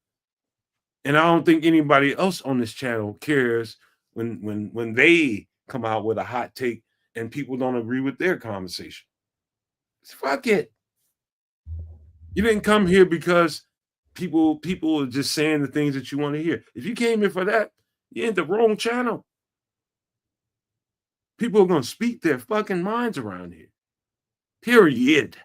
And I don't think anybody else on this channel cares when they come out with a hot take and people don't agree with their conversation. Fuck it. You didn't come here because people are just saying the things that you want to hear. If you came here for that, you're in the wrong channel. People are going to speak their fucking minds around here. Period.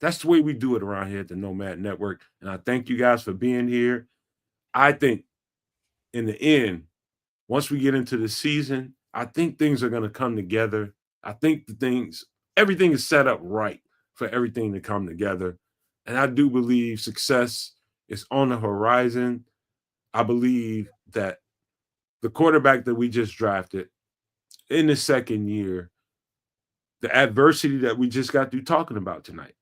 That's the way we do it around here at the Nomad Network. And I thank you guys for being here. I think in the end, once we get into the season, I think things are going to come together. I think everything is set up right for everything to come together. And I do believe success is on the horizon. I believe that the quarterback that we just drafted in the second year, the adversity that we just got through talking about tonight,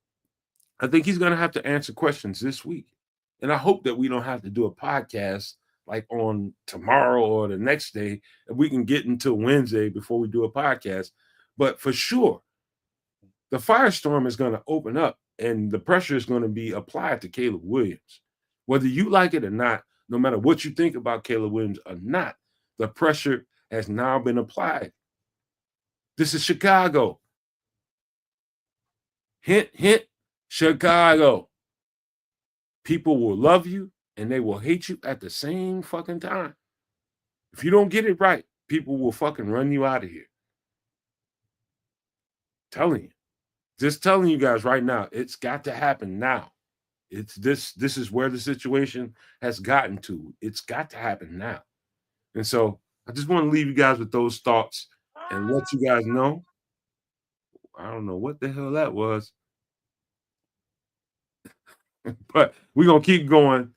I think he's going to have to answer questions this week. And I hope that we don't have to do a podcast like on tomorrow or the next day, and we can get until Wednesday before we do a podcast. But for sure, the firestorm is going to open up and the pressure is going to be applied to Caleb Williams. Whether you like it or not, no matter what you think about Caleb Williams or not, the pressure has now been applied. This is Chicago. Hint, hint, Chicago. People will love you and they will hate you at the same fucking time. If you don't get it right, people will fucking run you out of here. Telling you. Just telling you guys right now, it's got to happen now. It's this is where the situation has gotten to. It's got to happen now. And so I just want to leave you guys with those thoughts and let you guys know I don't know what the hell that was. But we're going to keep going.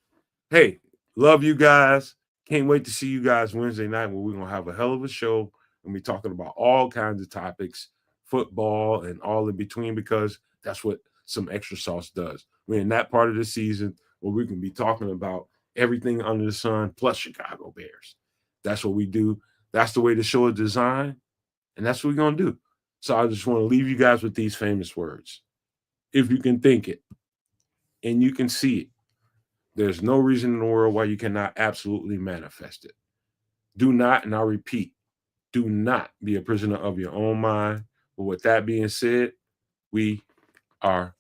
Hey, love you guys. Can't wait to see you guys Wednesday night where we're going to have a hell of a show and we're talking about all kinds of topics, football and all in between, because that's what some extra sauce does. We're in that part of the season where we can be talking about everything under the sun plus Chicago Bears. That's what we do. That's the way the show is designed, and that's what we're going to do. So I just want to leave you guys with these famous words. If you can think it and you can see it, there's no reason in the world why you cannot absolutely manifest it. Do not, and I repeat, do not be a prisoner of your own mind. But with that being said, we are